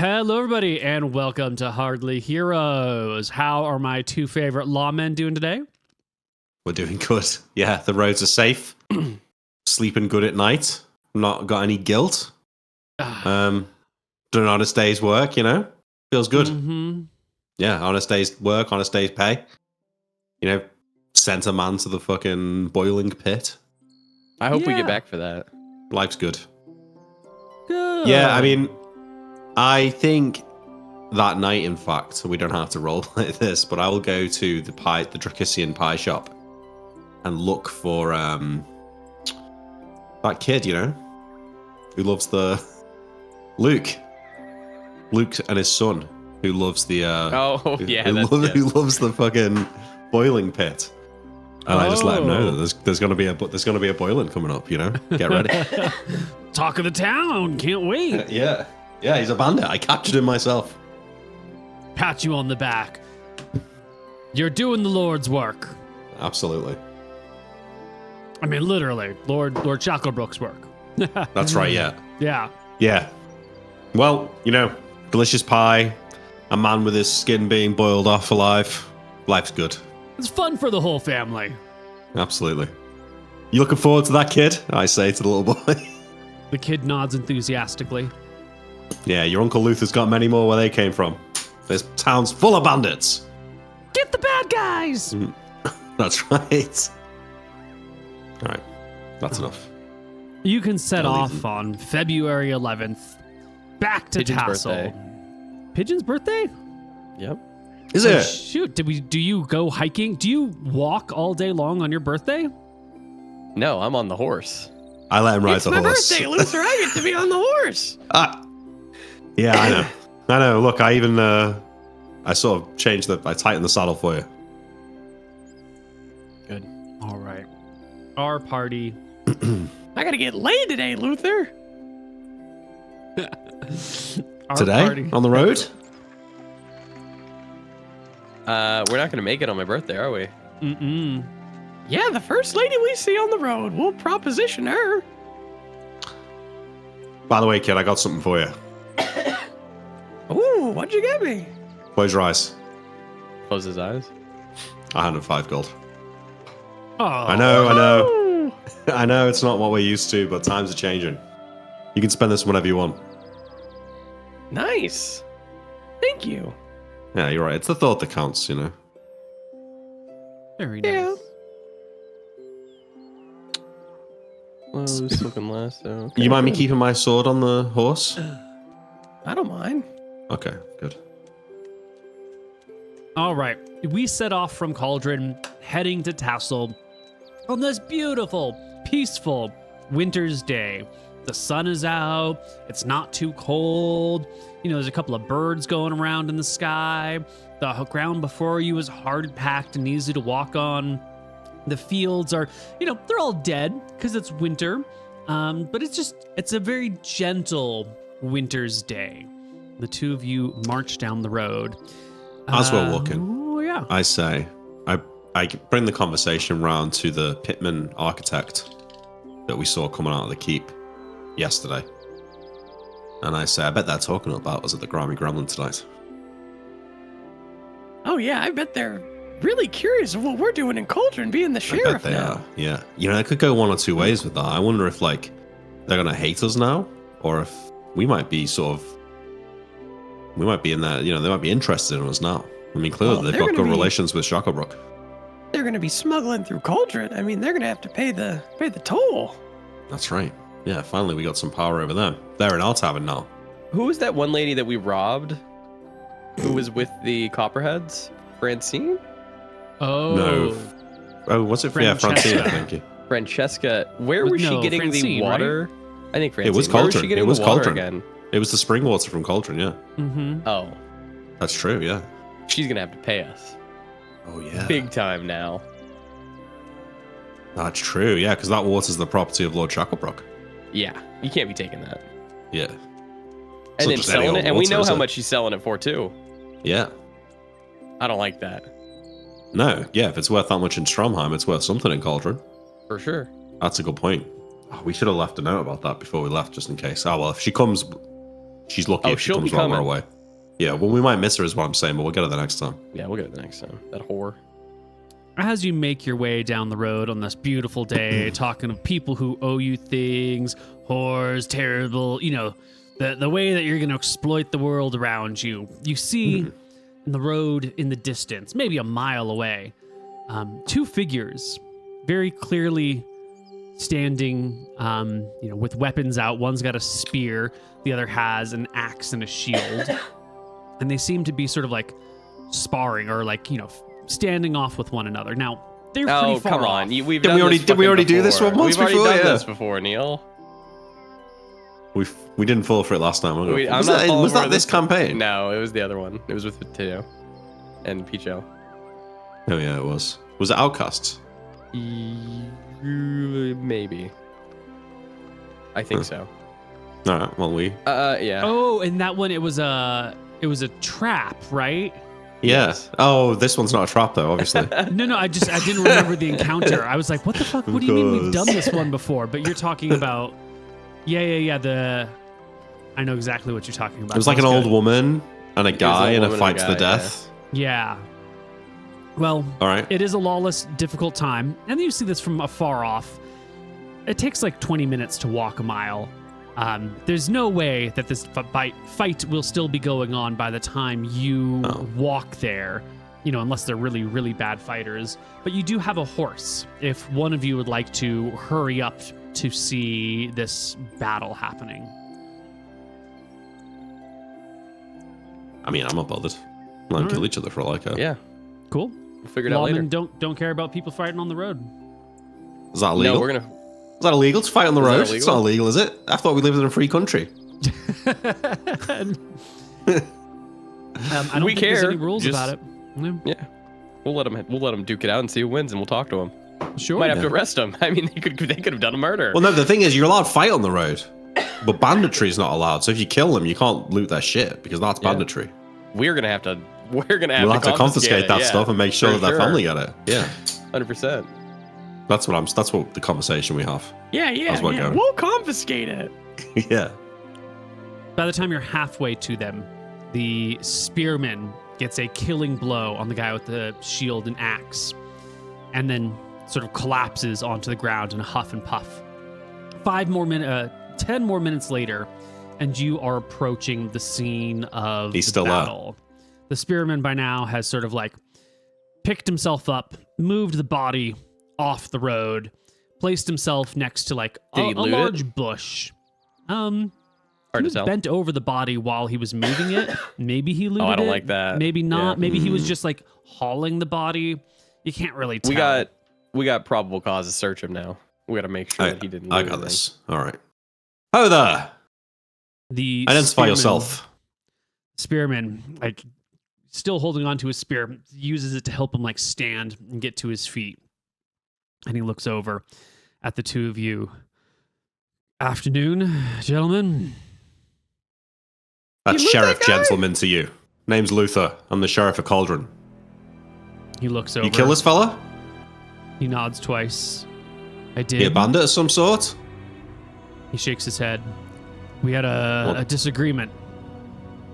Hello, everybody, and welcome to Hardly Heroes. How are my two favorite lawmen doing today? We're doing good. Yeah, the roads are safe. Sleeping good at night. Not got any guilt. Doing an honest day's work, you know? Feels good. Mm-hmm. Yeah, honest day's work, honest day's pay. You know, sent a man to the fucking boiling pit. I hope we get back for that. Life's good. Good. Yeah, I mean, I think that night, in fact, we don't have to roleplay this, but I will go to the Dracusian pie shop and look for that kid, you know, who loves the Luke and his son, who loves the who loves the fucking boiling pit. And I just let him know that there's gonna be a boiling coming up, you know. Get ready. Talk of the town. Can't wait. Yeah, he's a bandit. I captured him myself. Pat you on the back. You're doing the Lord's work. Absolutely. I mean, literally, Lord Shacklebrook's work. That's right. Yeah. Yeah. Well, you know, delicious pie, a man with his skin being boiled off alive. Life's good. It's fun for the whole family. Absolutely. You looking forward to that, kid? I say to the little boy. The kid nods enthusiastically. Yeah, your Uncle Luther's got many more where they came from. This town's full of bandits. Get the bad guys! That's right. All right, that's enough. You can set off on February 11th, back to Pigeon's Tassel. birthday. Pigeon's birthday? Yep. Is Oh, it? shoot, do you go hiking? Do you walk all day long on your birthday? No, I'm on the horse. I let him ride It's the my horse. birthday, Luther. I get to be on the horse. Yeah, I know. I know. Look, I even I sort of I tightened the saddle for you. Good. All right. Our party. I gotta get laid today, Luther. Today? Party. On the road? We're not gonna make it on my birthday, are we? Mm-mm. Yeah, the first lady we see on the road, we'll proposition her. By the way, kid, I got something for you. Ooh, what'd you get me? Close your eyes. Close his eyes. 105 gold. Oh, I know. I know it's not what we're used to, but times are changing. You can spend this whenever you want. Nice. Thank you. Yeah, you're right. It's the thought that counts, you know. Very nice. Yeah. Close looking last. Okay. You mind me keeping my sword on the horse? I don't mind. Okay, good. All right. We set off from Cauldron, heading to Tassel on this beautiful, peaceful winter's day. The sun is out. It's not too cold. You know, there's a couple of birds going around in the sky. The ground before you is hard packed and easy to walk on. The fields are, you know, they're all dead because it's winter. But it's a very gentle winter's day. The two of you march down the road. As we're walking, Oh, yeah. I say, I bring the conversation round to the Pitman architect that we saw coming out of the keep yesterday. And I say, I bet they're talking about us at the Grimy Gremlin tonight. Oh yeah, I bet they're really curious of what we're doing in Cauldron, being the I sheriff bet they now. are, yeah. You know, it could go one or two ways with that. I wonder if, like, they're going to hate us now, or if we might be in that, you know, they might be interested in us now. I mean, clearly Well, they've they're got gonna good be- relations with Shacklebrook. They're going to be smuggling through Cauldron. I mean, they're going to have to pay the toll. That's right. Yeah, finally we got some power over them. They're in our tavern now. Who was that one lady that we robbed? Who was with the Copperheads? Francine? Oh. No. Oh, what's it? Yeah, Francine, I think. Francesca. Where was she No, getting Francine, the water? I think Francine. It was Where was Cauldron. she getting It was the water Cauldron. again? It was the spring water from Cauldron, yeah. Mm-hmm. Oh, That's true, yeah. she's going to have to pay us. Oh, yeah. Big time now. That's true, yeah, because that water's the property of Lord Shacklebrook. Yeah, you can't be taking that. Yeah. And not then just any selling old it. And we water, know is how it? much she's selling it for, too. Yeah. I don't like that. No, yeah, if it's worth that much in Stromheim, it's worth something in Cauldron. For sure. That's a good point. Oh, we should have left a note about that before we left, just in case. Oh, well, if she comes She's lucky Oh, if she she'll comes be while we're coming. away. Yeah, well, we might miss her is what I'm saying, but we'll get her the next time. Yeah, we'll get it the next time. That whore. As you make your way down the road on this beautiful day, talking to people who owe you things, whores, terrible, you know, the way that you're going to exploit the world around you, you see in the road in the distance, maybe a mile away, two figures very clearly standing, with weapons out. One's got a spear, the other has an axe and a shield. And they seem to be sort of like sparring or like, standing off with one another. Now, they're pretty far come off. on. Did we already do this one once We've before? already done Yeah. this before, Neil. We didn't fall for it last time. Was that this campaign? No, it was the other one. It was with Potato and Picho. Oh yeah, it was. Was it Outcasts? Maybe. I think so. All right. Well, Yeah. Oh, and that one, it was a trap, right? Yeah. Yes. Oh, this one's not a trap though, obviously. No, I didn't remember the encounter. I was like, what the fuck? What do you mean we've done this one before? But you're talking about, yeah. I know exactly what you're talking about. It was like an old woman and a guy, and a fight to the guy, death. Yeah. Well, All right. it is a lawless, difficult time, and you see this from afar off. It takes like 20 minutes to walk a mile. There's no way that this fight will still be going on by the time you walk there, unless they're really, really bad fighters. But you do have a horse if one of you would like to hurry up to see this battle happening. I mean, I'm not bothered. Let them kill each other for all I care. Yeah. Cool. We'll figure it out later. Lawmen don't care about people fighting on the road. Is that illegal? No, we're gonna. Is that illegal to fight on the Is that road? illegal? It's not illegal, is it? I thought we lived in a free country. I don't We think there's care, any rules just- about it. Yeah. Yeah. We'll let them duke it out and see who wins, and we'll talk to them. Sure. Might have to arrest them. I mean, they could have done a murder. Well, no, the thing is, you're allowed to fight on the road, but banditry is not allowed. So if you kill them, you can't loot their shit because that's banditry. We'll have to We'll have to confiscate that stuff and make sure that their family get it. Yeah, 100%. that's what the conversation we have. Yeah. How's what going? We'll confiscate it. Yeah. By the time you're halfway to them, the spearman gets a killing blow on the guy with the shield and axe, and then sort of collapses onto the ground in a huff and puff. 10 more minutes later, and you are approaching the scene of He's the still battle. The spearman by now has sort of like picked himself up, moved the body off the road, placed himself next to like Did a he loot large it? bush. Hard He to was tell. bent over the body while he was moving it. Maybe he looted it. I don't like that. Maybe not. Yeah. Maybe he was just like hauling the body. You can't really tell. We got probable cause to search him now. We got to make sure that he didn't. I loot got anything. this. All right. Ho there. The Identify spearman- yourself. Spearman, like still holding onto his spear, uses it to help him like stand and get to his feet. And he looks over at the two of you. Afternoon, gentlemen. That's You loot Sheriff that guy? Gentleman to you. Name's Luther. I'm the Sheriff of Cauldron. He looks over. You kill this fella? He nods twice. I He a did. bandit of some sort? He shakes his head. We had a disagreement.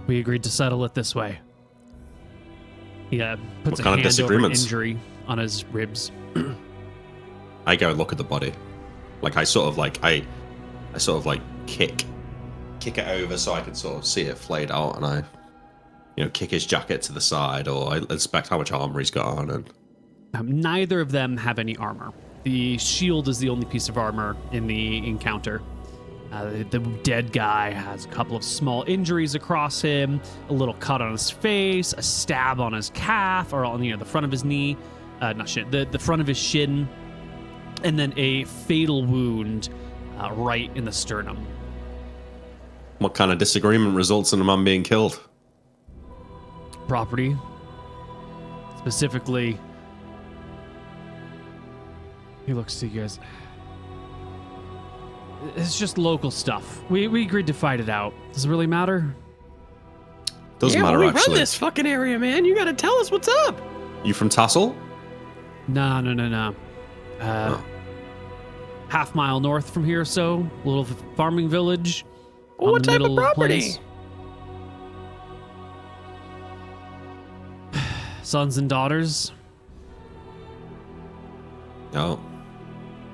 We agreed to settle it this way. He puts What a kind of hand over an disagreements? injury on his ribs. I go and look at the body. Like I sort of like kick it over so I can sort of see it flayed out, and I kick his jacket to the side, or I inspect how much armor he's got on. And Neither of them have any armor. The shield is the only piece of armor in the encounter. The dead guy has a couple of small injuries across him, a little cut on his face, a stab on his calf, or on the front of his knee, not shin, the front of his shin, and then a fatal wound right in the sternum. what kind of disagreement results in a man being killed? Property, specifically. He looks to you guys. It's just local stuff. We agreed to fight it out. Does it really matter? Doesn't matter we actually. run this fucking area, man. You got to tell us what's up. You from Tassel? No. Half mile north from here or so, a little farming village. Well, on what the type of middle property? plains. sons and daughters. Oh.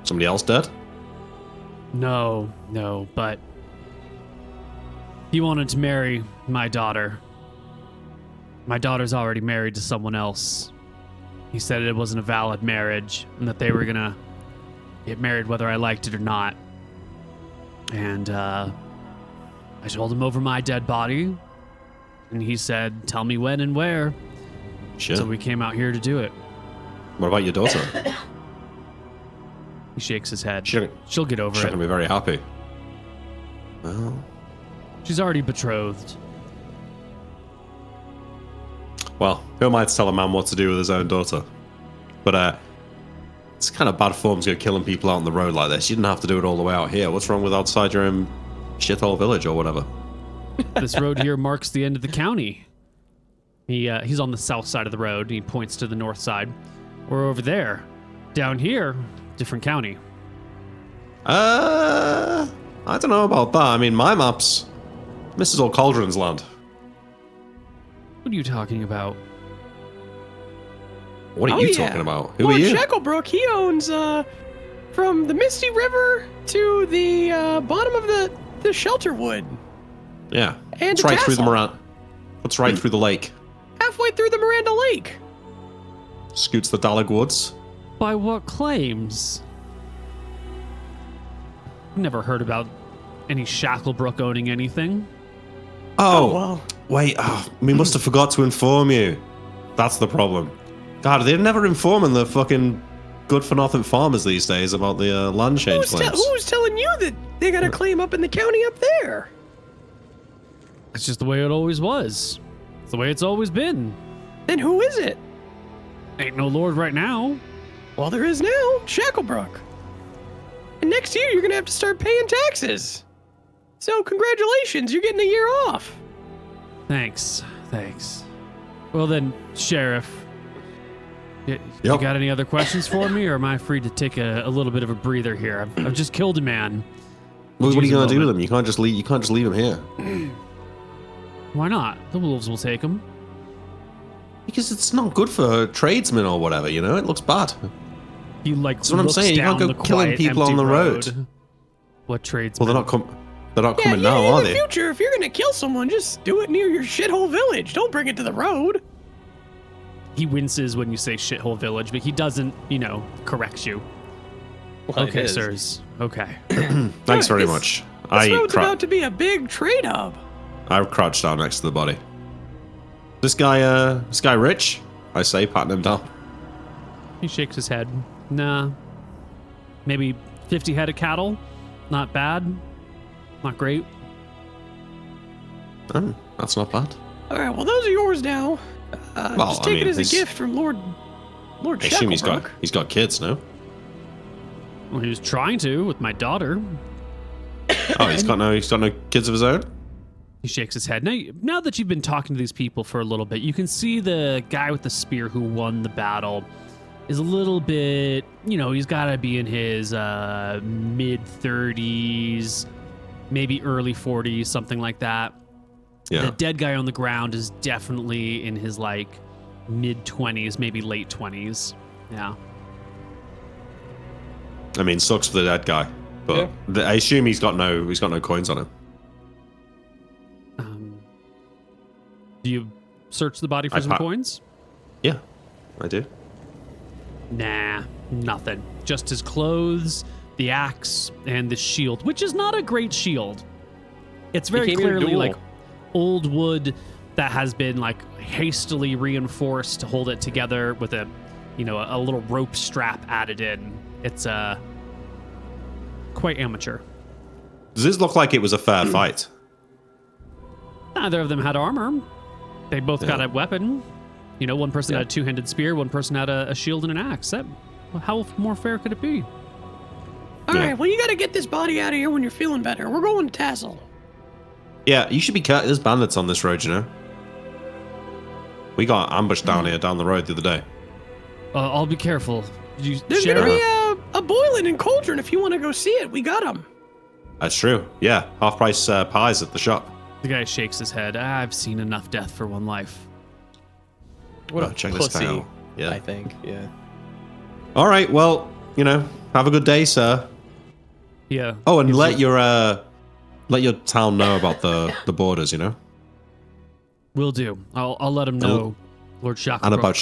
Somebody else dead? No, but he wanted to marry my daughter. My daughter's already married to someone else. He said it wasn't a valid marriage and that they were gonna get married whether I liked it or not. And I told him over my dead body, and he said, tell me when and where. Shit. So we came out here to do it. What about your daughter? He shakes his head. She'll get over she's it. She's gonna be very happy. Well, she's already betrothed. Well, who am I to tell a man what to do with his own daughter? But it's kind of bad form to go killing people out on the road like this. You didn't have to do it all the way out here. What's wrong with outside your own shithole village or whatever? This road here marks the end of the county. He's on the south side of the road. He points to the north side. We're over there. Down here, different county. I don't know about that. I mean, my map's Mrs. Old Cauldron's land. What are you talking about? What are you talking about? Who are you? Shacklebrook, he owns from the Misty River to the bottom of the Shelterwood. Yeah. And it's right through the Tassel. It's right through the lake. Halfway through the Miranda Lake. Scoots the Dalek Woods. By what claims? Never heard about any Shacklebrook owning anything. Oh, well. Wait, we must have forgot to inform you. That's the problem. God, they're never informing the fucking good-for-nothing farmers these days about the land change claims. Who's telling you that they got a claim up in the county up there? It's just the way it always was. It's the way it's always been. Then who is it? Ain't no lord right now. Well, there is now, Shacklebrook. And next year, you're going to have to start paying taxes. So congratulations, you're getting a year off. Thanks. Well then, Sheriff, you got any other questions for me, or am I free to take a little bit of a breather here? I've just killed a man. What are you going to do with him? You can't just leave him here. Why not? The wolves will take him. Because it's not good for tradesmen or whatever, you know? It looks bad. He That's what I'm saying. You can't go killing people on the road. What tradesmen? Well, they're not coming now, are they? In the future, if you're going to kill someone, just do it near your shithole village. Don't bring it to the road. He winces when you say shithole village, but he doesn't, correct you. Well, okay, sirs. Okay. Thanks very much. This road's about to be a big trade hub. I crouched down next to the body. This guy rich? I say, patting him down. He shakes his head. Nah. Maybe 50 head of cattle. Not bad. Not great. That's not bad. All right, well, those are yours now. Just take it as a gift from Lord I assume he's got kids, no? Well, he was trying to with my daughter. Oh, he's got no kids of his own? He shakes his head. Now that you've been talking to these people for a little bit, you can see the guy with the spear who won the battle is a little bit, he's got to be in his mid-30s, maybe early 40s, something like that. Yeah. The dead guy on the ground is definitely in his mid-20s, maybe late 20s. Yeah. I mean, sucks for the dead guy, but I assume he's got no coins on him. Do you search the body for some coins? Yeah, I do. Nah, nothing. Just his clothes, the axe, and the shield, which is not a great shield. It's very clearly old wood that has been hastily reinforced to hold it together with a little rope strap added in. It's quite amateur. Does this look like it was a fair fight? Neither of them had armor. They both got a weapon. One person had a two-handed spear, one person had a shield and an axe. How more fair could it be? All right, well, you got to get this body out of here when you're feeling better. We're going to Tassel. Yeah, you should be careful. There's bandits on this road, We got ambushed down the road the other day. I'll be careful. There's going to be a boiling and cauldron if you want to go see it. We got them. That's true. Yeah, half-price pies at the shop. The guy shakes his head. I've seen enough death for one life. What Oh, a check this pussy, cow. Yeah. I think. Yeah. All right. Well, have a good day, sir. Yeah. Oh, and Gives let you- your town know about the borders. Will do. I'll let him know, Lord Shacklebrook. And about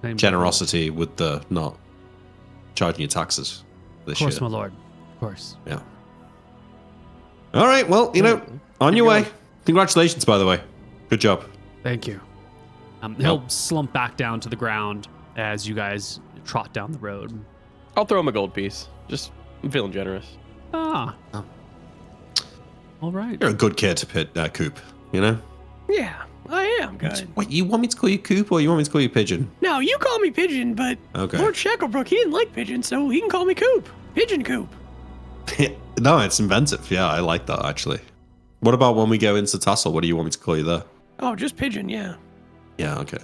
named generosity with the not charging you taxes. For Of this course, shit. my lord. Of course. Yeah. All right. Well, on Keep your way. going. Congratulations, by the way. Good job. Thank you. He'll slump back down to the ground as you guys trot down the road. I'll throw him a gold piece. I'm feeling generous. Ah. Oh. All right. You're a good kid, Coop. Yeah, I am good. Wait, you want me to call you Coop or you want me to call you Pigeon? No, you call me Pigeon, but Okay. Lord Shacklebrook, he didn't like Pigeon, so he can call me Coop. Pigeon Coop. No, it's inventive. Yeah, I like that, actually. What about when we go into Tassel? What do you want me to call you there? Oh, just Pigeon, yeah. Yeah, okay.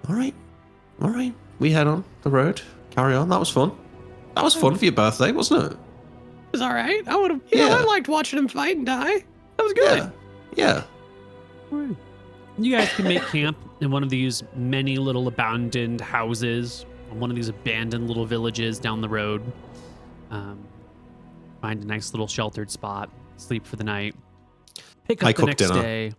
All right. We head on the road. Carry on. That was fun. That was fun for your birthday, wasn't it? It was all right. I would have, Yeah. I liked watching him fight and die. That was good. Yeah. All right. You guys can make camp in one of these many little abandoned houses, on one of these abandoned little villages down the road. Find a nice little sheltered spot, sleep for the night. Pick up I the cooked next dinner. day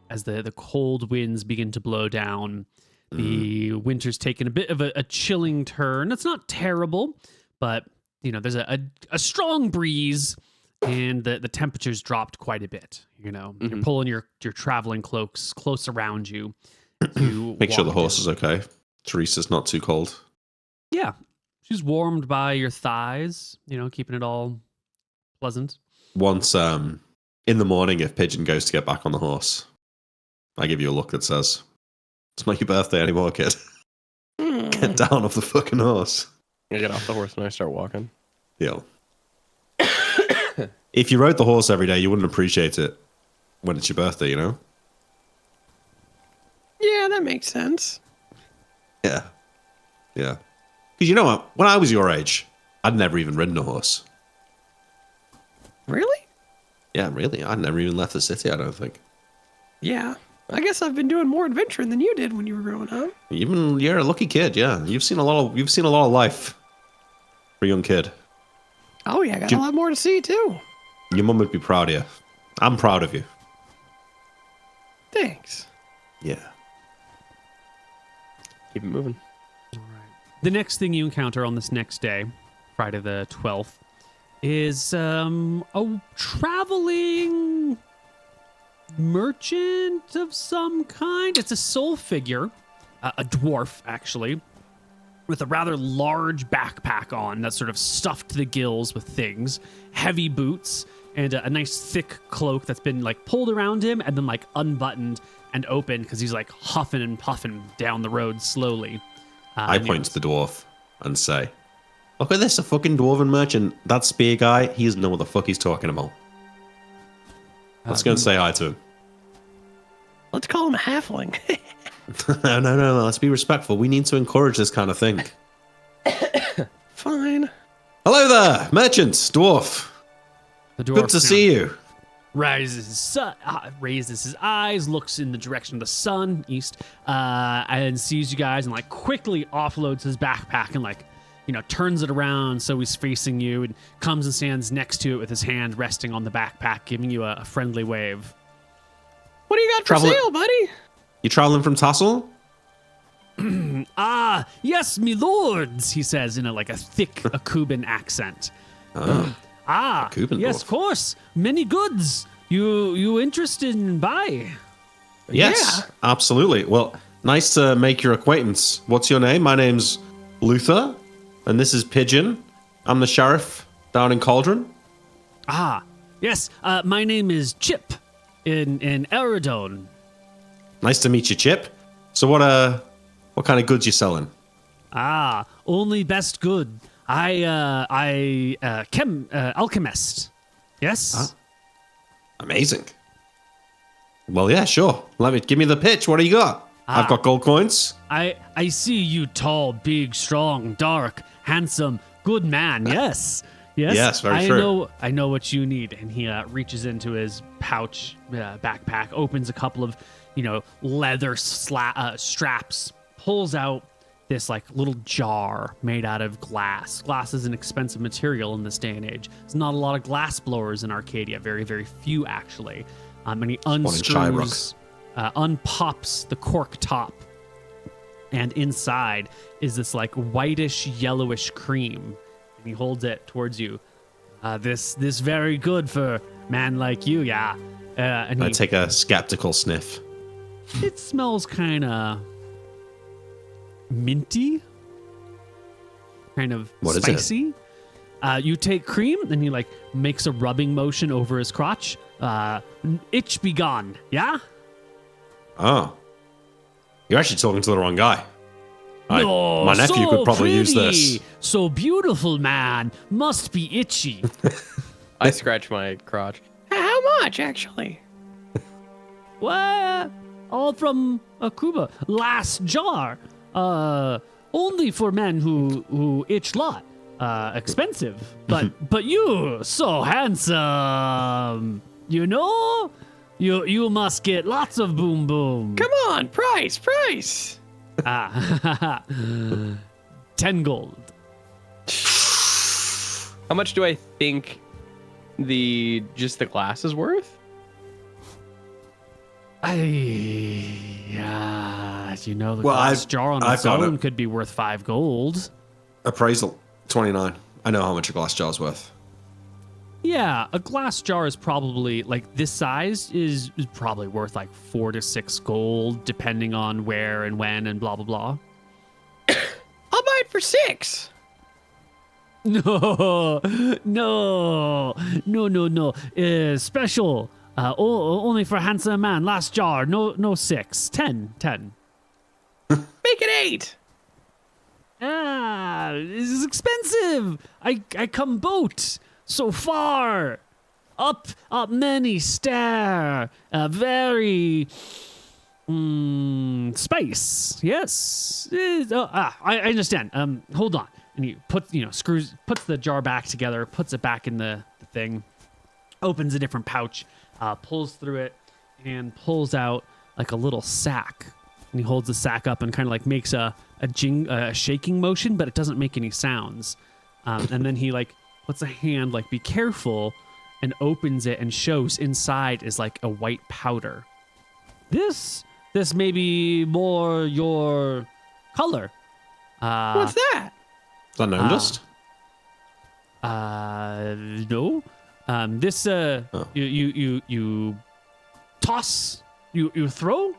as the cold winds begin to blow down. The winter's taken a bit of a chilling turn. It's not terrible, but there's a strong breeze, and the temperature's dropped quite a bit. You're pulling your traveling cloaks close around you. To Make sure the walk horse in. is okay. Teresa's not too cold. Yeah, she's warmed by your thighs. Keeping it all pleasant. Once, in the morning, if Pigeon goes to get back on the horse, I give you a look that says, "It's not your birthday anymore, kid. Get down off the fucking horse." I get off the horse and I start walking. Yeah. If you rode the horse every day, you wouldn't appreciate it when it's your birthday, Yeah, that makes sense. Yeah. Yeah. Because you know what? When I was your age, I'd never even ridden a horse. Really? Yeah, really. I'd never even left the city, I don't think. Yeah. I guess I've been doing more adventuring than you did when you were growing up. You're a lucky kid, yeah. You've seen a lot of life for a young kid. Oh yeah, I got a lot more to see too. Your mum would be proud of you. I'm proud of you. Thanks. Yeah. Keep it moving. The next thing you encounter on this next day, Friday the 12th, is a traveling merchant of some kind. It's a soul figure, a dwarf actually, with a rather large backpack on that's sort of stuffed to the gills with things, heavy boots, and a nice thick cloak that's been pulled around him and then unbuttoned and open because he's huffing and puffing down the road slowly. I point to the dwarf and say, "Look at this, a fucking dwarven merchant. That spear guy, he doesn't know what the fuck he's talking about." Let's go and say hi to him. Let's call him a halfling. No. Let's be respectful. We need to encourage this kind of thing. Fine. Hello there, merchant, dwarf. The dwarf Good to see you. raises his eyes, looks in the direction of the sun, east, and sees you guys and quickly offloads his backpack and turns it around so he's facing you and comes and stands next to it with his hand resting on the backpack, giving you a friendly wave. What do you got for sale, buddy? You traveling from Tassel? Ah, yes, me lords, he says in a thick Akuban accent. Akuban Yes, dwarf. of course. Many goods. You interested in buy? Yes, Yeah. absolutely. Well, nice to make your acquaintance. What's your name? My name's Luther, and this is Pigeon. I'm the sheriff down in Cauldron. Ah, yes. My name is Chip in Eridon. Nice to meet you, Chip. So what kind of goods you selling? Ah, only best good. Alchemist. Yes. Amazing. Well, yeah, sure. Give me the pitch. What do you got? I've got gold coins. I see you tall, big, strong, dark, handsome, good man. Yes. Yes, very true. I know what you need. And he reaches into his pouch, backpack, opens a couple of, leather straps, pulls out this like little jar made out of glass. Glass is an expensive material in this day and age. There's not a lot of glass blowers in Arcadia, very, very few actually. And he unscrews, unpops the cork top. And inside is this like whitish, yellowish cream. And he holds it towards you. This very good for man like you, yeah. And I take a skeptical sniff. It smells kind of minty, kind of what spicy. Is it? You take cream, and he like makes a rubbing motion over his crotch. Itch be gone, yeah. Oh, you're actually talking to the wrong guy. No, my nephew so could probably pretty, use this. So beautiful, man. Must be itchy. I scratch my crotch. How much, actually? Well, all from Cuba. Last jar. Only for men who itch lot. Expensive. But you, so handsome. You must get lots of boom boom. Come on, price. 10 gold. How much do I think the glass is worth? The glass jar on its own could be worth 5 gold. Appraisal 29. I know how much a glass jar is worth. Yeah, a glass jar is probably like this size is probably worth like 4 to 6 gold, depending on where and when and blah blah blah. I'll buy it for 6. No. Special. Only for handsome man. Last jar. No 6. 10. Make it 8. This is expensive. I come boat. So far, up many stair, very space. Yes. I understand. Hold on. And he puts the jar back together, puts it back in the thing, opens a different pouch, pulls through it, and pulls out like a little sack. And he holds the sack up and kind of like makes a shaking motion, but it doesn't make any sounds. And then he like puts a hand, like, be careful, and opens it and shows inside is like a white powder. This may be more your color. What's that? Is that gnome dust? No. This you toss, you throw,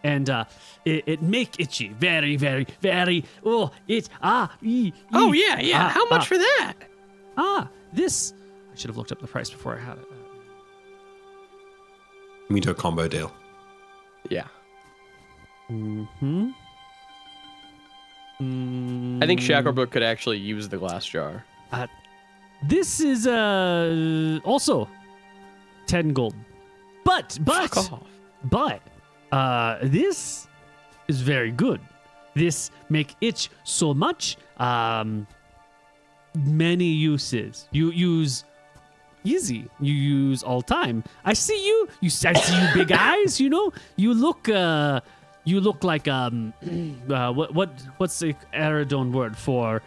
and it make itchy. Very, very, very. Oh, it Oh yeah. How much for that? This. I should have looked up the price before I had it. We do a combo deal. Yeah. Mm-hmm. I think Shacklebrook could actually use the glass jar. This is also 10 gold. But this is very good. This make itch so much. Many uses. You use easy. You use all time. I see you. I see you big eyes. You look like what's the Aradon word for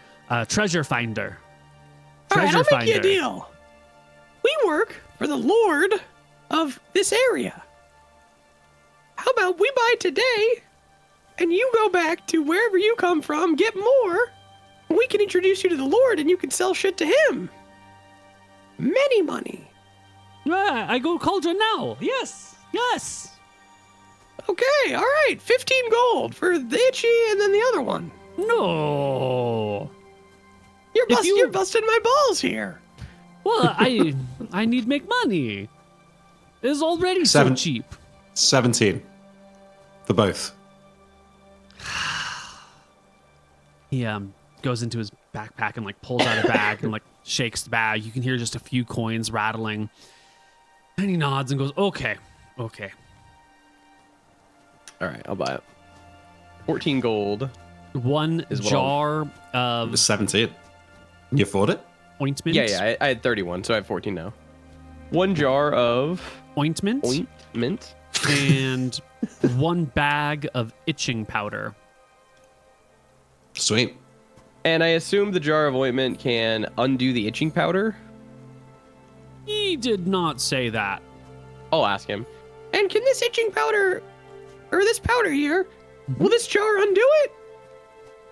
treasure finder? Treasure finder. I'll make you a deal. We work for the Lord of this area. How about we buy today, and you go back to wherever you come from, get more. We can introduce you to the Lord, and you can sell shit to him. Many money. Yeah, I go cauldron now. Yes. Okay, all right. 15 gold for the itchy and then the other one. No. You're busting my balls here. Well, I need make money. It's already so cheap. 17 for both. He goes into his backpack and like pulls out a bag and like shakes the bag. You can hear just a few coins rattling. And he nods and goes, okay. All right, I'll buy it. 14 gold. One jar of... 17. You afford it? ointment. Yeah. I had 31, so I have 14 now. 1 jar of ointment. And 1 bag of itching powder. Sweet. And I assume the jar of ointment can undo the itching powder? He did not say that. I'll ask him. And can this itching powder, or this powder here, will this jar undo it?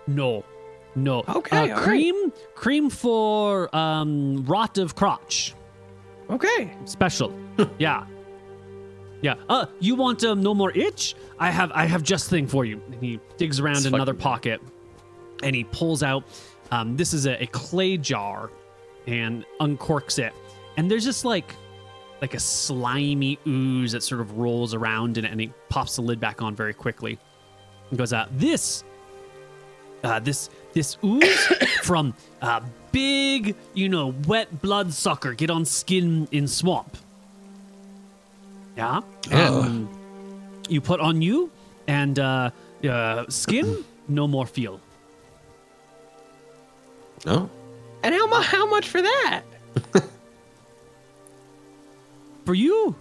No. Okay, all cream for rot of crotch. Okay. Special. Yeah. You want no more itch? I have just thing for you. And he digs around in another pocket, and he pulls out. This is a clay jar, and uncorks it. And there's just like a slimy ooze that sort of rolls around in it, and he pops the lid back on very quickly. And goes out. This ooze from big, wet blood sucker get on skin in swamp. Yeah. And you put on you, and skin no more feel. No. And how much for that? For you,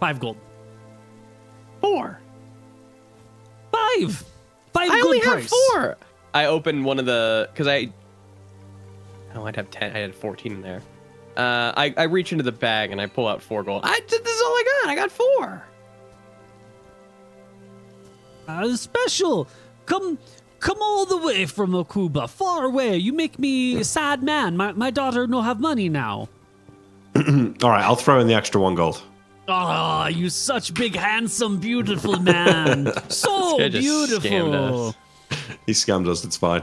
5 gold. 4. 5. 5 I gold only price. have 4. I opened one of the... Because I'd have 10. I had 14 in there. I reach into the bag and I pull out 4 gold. This is all I got. I got 4. Special. Come all the way from Okuba, far away. You make me a sad man. My daughter no have money now. All right, I'll throw in the extra 1 gold. Ah, you such big, handsome, beautiful man. So This guy just scammed beautiful. us. He scammed us. It's fine.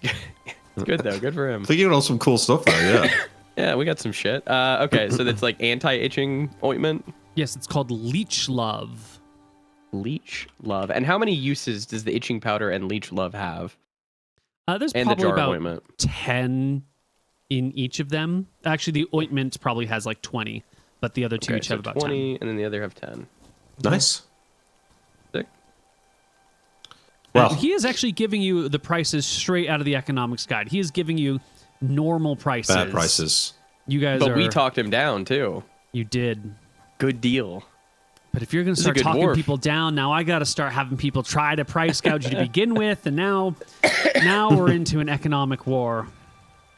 It's good, though. Good for him. I think you got some cool stuff there, yeah. Yeah, we got some shit. Okay, so that's like anti-itching ointment? Yes, it's called Leech Love. Leech Love. And how many uses does the itching powder and Leech Love have? There's And the probably jar of about ointment. 10 in each of them. Actually, the ointment probably has like 20, but the other two Okay, each so have about 20, 10. and then the other have 10. Nice. Sick. Well, He is actually giving you the prices straight out of the economics guide. He is giving you normal prices. bad prices. You guys But are... we talked him down, too. You did. Good deal. But if you're going to This is a start good talking dwarf. people down, now I got to start having people try to price gouge you to begin with, and now we're into an economic war.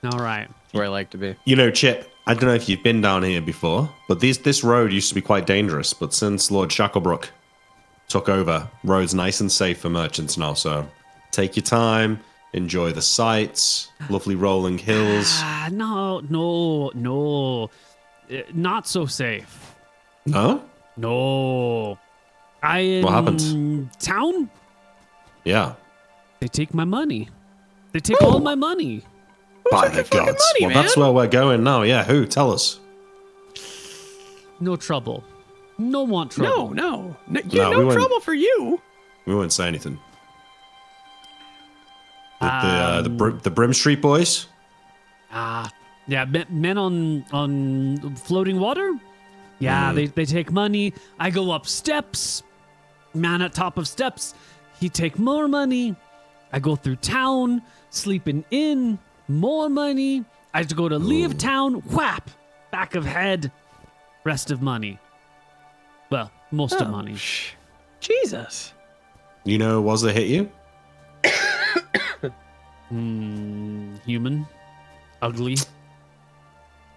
All right. That's where I like to be. Chip, I don't know if you've been down here before, but this road used to be quite dangerous. But since Lord Shacklebrook took over, road's nice and safe for merchants now. So take your time, enjoy the sights, lovely rolling hills. No. Not so safe. No? No. What happened? Town? Yeah. They take my money. They take all my money. By the gods. money, Well, that's man? where we're going now. Yeah, who? Tell us. No trouble. No want trouble. No we wouldn't- trouble for you. We won't say anything. The Brim Street boys? Yeah, men on floating water? Yeah, they take money. I go up steps. Man at top of steps. He take more money. I go through town, sleeping in, more money. I have to go to leave town, whap, back of head, rest of money. Well, most of money. Jesus. Was it hit you? Human, ugly,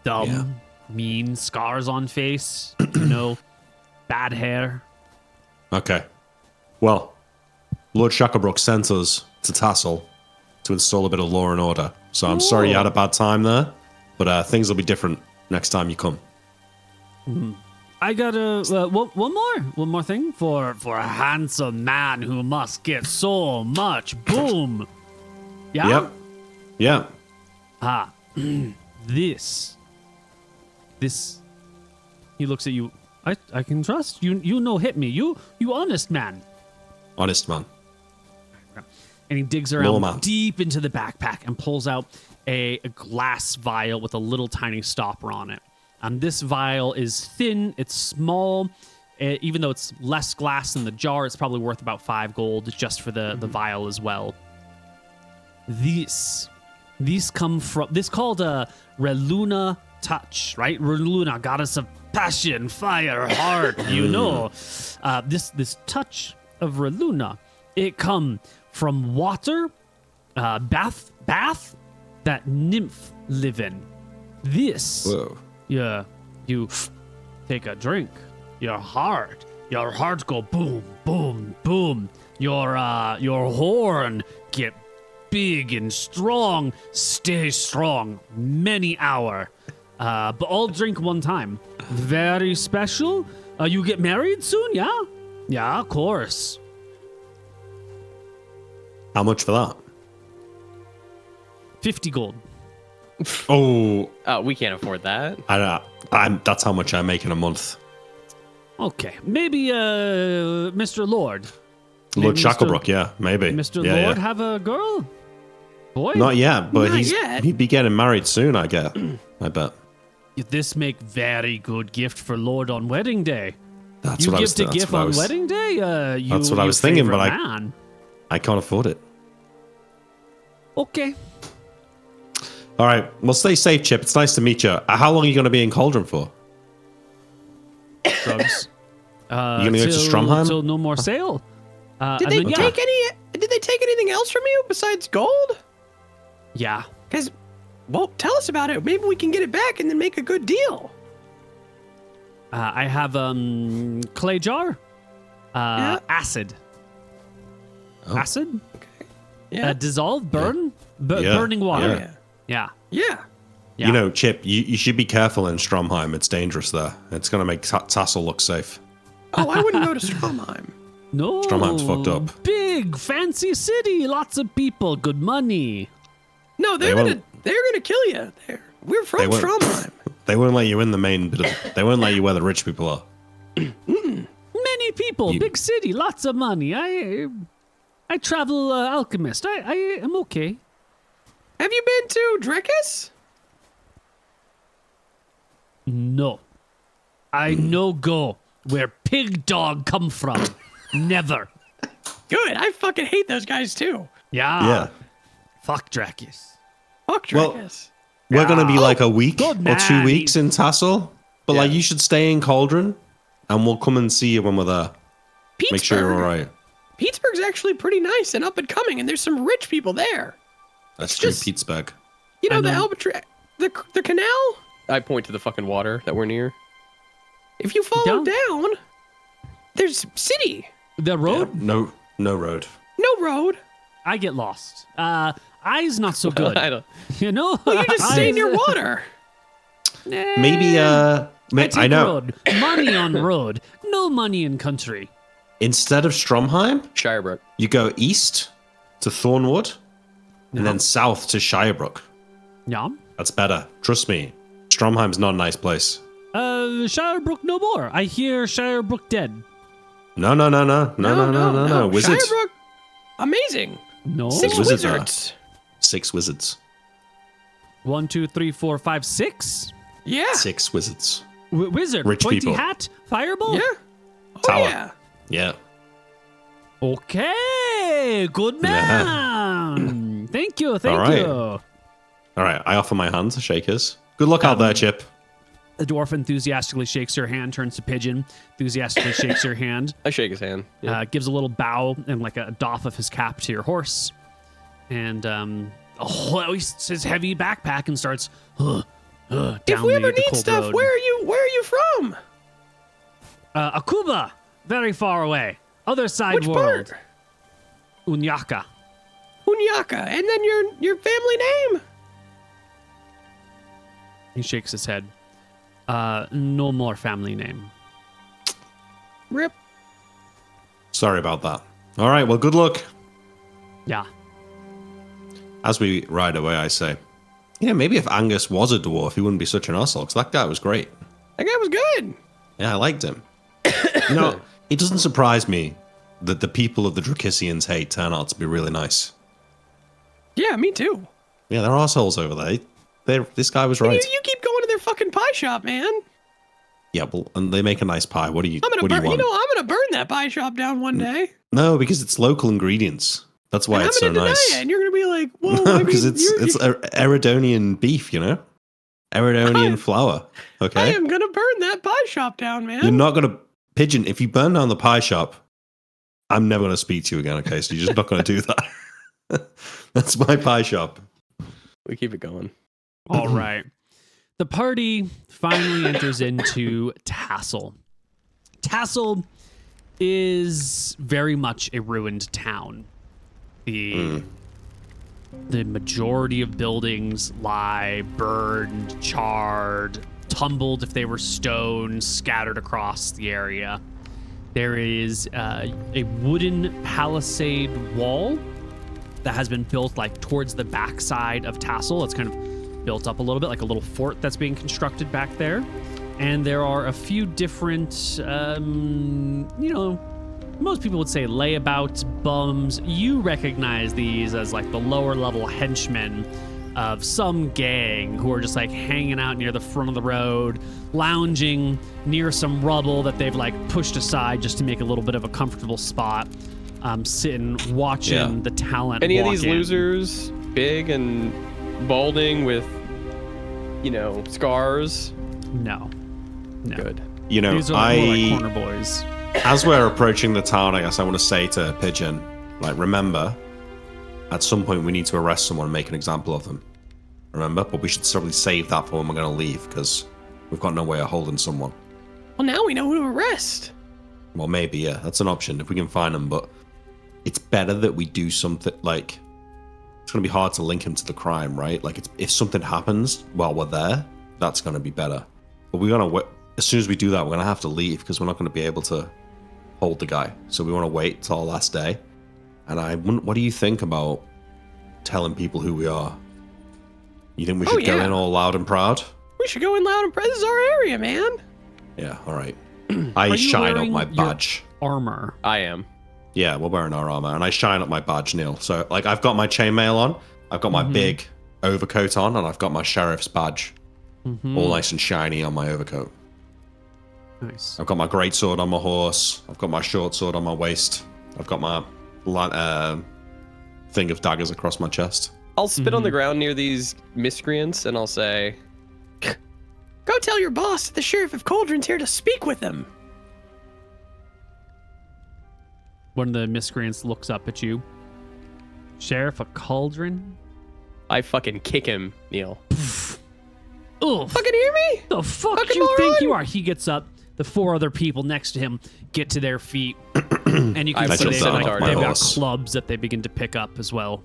dumb, mean, scars on face, bad hair. Okay. Well, Lord Shacklebrook sent us to Tassel to install a bit of law and order. So I'm sorry you had a bad time there, but things will be different next time you come. I got one more thing for a handsome man who must get so much. Boom. Yeah. Yep. Yeah. This. He looks at you. I can trust you. Hit me. You honest man. Honest man. And he digs around deep into the backpack and pulls out a glass vial with a little tiny stopper on it. This vial is thin. It's small. Even though it's less glass than the jar, it's probably worth about 5 gold just for the vial as well. This These come from this called a Reluna touch, right? Reluna, goddess of passion, fire, heart. You know, this touch of Reluna, it come from water, bath that nymph live in. This, Whoa. yeah, you take a drink, your heart go boom, boom, boom. Your horn get big and strong, stay strong many hour. But all drink one time. Very special. You get married soon, yeah? Yeah, of course. How much for that? 50 gold. Oh, we can't afford that. that's how much I make in a month. Okay, maybe Mr. Lord. Lord Maybe Shacklebrook, yeah, maybe. Mr. Yeah, Lord yeah. have a girl? Boy? Not yet, but Not yet. he'd be getting married soon, I bet. This make very good gift for Lord on wedding day. That's You what I was gift a gift on wedding day? That's what I was thinking, but man. I can't afford it. Okay. All right, well, stay safe, Chip. It's nice to meet you. How long are you going to be in Cauldron for? Drugs. You going to go to Stromheim? Till no more sale. Did they take anything else from you besides gold? Yeah. Because, well, tell us about it. Maybe we can get it back and then make a good deal. I have clay jar. Yeah. Acid. Oh. Acid? Yeah. Dissolve, burn? Yeah. Burning water. Yeah. Yeah. Yeah. You know, Chip, you should be careful in Stromheim. It's dangerous there. It's going to make Tassel look safe. Oh, I wouldn't go to Stromheim. No. Stromheim's fucked up. Big, fancy city. Lots of people. Good money. No, they're gonna kill you there. We're from They won't. Stromheim. They won't let you in the main bit they won't let you where the rich people are. Many people. Big city. Lots of money. I travel alchemist. I am okay. Have you been to Drekis? No. I no go where pig dog come from. Never. Good. I fucking hate those guys too. Yeah. Yeah. Fuck Drakis. Fuck Well, Drekis. We're going to be like a week good or 2 man. weeks in Tassel. But like, you should stay in Cauldron and we'll come and see you when we're there. Make sure you're all right. Pittsburgh's actually pretty nice and up and coming, and there's some rich people there. That's It's true, just- Pittsburgh. You know, I the know. Albatross, the canal. I point to the fucking water that we're near. If you follow Yeah. down, there's city. The road? No road. No road. I get lost. Eyes not so good. I don't. You know? Well, you just stay near water. Maybe, I take I know. road. Money on road. No money in country. Instead of Stromheim, Shirebrook. you go east to Thornwood and then south to Shirebrook. Yeah. That's better. Trust me. Stromheim's not a nice place. Shirebrook no more. I hear Shirebrook dead. No. Wizards. Shirebrook, amazing. No. 6 wizards are. wizards. 6 wizards. 1, 2, 3, 4, 5, 6. Yeah. 6 wizards. Wizard. Rich Pointy people. hat. Fireball. Yeah. Oh, Tower. yeah. Yeah. Okay. Good Yeah. man. Thank you. Thank All right. you. All right. I offer my hand to Shakers. Good luck out there, Chip. The dwarf enthusiastically shakes your hand, turns to pigeon, enthusiastically shakes your hand, I shake his hand. Yeah. gives a little bow and like a doff of his cap to your horse, and hoists his heavy backpack and starts down If we ever the need cold stuff, road. where are you from? Akuba, very far away, other side Which world. part? Unyaka. Unyaka. And then your family name? He shakes his head. No more family name. Rip. Sorry about that. All right. Well, good luck. Yeah. As we ride away, I say, yeah, maybe if Angus was a dwarf, he wouldn't be such an asshole, because that guy was great. That guy was good. Yeah, I liked him. You know, it doesn't surprise me that the people of the Drakisians hate turn out to be really nice. Yeah, me too. Yeah, they're assholes over there. This guy was right. You keep going to their fucking pie shop, man. Yeah, well, and they make a nice pie. What do you I'm gonna what do burn. you want? I'm gonna burn that pie shop down one day. No, because it's local ingredients. That's why it's so nice. And you're gonna be like, well, because it's Eridonian beef, Eridonian flour. Okay. I am gonna burn that pie shop down, man. You're not gonna Pigeon. If you burn down the pie shop, I'm never gonna speak to you again. Okay, so you're just not gonna do that. That's my pie shop. We keep it going. All right. The party finally enters into Tassel. Tassel is very much a ruined town. The majority of buildings lie burned, charred, tumbled if they were stone, scattered across the area. There is a wooden palisade wall that has been built like towards the backside of Tassel. It's kind of built up a little bit, like a little fort that's being constructed back there. And there are a few different, most people would say layabouts, bums. You recognize these as like the lower level henchmen of some gang who are just like hanging out near the front of the road, lounging near some rubble that they've like pushed aside just to make a little bit of a comfortable spot, sitting watching the talent. Any of these losers, big and balding with, scars? No. Good. These are more like corner boys. As we're approaching the town, I guess I want to say to Pigeon, remember, at some point we need to arrest someone and make an example of them. Remember? But we should probably save that for when we're going to leave, because we've got no way of holding someone. Well, now we know who to arrest. Well, maybe, yeah. That's an option if we can find them, but it's better that we do something, it's going to be hard to link him to the crime, right? If something happens while we're there, that's going to be better. But we're going to, as soon as we do that, we're going to have to leave, because we're not going to be able to hold the guy. So we want to wait till our last day. And what do you think about telling people who we are? You think we should go in all loud and proud? We should go in loud and proud. This is our area, man. Yeah, all right. I shine up my badge. Armor. I am. Yeah, we're wearing our armor, and I shine up my badge, Neil. So, I've got my chainmail on, I've got my big overcoat on, and I've got my sheriff's badge. All nice and shiny on my overcoat. Nice. I've got my greatsword on my horse. I've got my short sword on my waist. I've got my thing of daggers across my chest. I'll spit on the ground near these miscreants, and I'll say, go tell your boss that the Sheriff of Cauldron's here to speak with him. One of the miscreants looks up at you. Sheriff of Cauldron? I fucking kick him, Neil. Oh, fucking hear me? The fuck fucking you moron? Think you are? He gets up. The four other people next to him get to their feet, and you can see they've got clubs that they begin to pick up as well.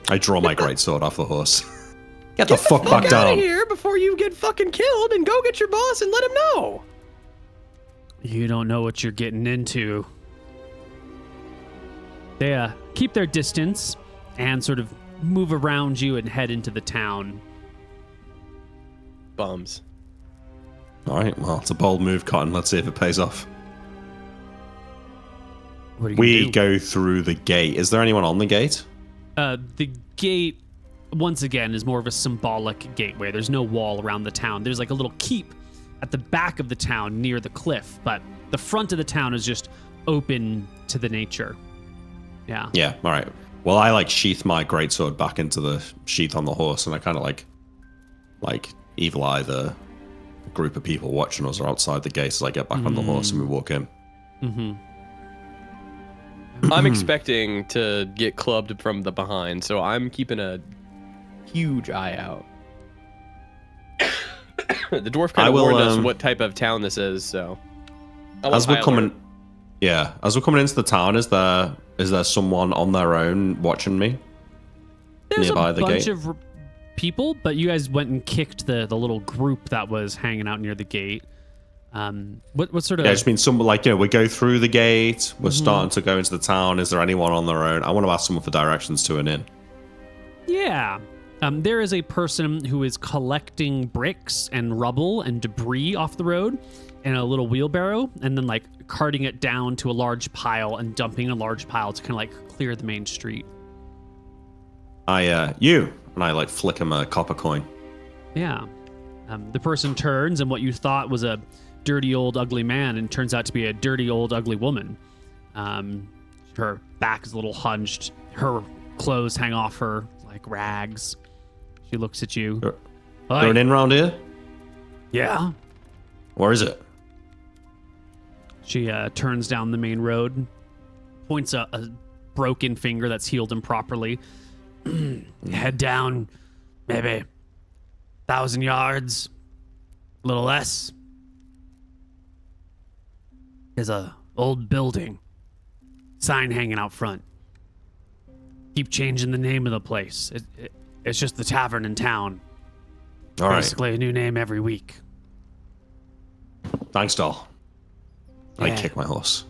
I draw my greatsword off the horse. Get the fuck back down. Out of here before you get fucking killed, and go get your boss and let him know. You don't know what you're getting into. They keep their distance and sort of move around you and head into the town. Bums. All right, well, it's a bold move, Cotton. Let's see if it pays off. What are you we go through the gate. Is there anyone on the gate? The gate, once again, is more of a symbolic gateway. There's no wall around the town. There's like a little keep at the back of the town near the cliff, but the front of the town is just open to the nature. Yeah. Yeah, all right. Well, I sheath my greatsword back into the sheath on the horse, and I kind of like evil eye the group of people watching us outside the gate as I get back on the horse and we walk in. I'm expecting to get clubbed from the behind, so I'm keeping a huge eye out. The dwarf kind of warned us what type of town this is, so as we're coming into the town, is there someone on their own watching me? There's nearby a the bunch gate? of people, but you guys went and kicked the little group that was hanging out near the gate. What sort of? Yeah, I just mean someone we go through the gate. We're starting to go into the town. Is there anyone on their own? I want to ask someone for directions to an inn. Yeah. There is a person who is collecting bricks and rubble and debris off the road in a little wheelbarrow, and then carting it down to a large pile and dumping a large pile to kind of clear the main street. I flick him a copper coin. Yeah. The person turns, and what you thought was a dirty old ugly man and turns out to be a dirty old ugly woman. Her back is a little hunched. Her clothes hang off her like rags. She looks at you. There an inn round here? Yeah. Where is it? She turns down the main road, points a broken finger that's healed improperly. Head down, maybe 1,000 yards, a little less. There's a old building, sign hanging out front. Keep changing the name of the place. It's just the tavern in town. All right. Basically a new name every week. Thanks, doll. I Yeah. kick my horse.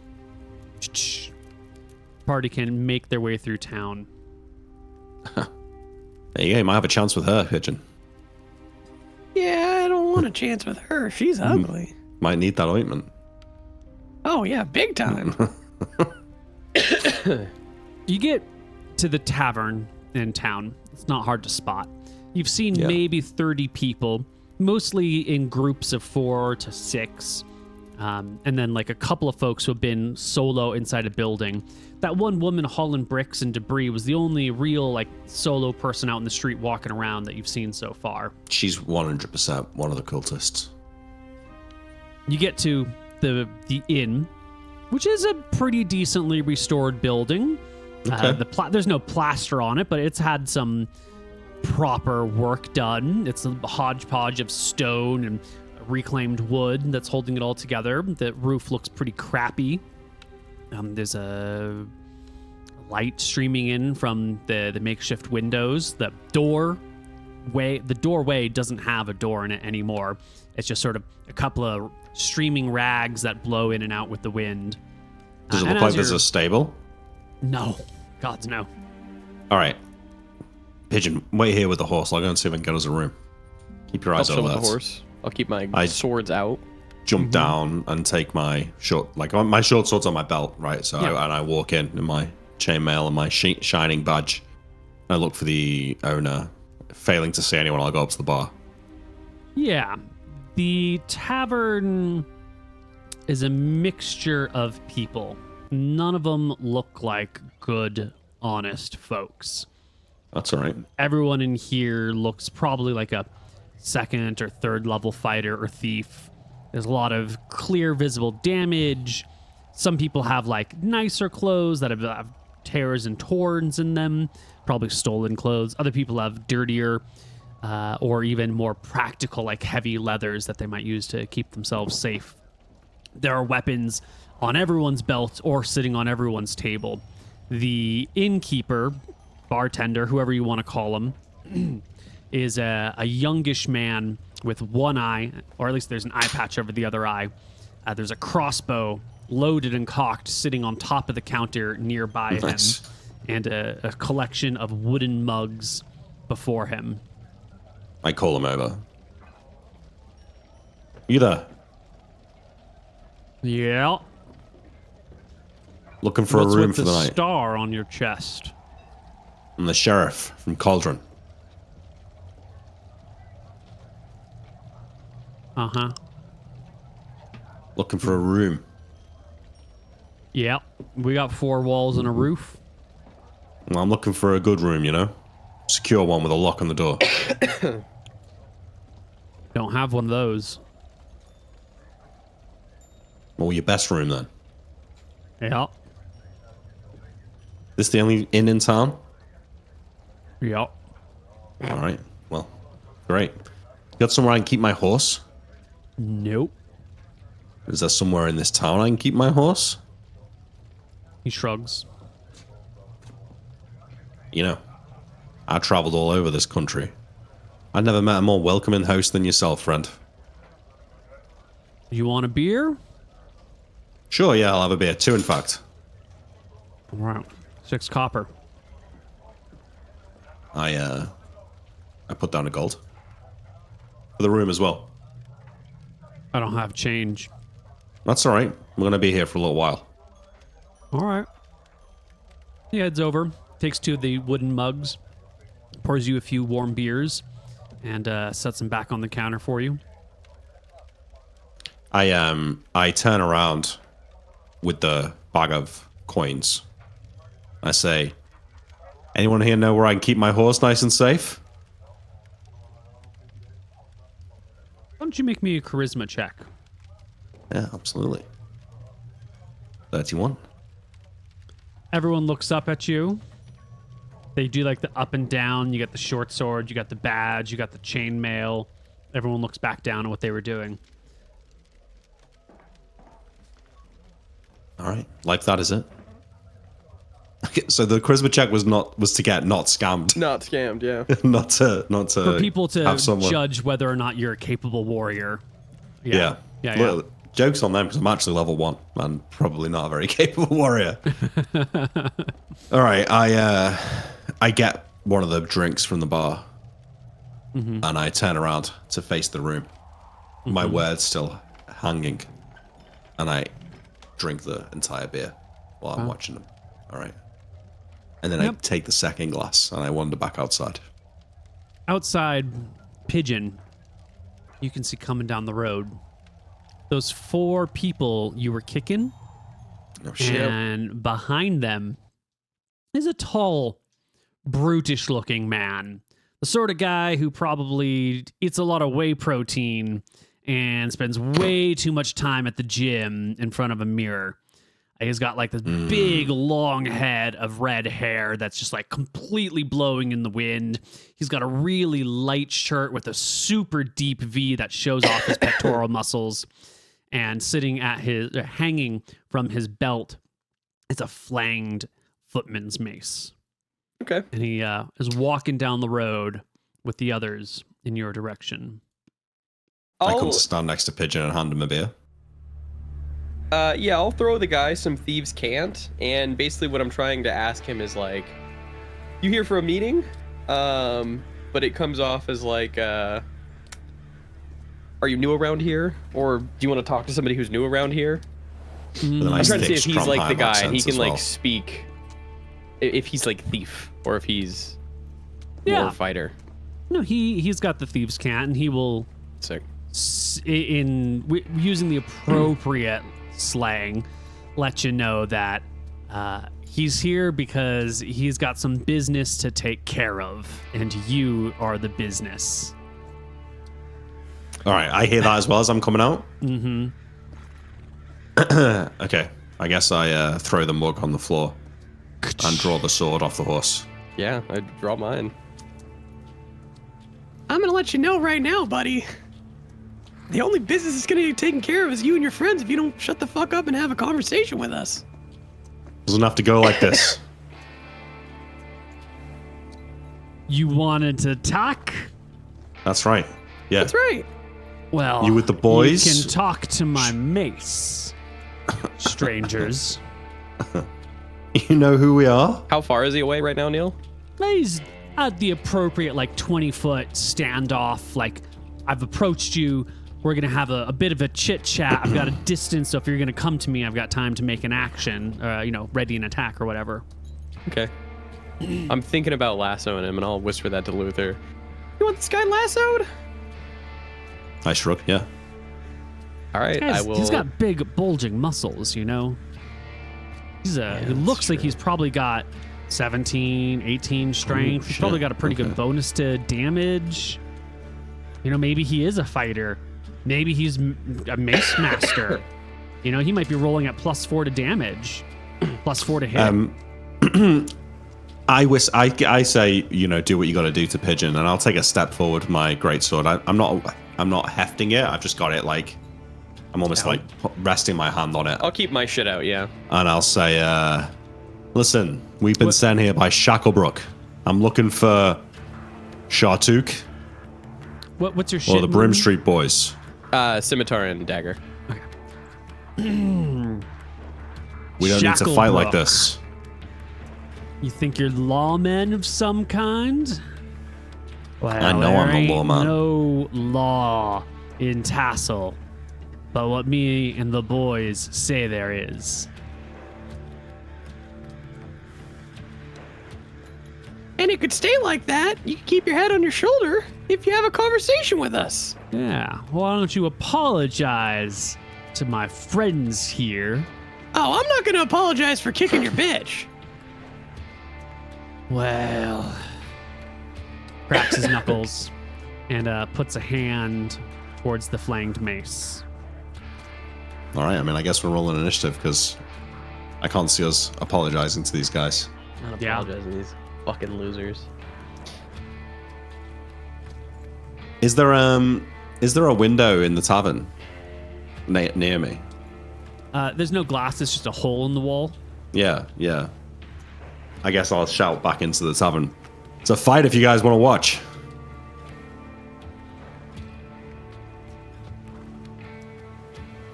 Party can make their way through town. There you go. You might have a chance with her, Pigeon. Yeah, I don't want a chance with her. She's ugly. Might need that ointment. Oh, yeah, big time. You get to the tavern in town. It's not hard to spot. You've seen maybe 30 people, mostly in groups of 4 to 6. And then like a couple of folks who have been solo inside a building. That one woman hauling bricks and debris was the only real like solo person out in the street walking around that you've seen so far. She's 100% one of the cultists. You get to the inn, which is a pretty decently restored building. Okay. There's no plaster on it, but it's had some proper work done. It's a hodgepodge of stone and reclaimed wood that's holding it all together. The roof looks pretty crappy. There's a light streaming in from the makeshift windows. The doorway doesn't have a door in it anymore. It's just sort of a couple of streaming rags that blow in and out with the wind. Does it look like there's a stable? No. Gods, no. All right. Pigeon, wait here with the horse. I'll go and see if I can get us a room. Keep your eyes I'll on chill that. with the horse. I'll keep my swords out. Jump down and take my short sword's on my belt, right? So I walk in my chainmail and my shining badge. I look for the owner. Failing to see anyone, I'll go up to the bar. Yeah. The tavern is a mixture of people. None of them look like good, honest folks. That's all right. Everyone in here looks probably like a 2nd or 3rd level fighter or thief. There's a lot of clear, visible damage. Some people have like nicer clothes that have tears and torns in them, probably stolen clothes. Other people have dirtier or even more practical, like heavy leathers that they might use to keep themselves safe. There are weapons on everyone's belt or sitting on everyone's table. The innkeeper, bartender, whoever you want to call him, is a youngish man with one eye, or at least there's an eye patch over the other eye. There's a crossbow loaded and cocked sitting on top of the counter nearby him, and a collection of wooden mugs before him. I call him over. You there? Yeah. Looking for a room for the night. Star on your chest. I'm the sheriff from Cauldron. Uh-huh. Looking for a room. Yeah. We got 4 walls and a roof. Well, I'm looking for a good room, you know? Secure one with a lock on the door. Don't have one of those. Well, your best room then. Yeah. This the only inn in town? Yeah. All right. Well, great. Got somewhere I can keep my horse? Nope. Is there somewhere in this town I can keep my horse? He shrugs. You know, I traveled all over this country. I never met a more welcoming host than yourself, friend. You want a beer? Sure, yeah, I'll have a beer too, in fact. All right. 6 copper. I put down a gold. For the room as well. I don't have change. That's all right. We're going to be here for a little while. All right. He heads over, takes 2 of the wooden mugs, pours you a few warm beers, and sets them back on the counter for you. I turn around with the bag of coins I say, anyone here know where I can keep my horse nice and safe? Why don't you make me a charisma check? Yeah, absolutely. 31. Everyone looks up at you. They do like the up and down. You got the short sword, you got the badge, you got the chainmail. Everyone looks back down at what they were doing. All right, like that, is it? Okay, so the charisma check was to get not scammed. Not scammed, yeah. not to For people to have someone... judge whether or not you're a capable warrior. Yeah. Look, joke's on them because I'm actually level 1 and probably not a very capable warrior. All right, I get one of the drinks from the bar and I turn around to face the room. My word's still hanging, and I drink the entire beer while I'm watching them. All right. And then I take the second glass and I wander back outside. Outside, Pigeon, you can see coming down the road. Those 4 people you were kicking. Oh, shit. And behind them is a tall, brutish-looking man. The sort of guy who probably eats a lot of whey protein and spends way too much time at the gym in front of a mirror. He's got like this big, long head of red hair that's just like completely blowing in the wind. He's got a really light shirt with a super deep V that shows off his pectoral muscles. And hanging from his belt is a flanged footman's mace. Okay. And he is walking down the road with the others in your direction. I come to stand next to Pigeon and hand him a beer. Yeah, I'll throw the guy some thieves can't, and basically what I'm trying to ask him is like, you here for a meeting? But it comes off as like, are you new around here? Or do you want to talk to somebody who's new around here? I'm trying to see if he's like the guy and he can like speak, if he's like thief or if he's more fighter. No, he's got the thieves can't, and he will, sick, using the appropriate slang, let you know that he's here because he's got some business to take care of, and you are the business. All right, I hear that as well as I'm coming out. Mm-hmm. Okay, I guess I throw the mug on the floor and draw the sword off the horse. Yeah, I draw mine. I'm gonna let you know right now, buddy. The only business that's gonna get taken care of is you and your friends if you don't shut the fuck up and have a conversation with us. Doesn't have to go like this. You wanted to talk? That's right. Yeah. That's right. Well, you with the boys? You can talk to my mace, strangers. You know who we are? How far is he away right now, Neil? He's at the appropriate, like, 20-foot standoff. Like, I've approached you. We're going to have a bit of a chit-chat. I've got a distance, so if you're going to come to me, I've got time to make an action, ready an attack or whatever. Okay. I'm thinking about lassoing him, and I'll whisper that to Luther. You want this guy lassoed? I shrug, yeah. All right, I will. He's got big, bulging muscles, you know? He looks like he's probably got 17, 18 strength. He's probably got a pretty good bonus to damage. You know, maybe he is a fighter. Maybe he's a mace master. You know, he might be rolling at +4 to damage, +4 to hit. I say, do what you got to do to Pigeon, and I'll take a step forward with my greatsword. I'm not hefting it. I've just got it like, I'm almost like resting my hand on it. I'll keep my shit out, yeah. And I'll say, listen, we've been sent here by Shacklebrook. I'm looking for Shartuk. What's your shit? Or the Brim Street Boys. Scimitar and dagger. Okay. We don't need to fight like this. You think you're lawmen of some kind? Well, I know I'm a lawman. No law in Tassel, but what me and the boys say there is. And it could stay like that. You can keep your head on your shoulder if you have a conversation with us. Yeah, why don't you apologize to my friends here? Oh, I'm not going to apologize for kicking your bitch. Well, cracks his knuckles and puts a hand towards the flanged mace. All right, I mean, I guess we're rolling initiative because I can't see us apologizing to these guys. Not apologizing to these fucking losers. Is there a window in the tavern near me? There's no glass. It's just a hole in the wall. Yeah. I guess I'll shout back into the tavern. It's a fight if you guys want to watch.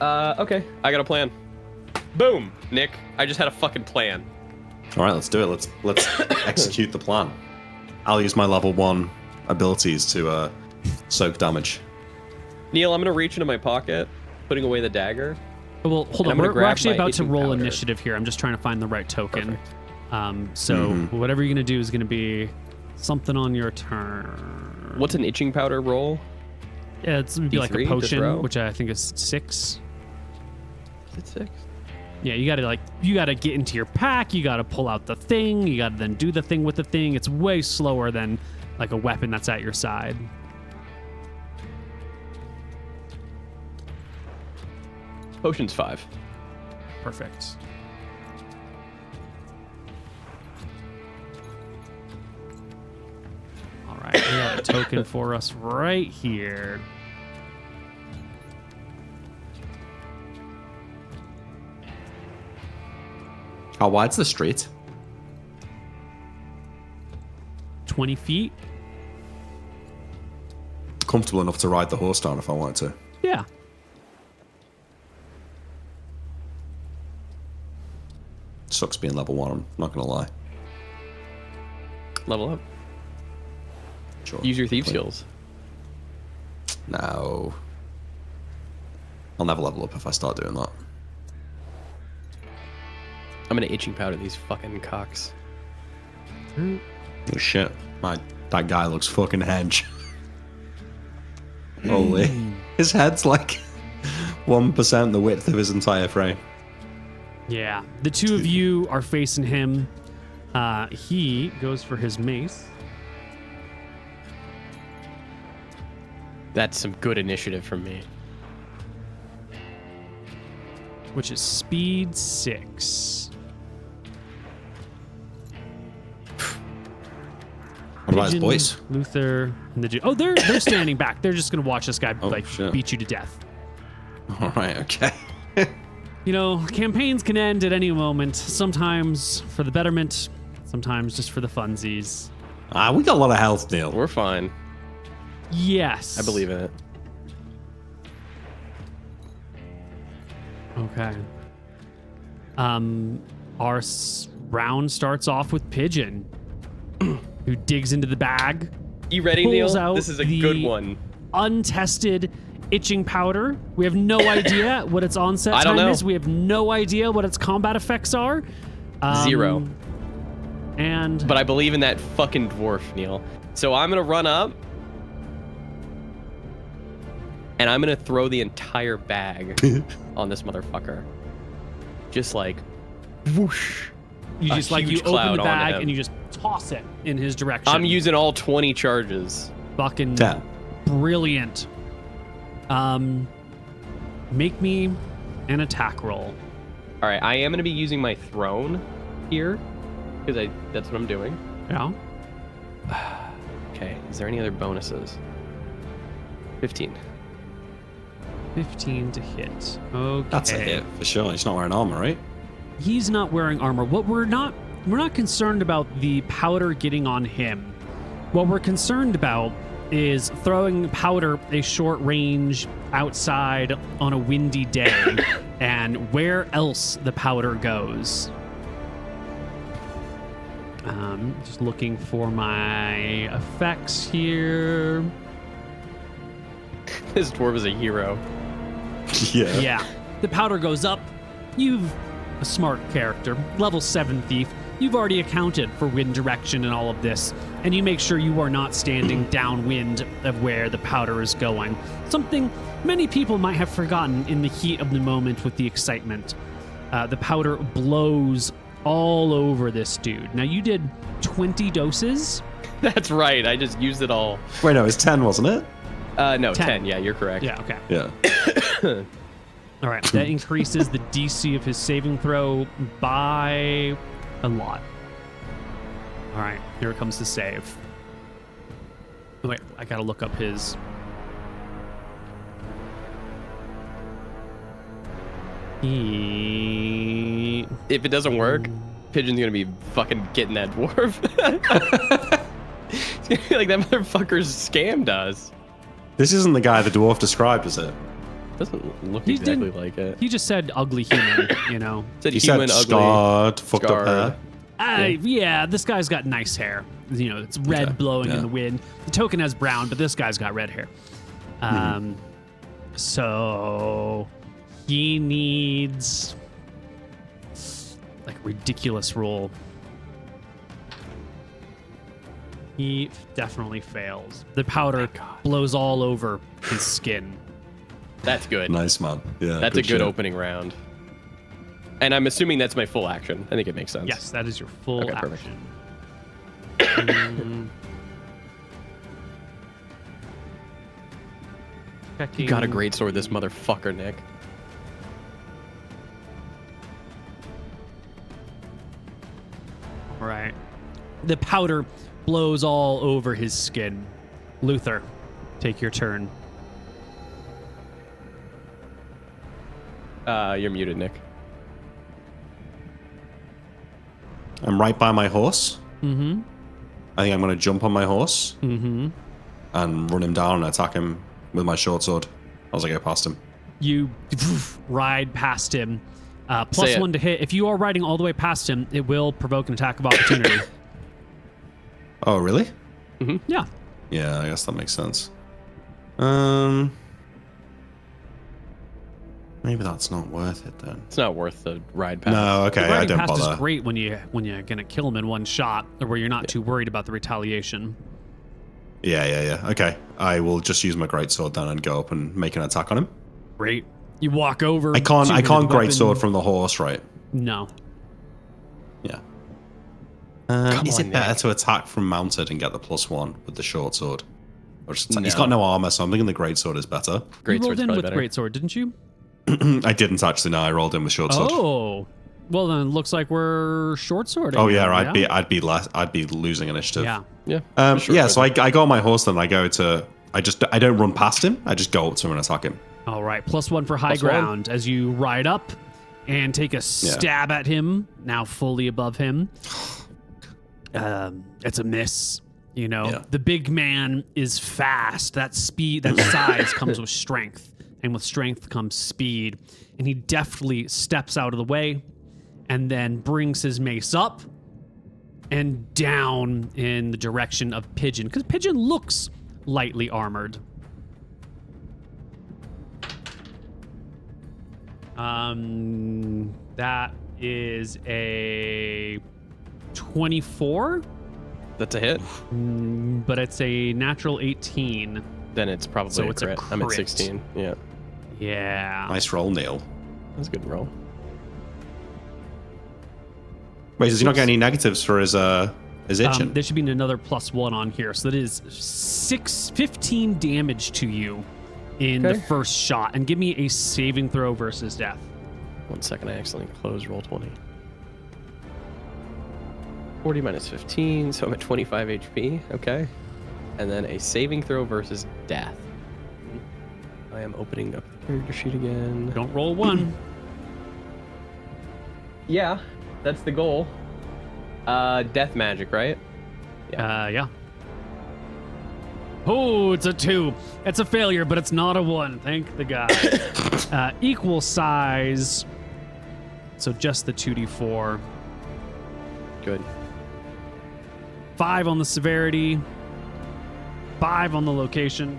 Okay. I got a plan. Boom, Nick. I just had a fucking plan. All right, let's do it. Let's execute the plan. I'll use my level 1 abilities to soak damage. Neil, I'm gonna reach into my pocket, putting away the dagger. Well, hold on. We're actually about to roll initiative here. I'm just trying to find the right token. Whatever you're gonna do is gonna be something on your turn. What's an itching powder roll? Yeah, it's gonna be like a potion, which I think is 6. Is it 6? Yeah, you gotta get into your pack. You gotta pull out the thing. You gotta then do the thing with the thing. It's way slower than like a weapon that's at your side. Potion's 5. Perfect. All right, we have a token for us right here. How wide's the street? 20 feet. Comfortable enough to ride the horse down if I wanted to. Yeah. Sucks being level 1, I'm not gonna lie. Level up. Sure. Use your thief skills. No. I'll never level up if I start doing that. I'm gonna itching powder these fucking cocks. Oh shit. That guy looks fucking hench. Holy. His head's like 1% the width of his entire frame. Yeah. The two of you are facing him. He goes for his mace. That's some good initiative from me. Which is speed 6. What about his boys? Luther and the Jew. Oh, they're standing back. They're just gonna watch this guy Shit. beat you to death. All right, okay. You know, campaigns can end at any moment. Sometimes for the betterment, sometimes just for the funsies. We got a lot of health, Neil. We're fine. Yes. I believe in it. Okay. Our round starts off with Pigeon, who digs into the bag. You ready, Neil? This is a good one. Untested itching powder. We have no idea what its onset time is. We have no idea what its combat effects are. 0. But I believe in that fucking dwarf, Neil. So I'm gonna run up, and I'm gonna throw the entire bag on this motherfucker. Just like, whoosh. You open the bag and you just toss it in his direction. I'm using all 20 charges. Fucking brilliant. Make me an attack roll. All right, I am gonna be using my throne here because that's what I'm doing. Yeah. Okay. Is there any other bonuses? 15. 15 to hit. Okay. That's a hit for sure. He's not wearing armor, right? He's not wearing armor. What we're not concerned about the powder getting on him. What we're concerned about is throwing powder a short range outside on a windy day and where else the powder goes. Just looking for my effects here. This dwarf is a hero. Yeah. Yeah. The powder goes up. You've a smart character, level 7 thief. You've already accounted for wind direction and all of this, and you make sure you are not standing downwind of where the powder is going. Something many people might have forgotten in the heat of the moment with the excitement. The powder blows all over this dude. Now, you did 20 doses. That's right. I just used it all. Wait, no, it's 10, wasn't it? No, 10. Yeah, you're correct. Yeah, okay. Yeah. All right, that increases the DC of his saving throw by a lot. All right, here comes the save. Oh, wait, I gotta look up his. If it doesn't work, Pigeon's gonna be fucking getting that dwarf. It's gonna be like that motherfucker's scammed us. This isn't the guy the dwarf described, is it? Doesn't look exactly like it. He just said ugly human, you know. He said scarred, fucked up hair. Yeah, this guy's got nice hair. You know, it's red blowing in the wind. The token has brown, but this guy's got red hair. So he needs like a ridiculous roll. He definitely fails. The powder blows all over his skin. That's good. Nice, man. Yeah, that's a good opening round. And I'm assuming that's my full action. I think it makes sense. Yes, that is your full action. You got a great sword, this motherfucker, Nick. All right. The powder blows all over his skin. Luther, take your turn. You're muted, Nick. I'm right by my horse. Mm-hmm. I think I'm going to jump on my horse Mm-hmm. and run him down and attack him with my short sword as I go past him. You ride past him. +1 to hit. If you are riding all the way past him, it will provoke an attack of opportunity. Oh, really? Mm-hmm. Yeah. Yeah, I guess that makes sense. Maybe that's not worth it then. It's not worth the ride past. No, okay, I don't bother. Is great when you're gonna kill him in one shot, or where you're not too worried about the retaliation. Yeah. Okay, I will just use my greatsword then and go up and make an attack on him. Great. You walk over. I can't greatsword from the horse, right? No. Yeah. Is it better to attack from mounted and get the +1 with the short sword? Or just He's got no armor, so I'm thinking the greatsword is better. You rolled in with greatsword, didn't you? I didn't actually. No, I rolled in with short sword. Oh, well then, looks like we're short swording. Oh yeah, I'd be losing initiative. Yeah. So I go on my horse then. I don't run past him. I just go up to him and attack him. All right, +1 for high ground as you ride up and take a stab at him. Now fully above him. It's a miss. You know, the big man is fast. That speed, that size comes with strength. And with strength comes speed. And he deftly steps out of the way and then brings his mace up and down in the direction of Pigeon. Because Pigeon looks lightly armored. That is a 24. That's a hit. But it's a natural 18. Then it's probably a crit. I'm at 16. Yeah. Yeah. Nice roll, Neil. That's a good roll. Wait, does he not get any negatives for his itching? There should be another +1 on here. So that is 15 damage to you in the first shot. And give me a saving throw versus death. 1 second, I accidentally closed roll 20. 40 minus 15, so I'm at 25 HP. Okay. And then a saving throw versus death. I am opening up the character sheet again. Don't roll 1. Yeah, that's the goal. Death magic, right? Yeah. Oh, it's a 2. It's a failure, but it's not a 1. Thank the God. Equal size. So just the 2d4. Good. 5 on the severity. 5 on the location.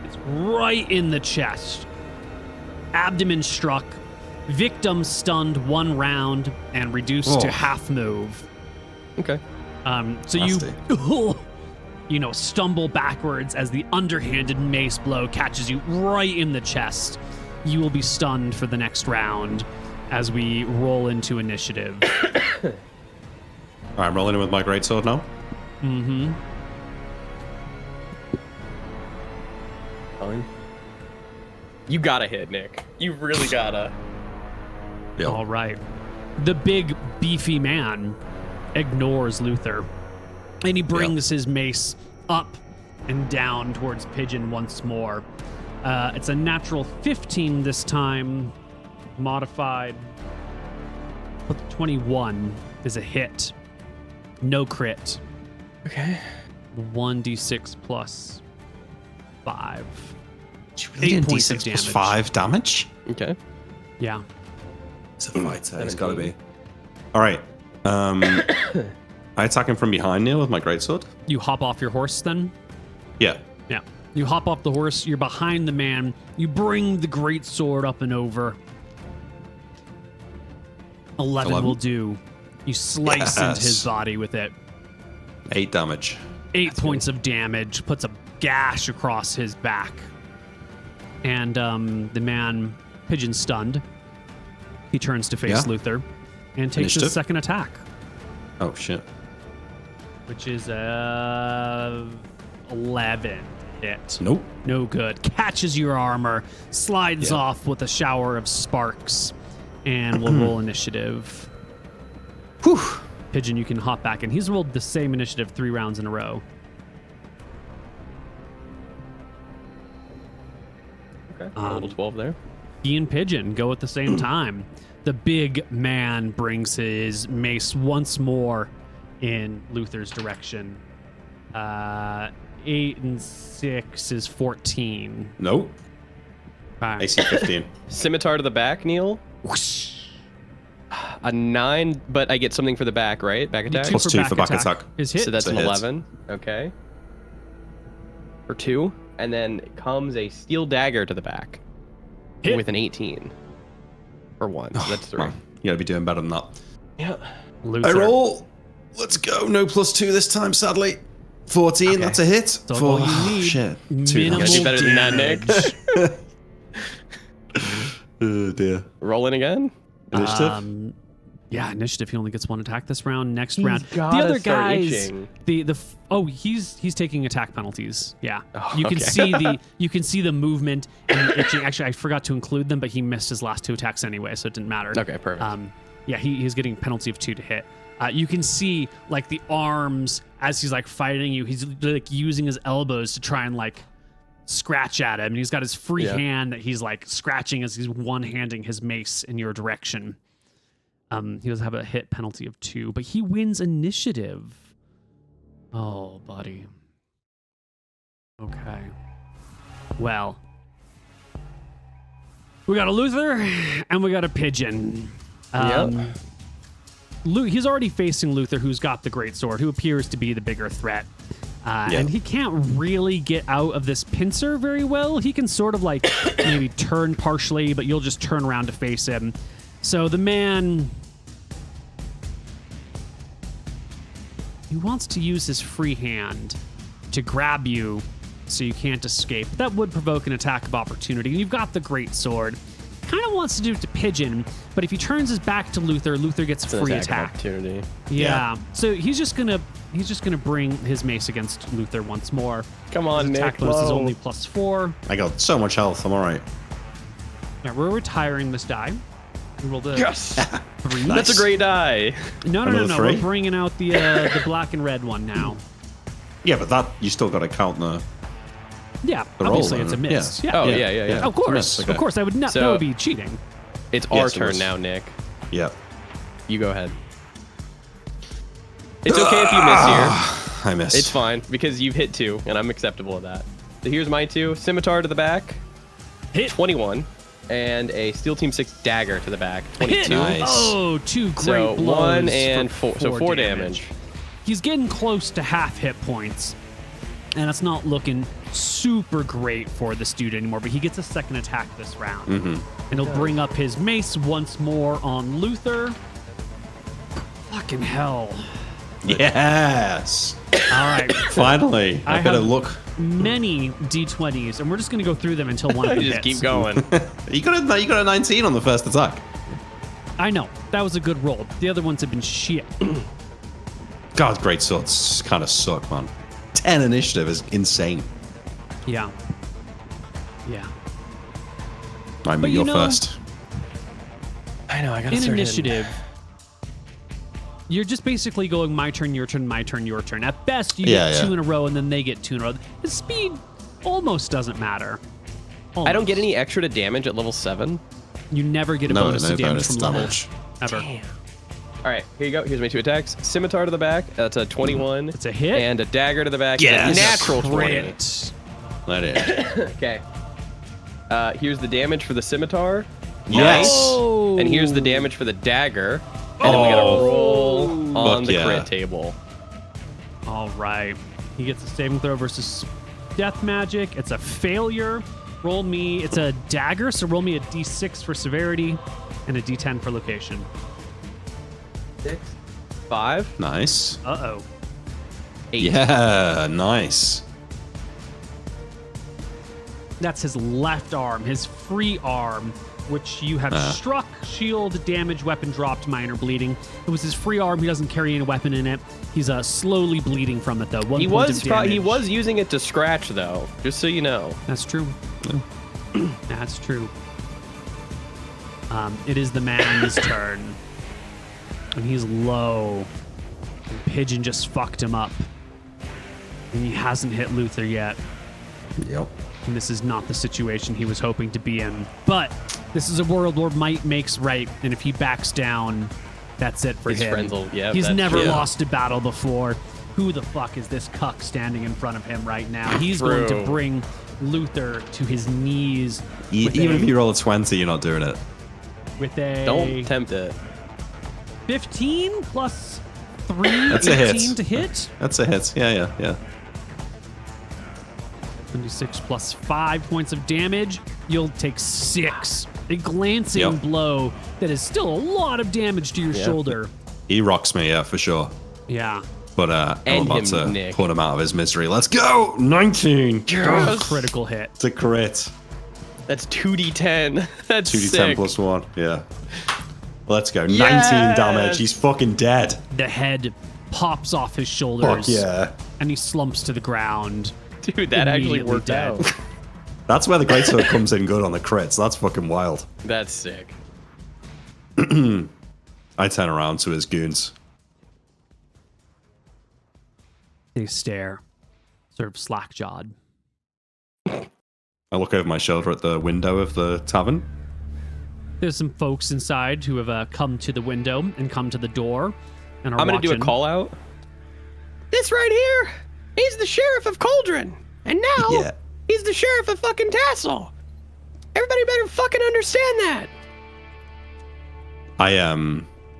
It's right in the chest. Abdomen struck. Victim stunned 1 round and reduced to half move. Okay. So stumble backwards as the underhanded mace blow catches you right in the chest. You will be stunned for the next round as we roll into initiative. All right, I'm rolling in with my greatsword now. Mm-hmm. Fine. You gotta hit, Nick. You really gotta. Yep. All right. The big, beefy man ignores Luther, and he brings his mace up and down towards Pigeon once more. It's a natural 15 this time, modified. 21 is a hit. No crit. Okay. 1d6 plus 5. 8 points of damage. 5 damage? Okay. Yeah. It's a fighter. It's gotta be. All right. I attack him from behind now with my greatsword. You hop off your horse then? Yeah. Yeah. You hop off the horse. You're behind the man. You bring the greatsword up and over. 11 will do. You slice into his body with it. 8 damage. 8 points of damage. Puts a gash across his back. And the man, Pigeon stunned. He turns to face Luther and takes his second attack. Oh, shit. Which is 11 hit. Nope. No good. Catches your armor, slides off with a shower of sparks, and we'll roll initiative. Whew. Pigeon, you can hop back in. He's rolled the same initiative 3 rounds in a row. Okay. Rolled a 12 there. He and Pigeon go at the same time. The big man brings his mace once more in Luther's direction. 8 and 6 is 14. Nope. Right. AC 15. Scimitar to the back, Neil. Whoosh. A 9, but I get something for the back, right? Back attack? Plus 2 for back attack. Is hit. So that's an hit. 11. Okay. For 2. And then comes a steel dagger to the back. Hit. With an 18. For 1. So that's 3. You gotta be doing better than that. Yeah. Luther. I roll. Let's go. No plus 2 this time, sadly. 14, Okay. that's a hit. That's all you need. Shit. Minimal Gotta do better than that, Nick. Oh, dear. Rolling again? Initiative? Yeah, initiative. He only gets 1 attack this round. Next He's round, the gotta other start guys. itching. He's taking attack penalties. Yeah, Oh, you can okay. see the movement and the itching. Actually, I forgot to include them, but he missed his last 2 attacks anyway, so it didn't matter. Okay, perfect. Yeah, he's getting penalty of 2 to hit. You can see like the arms as he's like fighting you. He's like using his elbows to try and like scratch at him, and he's got his free hand that he's like scratching as he's one-handing his mace in your direction. He does have a hit penalty of 2, but he wins initiative. Oh, buddy. Okay. Well, we got a Luther and we got a Pigeon. He's already facing Luther, who's got the greatsword, who appears to be the bigger threat. And he can't really get out of this pincer very well. He can sort of like maybe turn partially, but you'll just turn around to face him. So the man, he wants to use his free hand to grab you so you can't escape. That would provoke an attack of opportunity. You've got the greatsword. Kind of wants to do it to Pigeon, but if he turns his back to Luther, Luther gets It's an free attack attack. opportunity. Yeah. So he's just gonna bring his mace against Luther once more. Come on, His attack Nick. bonus is low. only +4. I got so much health. I'm all right. Yeah, we're retiring this die. We rolled a Yes! 3. That's a great die. No. Another We're 3? bringing out the black and red one now. Yeah, but that you still got to count the. Yeah, The obviously roll, it's a then. miss. Yeah. Yeah. Oh, Yeah. yeah. Of course, miss, okay. of course. I would not. That So- would be cheating. It's our Yes, it turn was. now, Nick. Yeah. You go ahead. It's okay if you miss here. I missed. It's fine, because you've hit 2, and I'm acceptable of that. So here's my 2. Scimitar to the back. Hit. 21. And a Steel Team 6 dagger to the back. Hit. 22. Nice. Oh, 2 great So blows. 1 and for 4. So 4 damage. He's getting close to half hit points, and it's not looking super great for this dude anymore, but he gets a second attack this round. And he'll bring up his mace once more on Luther. Fucking hell. Yes. All right. Finally. I better have look. Many D20s, and we're just going to go through them until one of them just hits. keep going. You got a 19 on the first attack. I know. That was a good roll. The other ones have been shit. God, great swords kind of suck, man. 10 initiative is insane. Yeah. Yeah. I mean, you're first. I know, I gotta In start initiative, you're just basically going my turn, your turn, my turn, your turn. At best, you get 2 in a row, and then they get 2 in a row. The speed almost doesn't matter. Almost. I don't get any extra to damage at level 7. You never get a bonus to damage from level. Ever. Damn. All right, here you go. Here's my 2 attacks. Scimitar to the back. That's a 21. It's a hit. And a dagger to the back. Yes. Natural 20. Let it. Okay. Here's the damage for the scimitar. Yes. Oh. And here's the damage for the dagger. And then we gotta roll on the crit table. All right. He gets a saving throw versus death magic. It's a failure. Roll me. It's a dagger, so roll me a d6 for severity and a d10 for location. 6, 5. Nice. Uh-oh. 8. Yeah, nice. That's his left arm, his free arm, which you have struck, shield, damage, weapon dropped, minor bleeding. It was his free arm. He doesn't carry any weapon in it. He's slowly bleeding from it, though. He was using it to scratch, though, just so you know. That's true. That's true. It is the man's turn. And he's low. And Pigeon just fucked him up. And he hasn't hit Luther yet. Yep. And this is not the situation he was hoping to be in. But this is a world where might makes right. And if he backs down, that's it for him. He's never lost a battle before. Who the fuck is this cuck standing in front of him right now? He's going to bring Luther to his knees. Even if you roll a 20, you're not doing it. With a... Don't tempt it. 15 plus 3, That's 18 a hit. to hit. That's a hit. Yeah. 26 plus 5 points of damage. You'll take 6. A glancing blow that is still a lot of damage to your shoulder. He rocks me, yeah, for sure. Yeah. But I'm about to put him out of his misery. Let's go! 19! Yes. Critical hit. It's a crit. That's 2d10. That's 2d10 sick. plus 1, yeah. Let's go. 19 damage. He's fucking dead. The head pops off his shoulders. Fuck yeah. And he slumps to the ground. Dude, that actually worked out. That's where the greatsword comes in good on the crits. That's fucking wild. That's sick. I turn around to his goons. They stare, sort of slack-jawed. I look over my shoulder at the window of the tavern. There's some folks inside who have come to the window and come to the door and are I'm going to do a watching. call out. This right here, he's the sheriff of Cauldron. And now, he's the sheriff of fucking Tassel. Everybody better fucking understand that.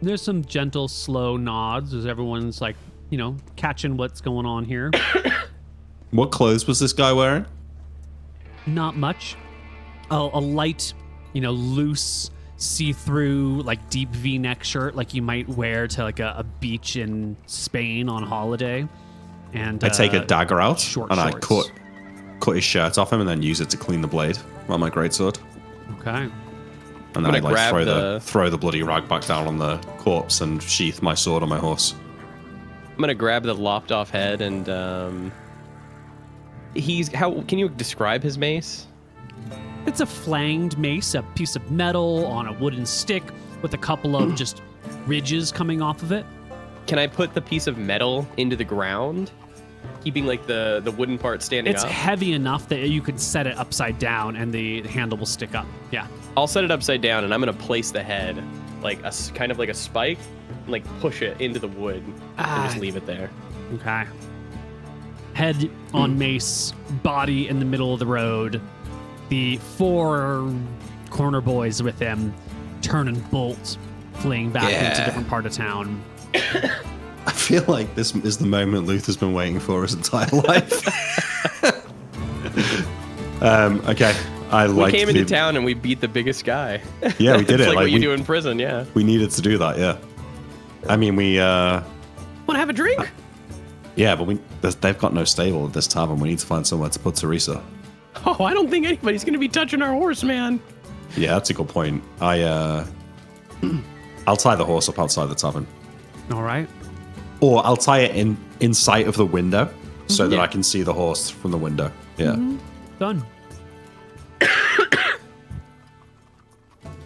There's some gentle, slow nods as everyone's like, you know, catching what's going on here. What clothes was this guy wearing? Not much. A light, you know, loose, see-through, like deep V-neck shirt like you might wear to like a beach in Spain on holiday. And I take a dagger out short and shorts. I cut his shirt off him and then use it to clean the blade on my greatsword. Okay. And then I like throw the bloody rag back down on the corpse and sheath my sword on my horse. I'm gonna grab the lopped off head and can you describe his mace? It's a flanged mace, a piece of metal on a wooden stick with a couple of just ridges coming off of it. Can I put the piece of metal into the ground, keeping like the wooden part standing up? It's heavy enough that you could set it upside down and the handle will stick up. Yeah. I'll set it upside down and I'm gonna place the head like a kind of like a spike, and like push it into the wood and just leave it there. Okay. Head on mace, body in the middle of the road. The 4 corner boys with him turn and bolt, fleeing back into a different part of town. I feel like this is the moment Luther's been waiting for his entire life. Okay. We came into town and we beat the biggest guy. Yeah, we did it. Like what you do in prison, yeah. We needed to do that, yeah. I mean, we Want to have a drink? Yeah, but they've got no stable at this tavern. We need to find somewhere to put Teresa. Oh, I don't think anybody's going to be touching our horse, man. Yeah, that's a good point. I'll tie the horse up outside the tavern. All right. Or I'll tie it in sight of the window so that I can see the horse from the window. Yeah. Done.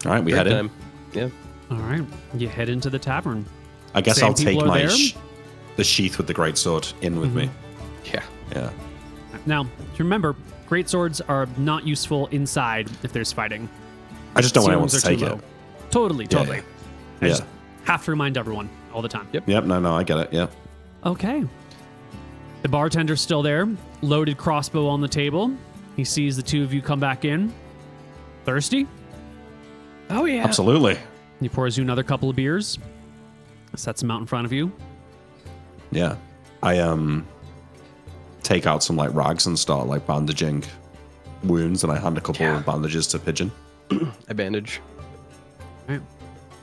All right, we head in. Yeah. All right. You head into the tavern. I guess Same I'll take people are my there? the sheath with the greatsword in with me. Yeah. Yeah. Now, remember, greatswords are not useful inside if there's fighting. I just don't want anyone Ceilings to are take too it. low. Totally. I Yeah. just have to remind everyone all the time. Yep. Yep. No, I get it. Yeah. Okay. The bartender's still there, loaded crossbow on the table. He sees the two of you come back in. Thirsty? Oh, yeah. Absolutely. He pours you another couple of beers, sets them out in front of you. Yeah. I take out some like rags and start like bandaging wounds, and I hand a couple of bandages to Pigeon. I bandage. All right.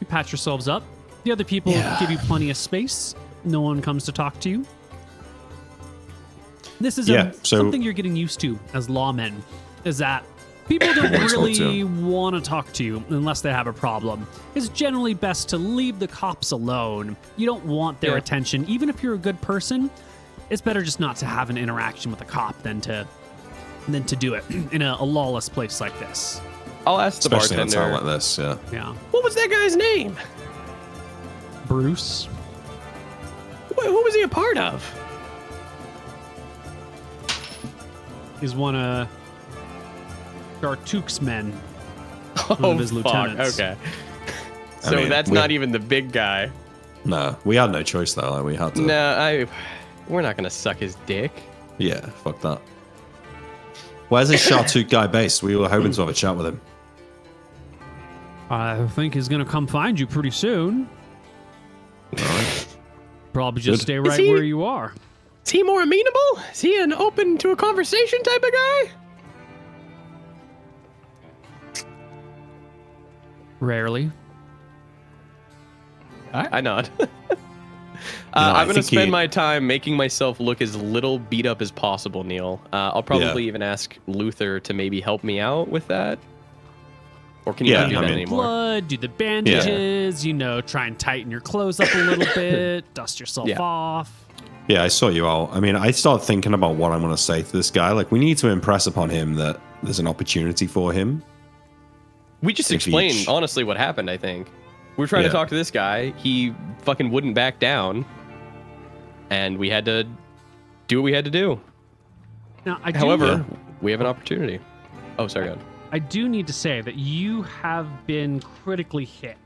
You patch yourselves up. The other people give you plenty of space. No one comes to talk to you. This is something you're getting used to as lawmen, is that people don't really want to talk to you unless they have a problem. It's generally best to leave the cops alone. You don't want their attention. Even if you're a good person, it's better just not to have an interaction with a cop than to do it in a lawless place like this. I'll ask the Especially in a bartender. town like this, yeah. Yeah. What was that guy's name? Bruce. Who was he a part of? He's one of Gartuk's men. Oh, One of his lieutenants. Okay. I So mean, that's not even the big guy. No, we had no choice though. Like, we had to. No, we're not gonna suck his dick. Yeah, fuck that. Where's this Shartuk guy based? We were hoping to have a chat with him. I think he's gonna come find you pretty soon. All right. Probably just Good. stay right he- where you are. Is he more amenable? Is he an open to a conversation type of guy? Rarely. I nod. I I'm going to think spend my time making myself look as little beat up as possible, Neil. I'll probably Yeah. even ask Luther to maybe help me out with that. Or can you not do I that mean- anymore? Blood, do the bandages, try and tighten your clothes up a little bit, dust yourself Yeah. off. Yeah, I saw you out. I mean, I start thinking about what I'm going to say to this guy. Like, we need to impress upon him that there's an opportunity for him. We just If explained, each- honestly, what happened, I think. We were trying to Yeah. talk to this guy. He fucking wouldn't back down. And we had to do what we had to do. Now, However, we have an opportunity. Oh, sorry, go ahead. I do need to say that you have been critically hit.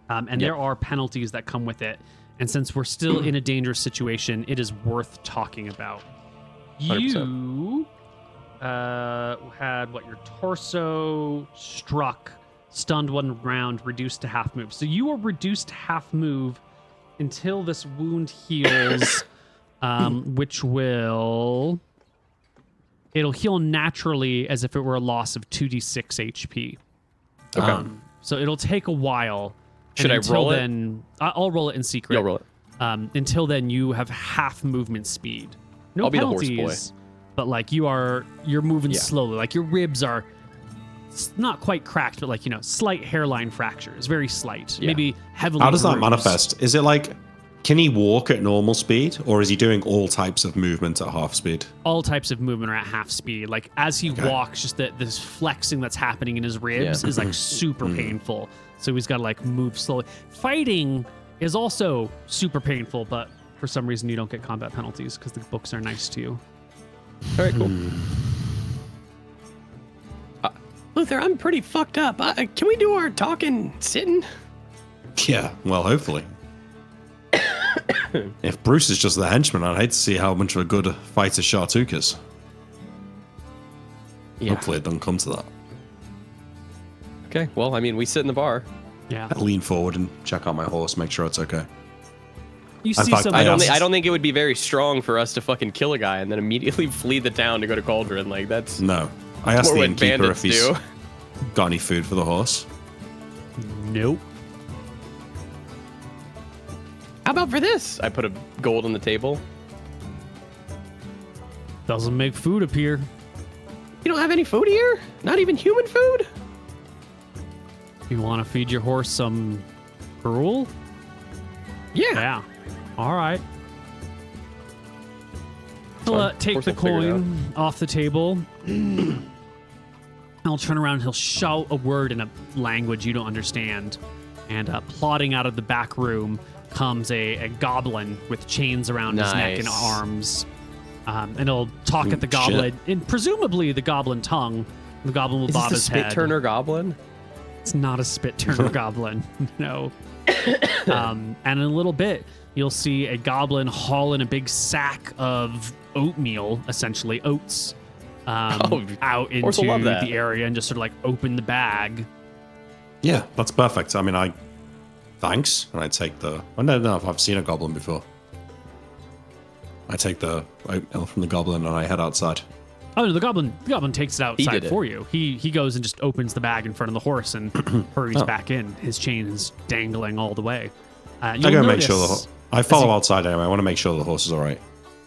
And there are penalties that come with it. And since we're still in a dangerous situation, it is worth talking about. 100%. You had your torso struck, stunned 1 round, reduced to half move. So you are reduced to half move until this wound heals, which it'll heal naturally as if it were a loss of 2d6 HP. Okay. So it'll take a while. Should and I roll it? Then, I'll roll it in secret. You'll roll it. Until then, you have half movement speed. No I'll be the horse penalties, but you're moving Yeah. slowly. Like your ribs are not quite cracked, but slight hairline fractures, very slight, Yeah. maybe heavily. How does that bruised. manifest? Is it like, can he walk at normal speed, or is he doing all types of movement at half speed? All types of movement are at half speed. Like as he walks, just this flexing that's happening in his ribs is super painful. So he's got to move slowly. Fighting is also super painful, but for some reason you don't get combat penalties because the books are nice to you. All right, cool. Luther, I'm pretty fucked up. Can we do our talking sitting? Yeah, well, hopefully. If Bruce is just the henchman, I'd hate to see how much of a good fighter Shartuk is. Yeah. Hopefully it doesn't come to that. Okay, well, I mean, we sit in the bar. Yeah. I lean forward and check out my horse, make sure it's okay. You see fact, some. I I don't think it would be very strong for us to fucking kill a guy and then immediately flee the town to go to Cauldron. Like, that's No. I asked more the what innkeeper if bandits he's do. got any food for the horse. Nope. How about for this? I put a gold on the table. Doesn't make food appear. You don't have any food here? Not even human food? You want to feed your horse some gruel? Yeah. All right. He'll take the coin off the table. He'll turn around and he'll shout a word in a language you don't understand. And plodding out of the back room comes a goblin with chains around his neck and arms. And he'll talk at the goblin in presumably the goblin tongue. The goblin will bob his head. Is this a spit-turner goblin? It's not a spit-turner goblin. No. And in a little bit, you'll see a goblin haul in a big sack of oatmeal, essentially oats, out into the area and just sort of like open the bag. Yeah, that's perfect. I mean, thanks. And I take the, I don't know if I've seen a goblin before. I take the oatmeal from the goblin and I head outside. Oh, no, the goblin takes it outside for you. He goes and just opens the bag in front of the horse and hurries back in, his chains dangling all the way. I gotta make sure I follow outside anyway. I want to make sure the horse is all right.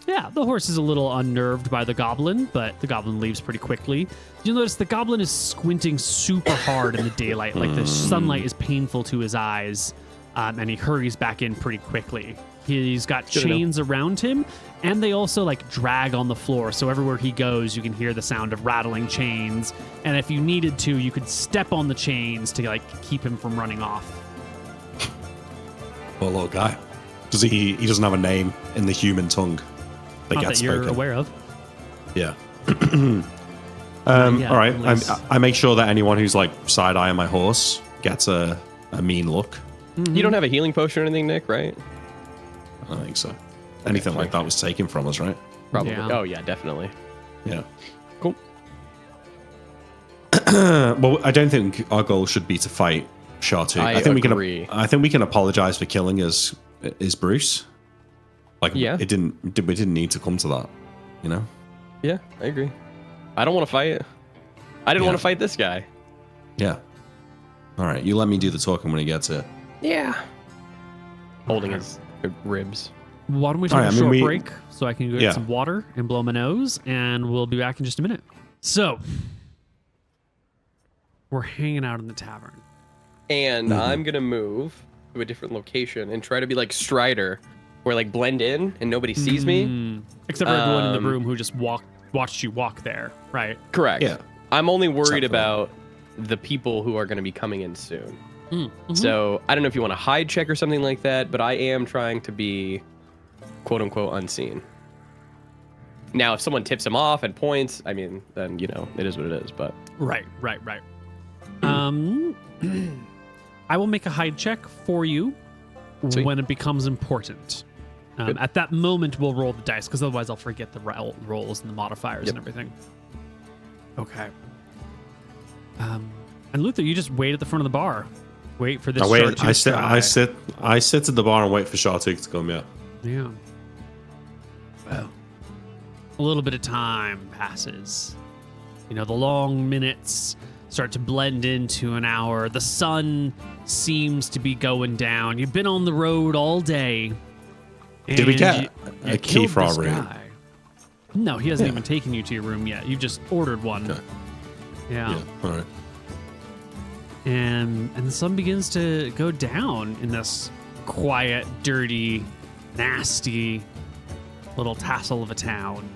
Yeah, the horse is a little unnerved by the goblin, but the goblin leaves pretty quickly. You'll notice the goblin is squinting super hard in the daylight, like the sunlight is painful to his eyes, and he hurries back in pretty quickly. He's got chains around him, and they also like drag on the floor. So everywhere he goes, you can hear the sound of rattling chains. And if you needed to, you could step on the chains to like keep him from running off. Poor little guy. Does he doesn't have a name in the human tongue that you're aware of. Yeah. All right. I make sure that anyone who's like side-eyeing my horse gets a mean look. Mm-hmm. You don't have a healing potion or anything, Nick, right? I don't think so. Anything like that was taken from us, right? Probably. Yeah. Oh, yeah, definitely. Yeah. Cool. Well, I don't think our goal should be to fight Shartu. I think agree. I think we can apologize for killing his Bruce. Like, we didn't need to come to that, you know? Yeah, I agree. I don't want to fight. I didn't want to fight this guy. Yeah. All right, you let me do the talking when he gets here. Yeah. Holding his ribs. Why don't we take a short break so I can go get some water and blow my nose, and we'll be back in just a minute. So, we're hanging out in the tavern. And I'm going to move to a different location and try to be like Strider, where like blend in and nobody sees me. Except for everyone in the room who just watched you walk there, right? Correct. Yeah. I'm only worried about the people who are going to be coming in soon. Mm-hmm. So I don't know if you want to hide check or something like that, but I am trying to be quote unquote unseen. Now, if someone tips him off and points, I mean, then, you know, it is what it is, but. Right. I will make a hide check for you when it becomes important. At that moment, we'll roll the dice, because otherwise I'll forget the rolls and the modifiers and everything. Okay. And Luther, you just wait at the front of the bar. Wait for this. I sit at the bar and wait for Shartu to come. Yeah. Well, a little bit of time passes. You know, the long minutes start to blend into an hour. The sun seems to be going down. You've been on the road all day. Did we get a key for our room? No, he hasn't even taken you to your room yet. You've just ordered one. Okay. Yeah. All right. And the sun begins to go down in this quiet, dirty, nasty little tassel of a town.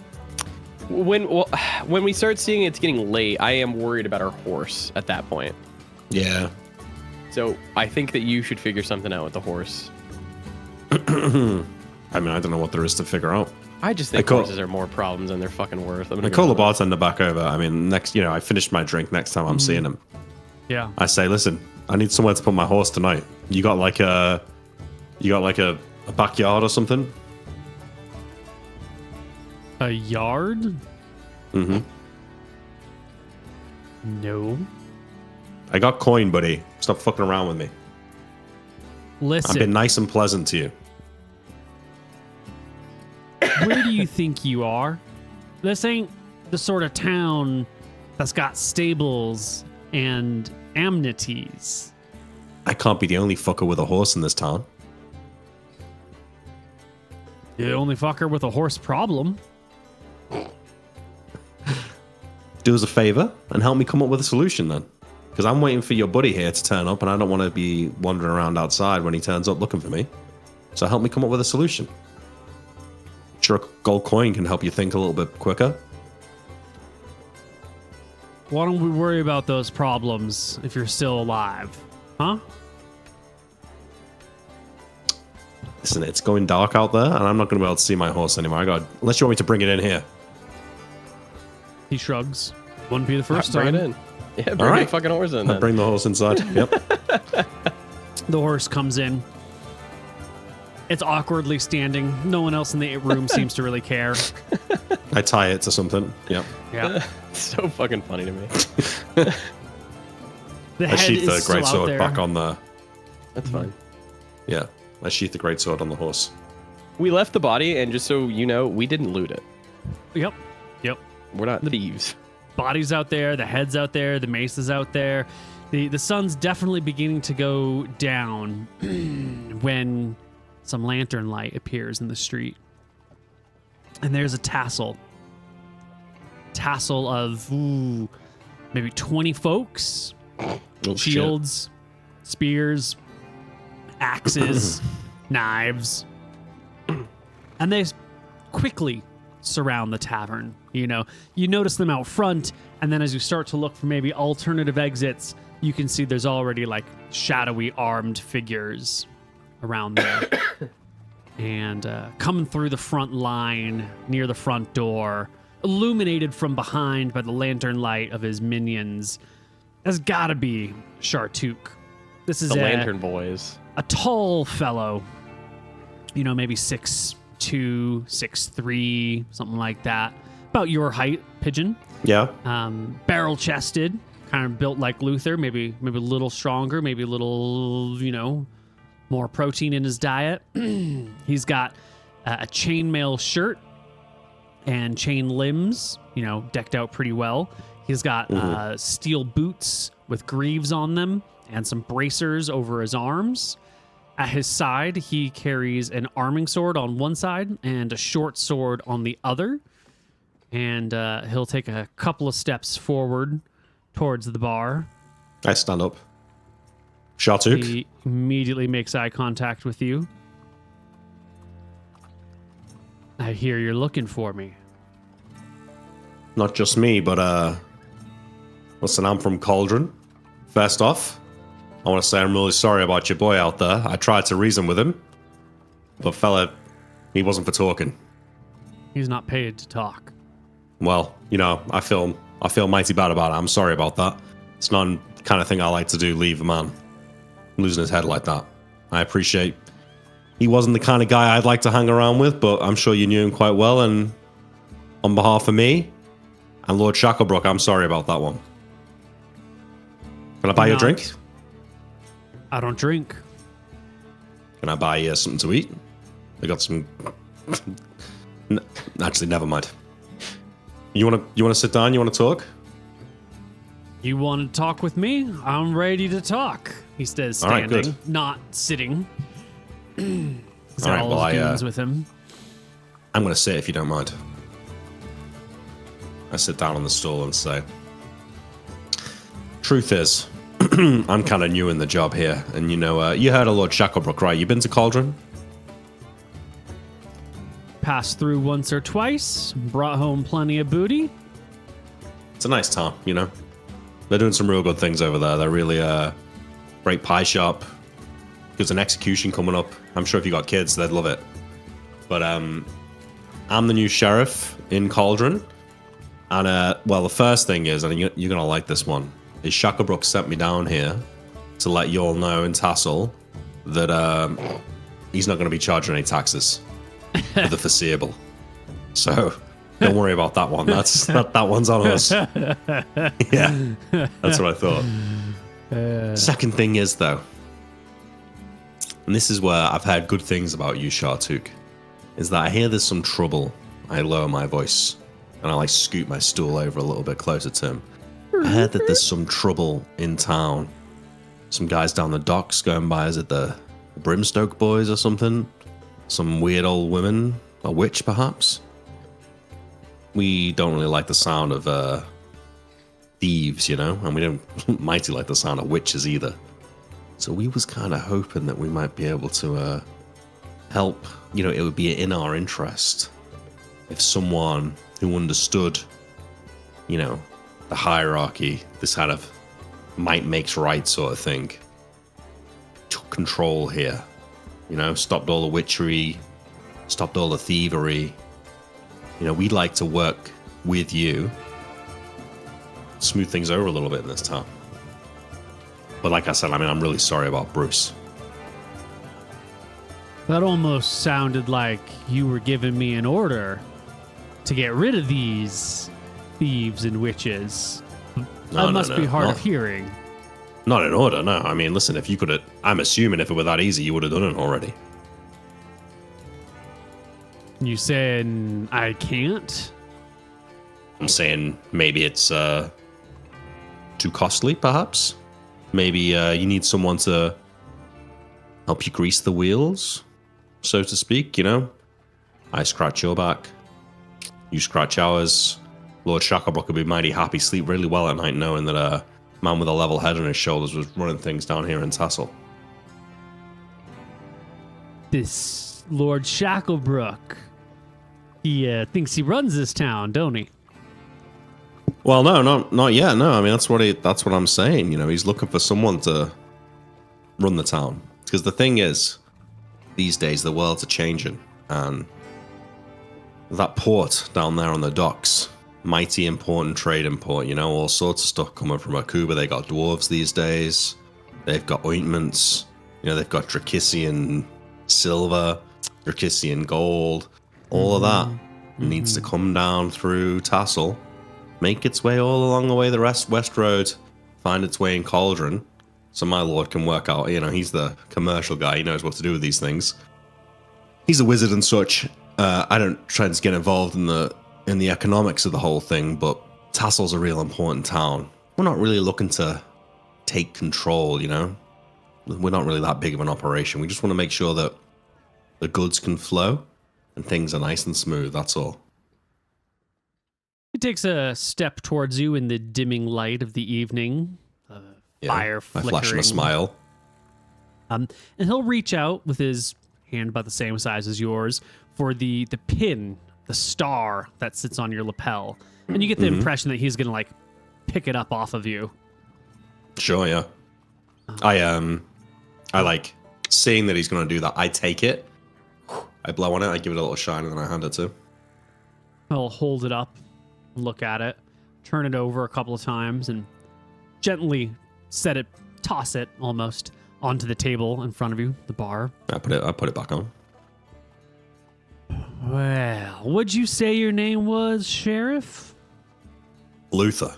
When we start seeing it's getting late, I am worried about our horse at that point. Yeah. So I think that you should figure something out with the horse. I mean, I don't know what there is to figure out. I just think horses are more problems than they're fucking worth. I call the bartender back over. I mean, I finished my drink. Next time I'm seeing him. Yeah. I say, listen, I need somewhere to put my horse tonight. You got like a backyard or something? A yard? Mm-hmm. No. I got coin, buddy. Stop fucking around with me. Listen. I've been nice and pleasant to you. Where do you think you are? This ain't the sort of town that's got stables and amenities. I can't be the only fucker with a horse in this town. The only fucker with a horse problem. Do us a favor and help me come up with a solution then. Because I'm waiting for your buddy here to turn up and I don't want to be wandering around outside when he turns up looking for me. So help me come up with a solution. Sure, a gold coin can help you think a little bit quicker. Why don't we worry about those problems if you're still alive? Huh? Listen, it's going dark out there, and I'm not going to be able to see my horse anymore. Unless you want me to bring it in here. He shrugs. Wouldn't be the first bring time. it in. Yeah, bring the fucking horse in. Then. Bring the horse inside. Yep. The horse comes in. It's awkwardly standing. No one else in the room seems to really care. I tie it to something. Yep. Yeah. So fucking funny to me. I sheath the greatsword back on the. That's fine. Yeah. I sheath the greatsword on the horse. We left the body, and just so you know, we didn't loot it. Yep. We're not thieves. Body's out there, the head's out there, the mace is out there. The sun's definitely beginning to go down when some lantern light appears in the street. And there's a tassel. Tassel of maybe 20 folks. Shields, spears, axes, knives. And they quickly surround the tavern. You notice them out front, and then as you start to look for maybe alternative exits, you can see there's already like shadowy armed figures around there. And coming through the front line near the front door, illuminated from behind by the lantern light of his minions, has gotta be Shartuk. This is the Lantern Boys. A tall fellow, maybe 6'2", 6'3", something like that. About your height, Pigeon. Yeah. Barrel-chested, kind of built like Luther, maybe a little stronger, maybe a little, more protein in his diet. He's got a chainmail shirt and chain limbs, decked out pretty well. He's got steel boots with greaves on them and some bracers over his arms. At his side, he carries an arming sword on one side and a short sword on the other. And he'll take a couple of steps forward towards the bar. I stand up. Shartuk. He immediately makes eye contact with you. I hear you're looking for me. Not just me, but listen, I'm from Cauldron. First off, I want to say I'm really sorry about your boy out there. I tried to reason with him, but fella, he wasn't for talking. He's not paid to talk. Well, I feel mighty bad about it. I'm sorry about that. It's not the kind of thing I like to do, leave a man losing his head like that. I appreciate he wasn't the kind of guy I'd like to hang around with, but I'm sure you knew him quite well, and on behalf of me and Lord Shacklebrook, I'm sorry about that one. Can I buy you a drink? I don't drink. Can I buy you something to eat? I got some... Actually, never mind. You want to sit down? You want to talk? You want to talk with me? I'm ready to talk. He says, standing, all right, not sitting. He's all right, well, goons with him. I'm going to sit if you don't mind. I sit down on the stool and say, truth is, I'm kind of new in the job here. And you heard of Lord Shacklebrook, right? You been to Cauldron? Passed through once or twice, brought home plenty of booty. It's a nice town, They're doing some real good things over there. They're really great pie shop. There's an execution coming up. I'm sure if you got kids, they'd love it. But I'm the new sheriff in Cauldron. And, the first thing is, and you're going to like this one, is Shacklebrook sent me down here to let you all know in Tassel that he's not going to be charging any taxes for the foreseeable. So don't worry about that one. That one's on us. Yeah, that's what I thought. Second thing is, though, and this is where I've heard good things about you, Shartuk, is that I hear there's some trouble. I lower my voice and I scoot my stool over a little bit closer to him. I heard that there's some trouble in town. Some guys down the docks going by, is it the Brimstoke boys or something? Some weird old women A witch, perhaps? We don't really like the sound of thieves, you know? And we don't mighty like the sound of witches either. So we was kind of hoping that we might be able to help. You know, it would be in our interest if someone who understood, you know, the hierarchy, this kind of might makes right sort of thing, took control here. You know, stopped all the witchery, stopped all the thievery. You know, we'd like to work with you, smooth things over a little bit in this town. But like I said, I mean, I'm really sorry about Bruce. That almost sounded like you were giving me an order to get rid of these thieves and witches. That must be hard of hearing. Not in order, no. I mean, listen, if you could have... I'm assuming if it were that easy, you would have done it already. You saying I can't? I'm saying maybe it's too costly, perhaps. Maybe you need someone to help you grease the wheels, so to speak, you know? I scratch your back. You scratch ours. Lord Shacklebrook would be mighty happy, sleep really well at night knowing that a man with a level head on his shoulders was running things down here in Tassel. This Lord Shacklebrook, he thinks he runs this town, don't he? Well, no, not yet. No, I mean that's what I'm saying. You know, he's looking for someone to run the town. Because the thing is, these days the world's a changing, and that port down there on the docks, mighty important trading port. You know, all sorts of stuff coming from Koibu. They got dwarves these days. They've got ointments. You know, they've got Dracissian silver, Dracissian gold. All of that needs to come down through Tassel, make its way all along the way the West Road, find its way in Cauldron, so my lord can work out, you know, he's the commercial guy, he knows what to do with these things. He's a wizard and such. I don't try to get involved in the economics of the whole thing, but Tassel's a real important town. We're not really looking to take control, you know? We're not really that big of an operation. We just want to make sure that the goods can flow and things are nice and smooth, that's all. He takes a step towards you in the dimming light of the evening. Fire flickering. I flash him a smile. And he'll reach out with his hand about the same size as yours for the pin, the star that sits on your lapel. And you get the impression that he's going to, like, pick it up off of you. Sure, yeah. I like seeing that he's going to do that. I take it. I blow on it. I give it a little shine, and then I hand it to him. He'll hold it up, look at it, turn it over a couple of times, and gently toss it almost onto the table in front of you, the bar. I put it back on. Well, what'd you say your name was, Sheriff? Luther.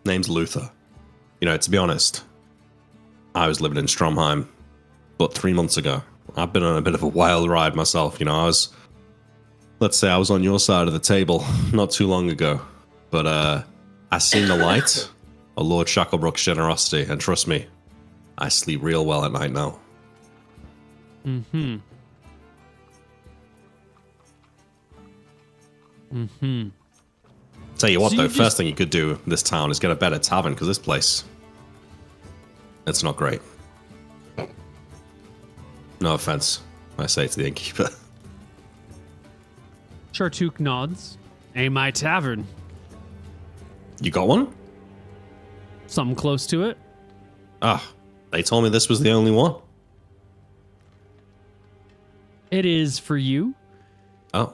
Name's Luther. You know, to be honest, I was living in Stromheim, but 3 months ago. I've been on a bit of a wild ride myself. You know, let's say I was on your side of the table not too long ago, but I seen the light of Lord Shacklebrook's generosity, and trust me, I sleep real well at night now. Tell you what, though, first thing you could do in this town is get a better tavern, because this place, it's not great. No offense, I say to the innkeeper. Chartook nods. Ain't my tavern. You got one? Something close to it. They told me this was the only one. It is for you. Oh.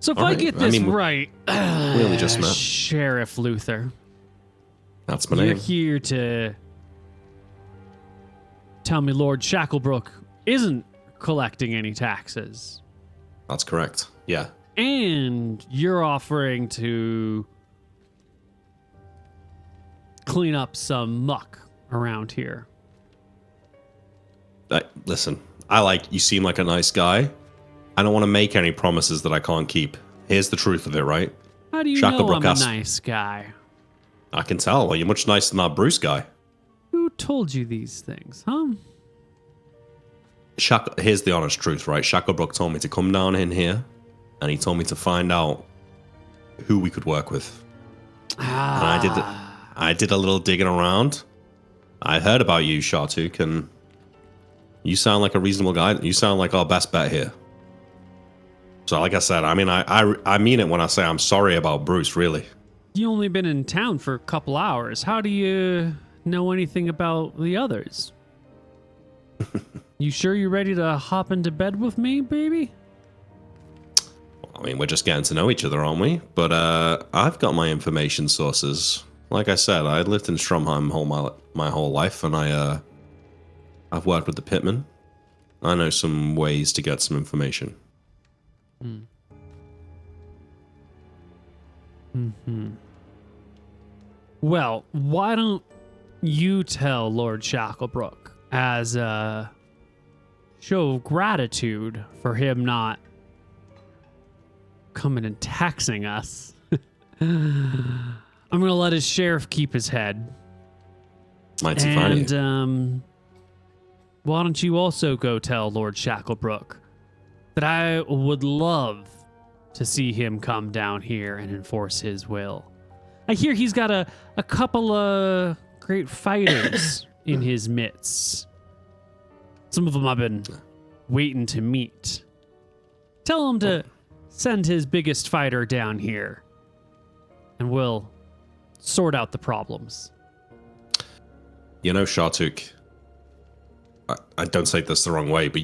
So if I get this right, we only just met. Sheriff Luther. That's my You're name. here to tell me Lord Shacklebrook isn't collecting any taxes. That's correct. Yeah. And you're offering to clean up some muck around here. Listen, you seem like a nice guy. I don't want to make any promises that I can't keep. Here's the truth of it, right? How do you know I'm a nice guy? I can tell. Well, you're much nicer than that Bruce guy. Who told you these things, huh? Here's the honest truth, right? Shacklebrook told me to come down in here and he told me to find out who we could work with. And I did a little digging around. I heard about you, Shartuk, and you sound like a reasonable guy. You sound like our best bet here. So, like I said, I mean, I mean it when I say I'm sorry about Bruce, really. You only been in town for a couple hours. How do you know anything about the others? You sure you're ready to hop into bed with me, baby? I mean, we're just getting to know each other, aren't we? But I've got my information sources. Like I said, I lived in Stromheim my whole life, and I've worked with the pitmen. I know some ways to get some information. Well, why don't you tell Lord Shacklebrook as a show of gratitude for him not coming and taxing us? I'm going to let his sheriff keep his head. Mighty funny. And why don't you also go tell Lord Shacklebrook that I would love to see him come down here and enforce his will. I hear he's got a couple of great fighters in his midst. Some of them I've been waiting to meet. Tell him to send his biggest fighter down here, and we'll sort out the problems. You know, Shartuk, I don't say this the wrong way, but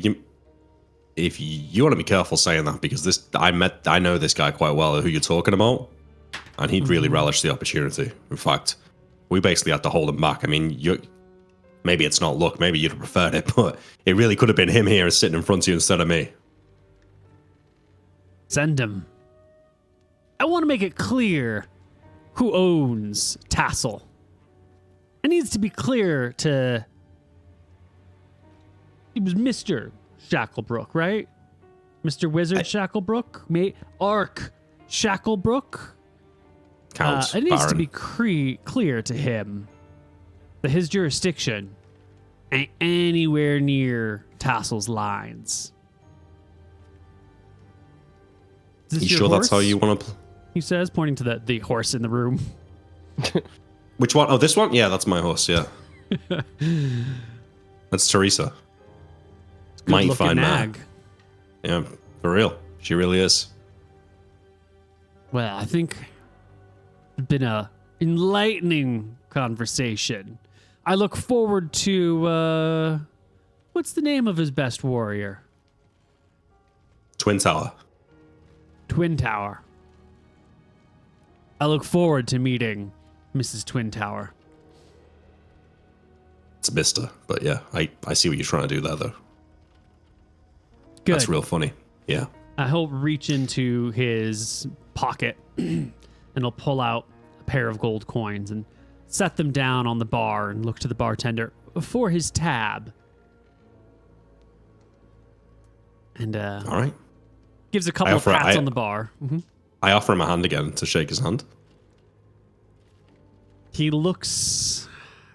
if you want to be careful saying that, because I know this guy quite well, who you're talking about, and he'd really relish the opportunity. In fact, we basically had to hold him back. I mean, maybe it's not luck, maybe you'd have preferred it, but it really could have been him here and sitting in front of you instead of me. Send him. I want to make it clear who owns Tassel. It needs to be clear to... It was Mr. Shacklebrook, right? Mr. Wizard Shacklebrook? Ark Shacklebrook? It needs to be clear to him that his jurisdiction ain't anywhere near Tassel's lines. You sure horse? That's how you want to... He says, pointing to the horse in the room. Which one? Oh, this one? Yeah, that's my horse, yeah. That's Teresa. Mighty fine nag. Yeah, for real. She really is. Well, I think it's been a enlightening conversation. I look forward to, what's the name of his best warrior? Twin Tower. Twin Tower. I look forward to meeting Mrs. Twin Tower. It's Mister, but yeah, I see what you're trying to do there, though. Good. That's real funny. Yeah. He'll reach into his pocket and he'll pull out a pair of gold coins and set them down on the bar and look to the bartender for his tab. And all right. Gives a couple of pats on the bar. Mm-hmm. I offer him a hand again to shake his hand. He looks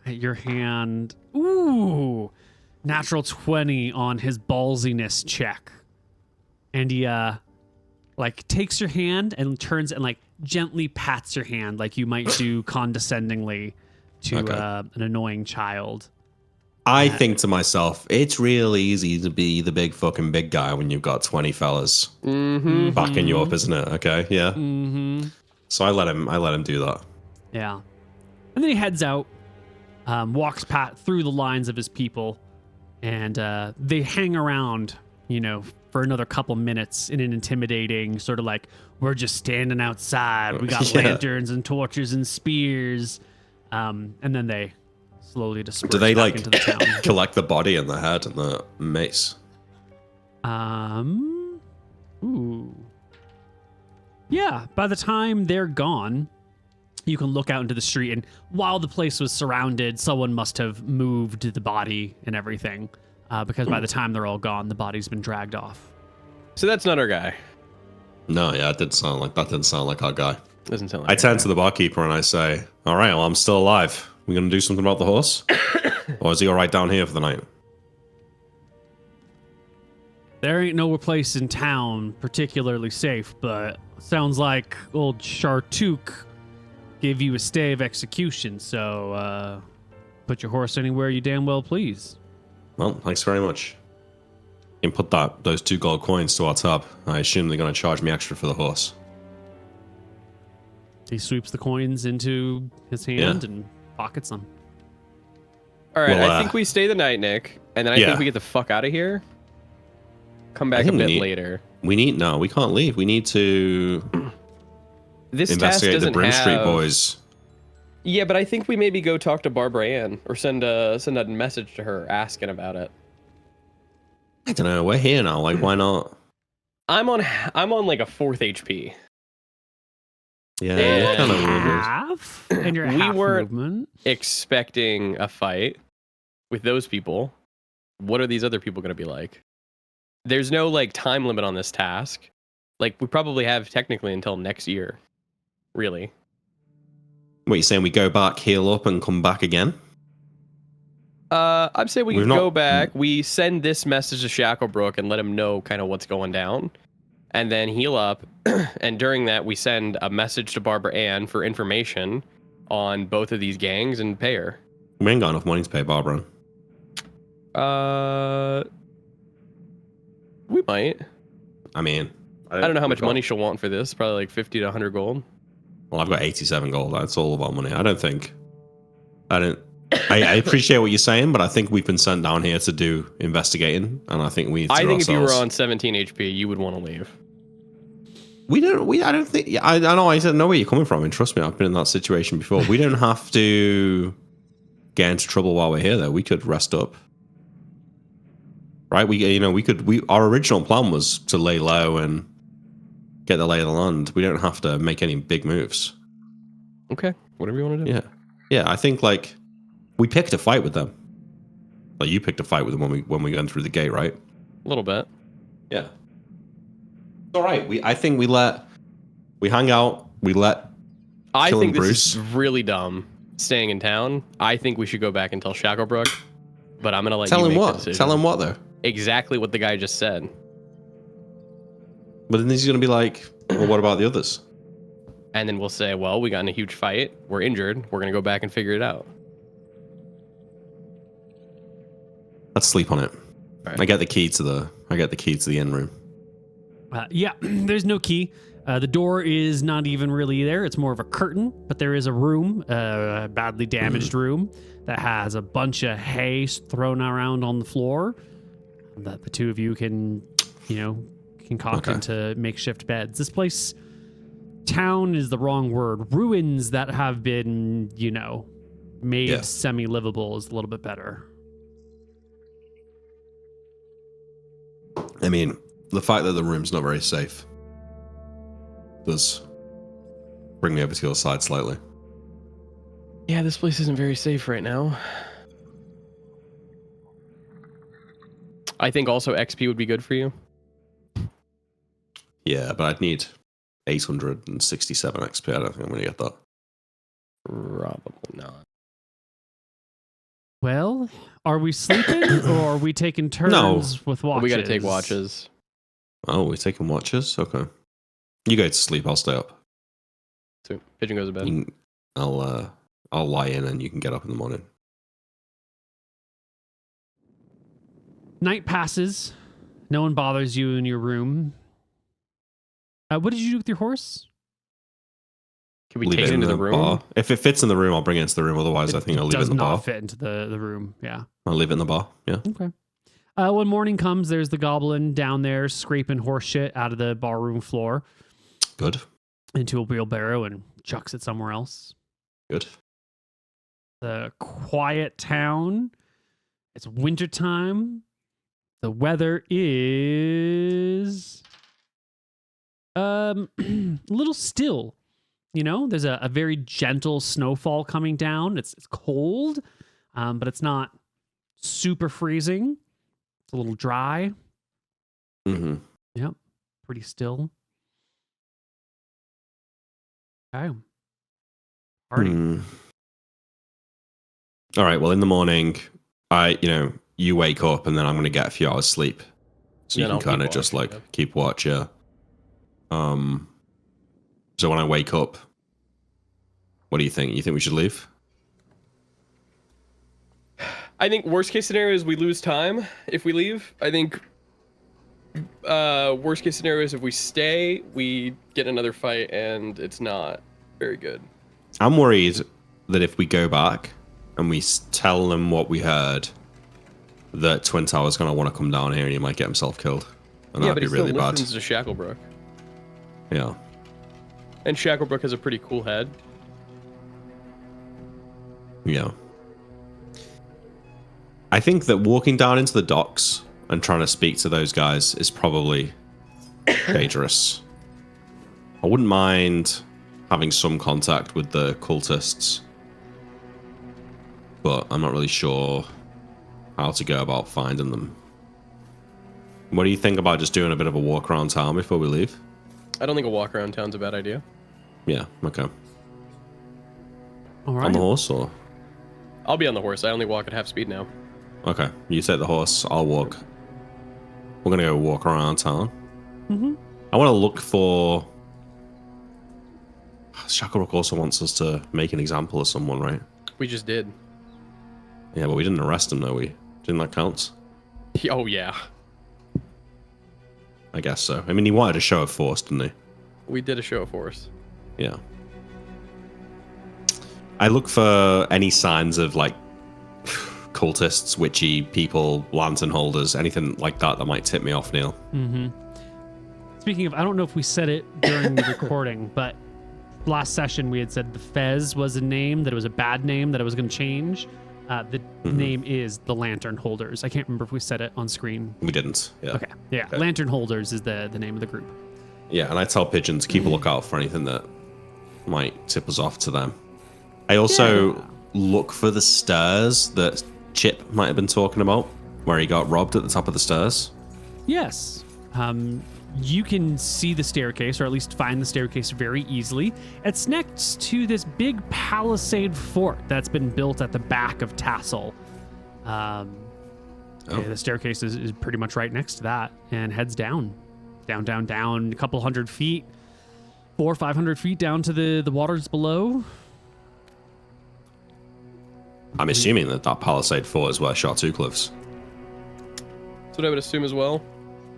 at your hand. Ooh, natural 20 on his ballsiness check. And he takes your hand and turns and gently pats your hand like you might do condescendingly to an annoying child. I think to myself, it's real easy to be the big guy when you've got 20 fellas backing you up, isn't it? Okay, yeah. Mm-hmm. So I let him do that. Yeah. And then he heads out, walks through the lines of his people, and they hang around, for another couple minutes in an intimidating sort of we're just standing outside. We got lanterns and torches and spears. And then they slowly disperse. Do they into the town. collect the body and the head and the mace? Ooh. Yeah, by the time they're gone, you can look out into the street, and while the place was surrounded, someone must have moved the body and everything, because by the time they're all gone, the body's been dragged off. So that's not our guy. No, yeah, that didn't sound like our guy. Doesn't sound like I turn to the barkeeper and I say, all right, well, I'm still alive. We going to do something about the horse? Or is he all right down here for the night? There ain't no place in town particularly safe, but sounds like old Chartook gave you a stay of execution, so put your horse anywhere you damn well please. Well, thanks very much. You can put those 2 gold coins to our tab. I assume they're going to charge me extra for the horse. He sweeps the coins into his hand and pockets them. All right, I think we stay the night, Nick, and then I think we get the fuck out of here. Come back a bit later. No, we can't leave. We need to investigate the Brim Street boys. Yeah, but I think we maybe go talk to Barbara Ann or send a message to her asking about it. I don't know. We're here now. Like, why not? I'm on like a 4th HP. Yeah, kind of half. And you're we weren't expecting a fight with those people. What are these other people going to be like? There's no like time limit on this task. Like we probably have technically until next year. Really. What, you saying we go back, heal up, and come back again? I'd say we go back. We send this message to Shacklebrook and let him know kind of what's going down. And then heal up. And during that, we send a message to Barbara Ann for information on both of these gangs and pay her. We ain't got enough money to pay Barbara. We might. I mean, I don't know how much money she'll want for this. Probably like 50 to 100 gold. Well, I've got 87 gold. That's all of our money. I appreciate what you're saying, but I think we've been sent down here to do investigating, and I think we need to if you were on 17 HP, you would want to leave. I don't think. I know. I know where you're coming from, and trust me, I've been in that situation before. We don't have to get into trouble while we're here, though. We could rest up, right? Our original plan was to lay low and get the lay of the land. We don't have to make any big moves. Okay, whatever you want to do. Yeah. I think like we picked a fight with them. Like you picked a fight with them when we went through the gate, right? A little bit. Yeah. All right. I think we hang out. I think this is really dumb. Staying in town. I think we should go back and tell Shacklebrook. But I'm gonna let you make the decision. Tell him what though? Exactly what the guy just said. But then he's gonna be like, well, what about the others? And then we'll say, well, we got in a huge fight. We're injured. We're gonna go back and figure it out. Let's sleep on it. Right. I get the key to the inn room. There's no key. The door is not even really there. It's more of a curtain, but there is a room, a badly damaged room that has a bunch of hay thrown around on the floor that the two of you can concoct into makeshift beds. This place, town is the wrong word. Ruins that have been, made semi-livable is a little bit better. I mean, the fact that the room's not very safe does bring me over to your side slightly. Yeah, this place isn't very safe right now. I think also XP would be good for you. Yeah, but I'd need 867 XP. I don't think I'm going to get that. Probably not. Well, are we sleeping or are we taking turns with watches? We got to take watches. Oh, we're taking watches? Okay. You go to sleep, I'll stay up. So Pigeon goes to bed. I'll lie in and you can get up in the morning. Night passes. No one bothers you in your room. What did you do with your horse? Can we take it into the room? Bar. If it fits in the room, I'll bring it into the room. Otherwise, I think I'll leave it in the bar. It does not fit into the room, yeah. I'll leave it in the bar, yeah. Okay. When morning comes, there's the goblin down there scraping horse shit out of the barroom floor. Good. Into a wheelbarrow and chucks it somewhere else. Good. The quiet town. It's wintertime. The weather is a little still. There's a very gentle snowfall coming down. It's cold, but it's not super freezing. It's a little dry. Mm-hmm. Yep. Pretty still. Okay. Party. All right. Well, in the morning, you wake up and then I'm going to get a few hours sleep. So you can kind of just like keep watch, yeah. So when I wake up, what do you think? You think we should leave? I think worst case scenario is we lose time if we leave. I think worst case scenario is if we stay, we get another fight and it's not very good. I'm worried that if we go back and we tell them what we heard, that Twin Tower's going to want to come down here and he might get himself killed. And that'd be really bad. Listens to Shacklebrook. Yeah. And Shacklebrook has a pretty cool head. Yeah. I think that walking down into the docks and trying to speak to those guys is probably dangerous. I wouldn't mind having some contact with the cultists, but I'm not really sure how to go about finding them. What do you think about just doing a bit of a walk around town before we leave? I don't think a walk around town's a bad idea. Yeah, okay. All right. On the horse, or? I'll be on the horse. I only walk at half speed now. Okay, you take the horse, I'll walk. We're gonna go walk around town. Mm-hmm. I want to look for... Shacklebrook also wants us to make an example of someone, right? We just did. Yeah, but we didn't arrest him, though, Didn't that count? Oh, yeah. I guess so. I mean, he wanted a show of force, didn't he? We did a show of force. Yeah. I look for any signs of, like, cultists, witchy people, lantern holders, anything like that that might tip me off, Neil. Mm-hmm. Speaking of, I don't know if we said it during the recording, but last session we had said the Fez was a name, that it was a bad name, that I was going to change. The name is the Lantern Holders. I can't remember if we said it on screen. We didn't. Yeah. Okay. Yeah. Okay. Lantern Holders is the name of the group. Yeah, and I tell Pigeon to keep a lookout for anything that might tip us off to them. I also look for the stairs that Chip might have been talking about, where he got robbed at the top of the stairs. Yes. You can see the staircase, or at least find the staircase very easily. It's next to this big palisade fort that's been built at the back of Tassel. Yeah, the staircase is pretty much right next to that and heads down, a couple hundred feet, 400 or 500 feet down to the waters below. I'm assuming that palisade fort is where Chartu lives. That's what I would assume as well.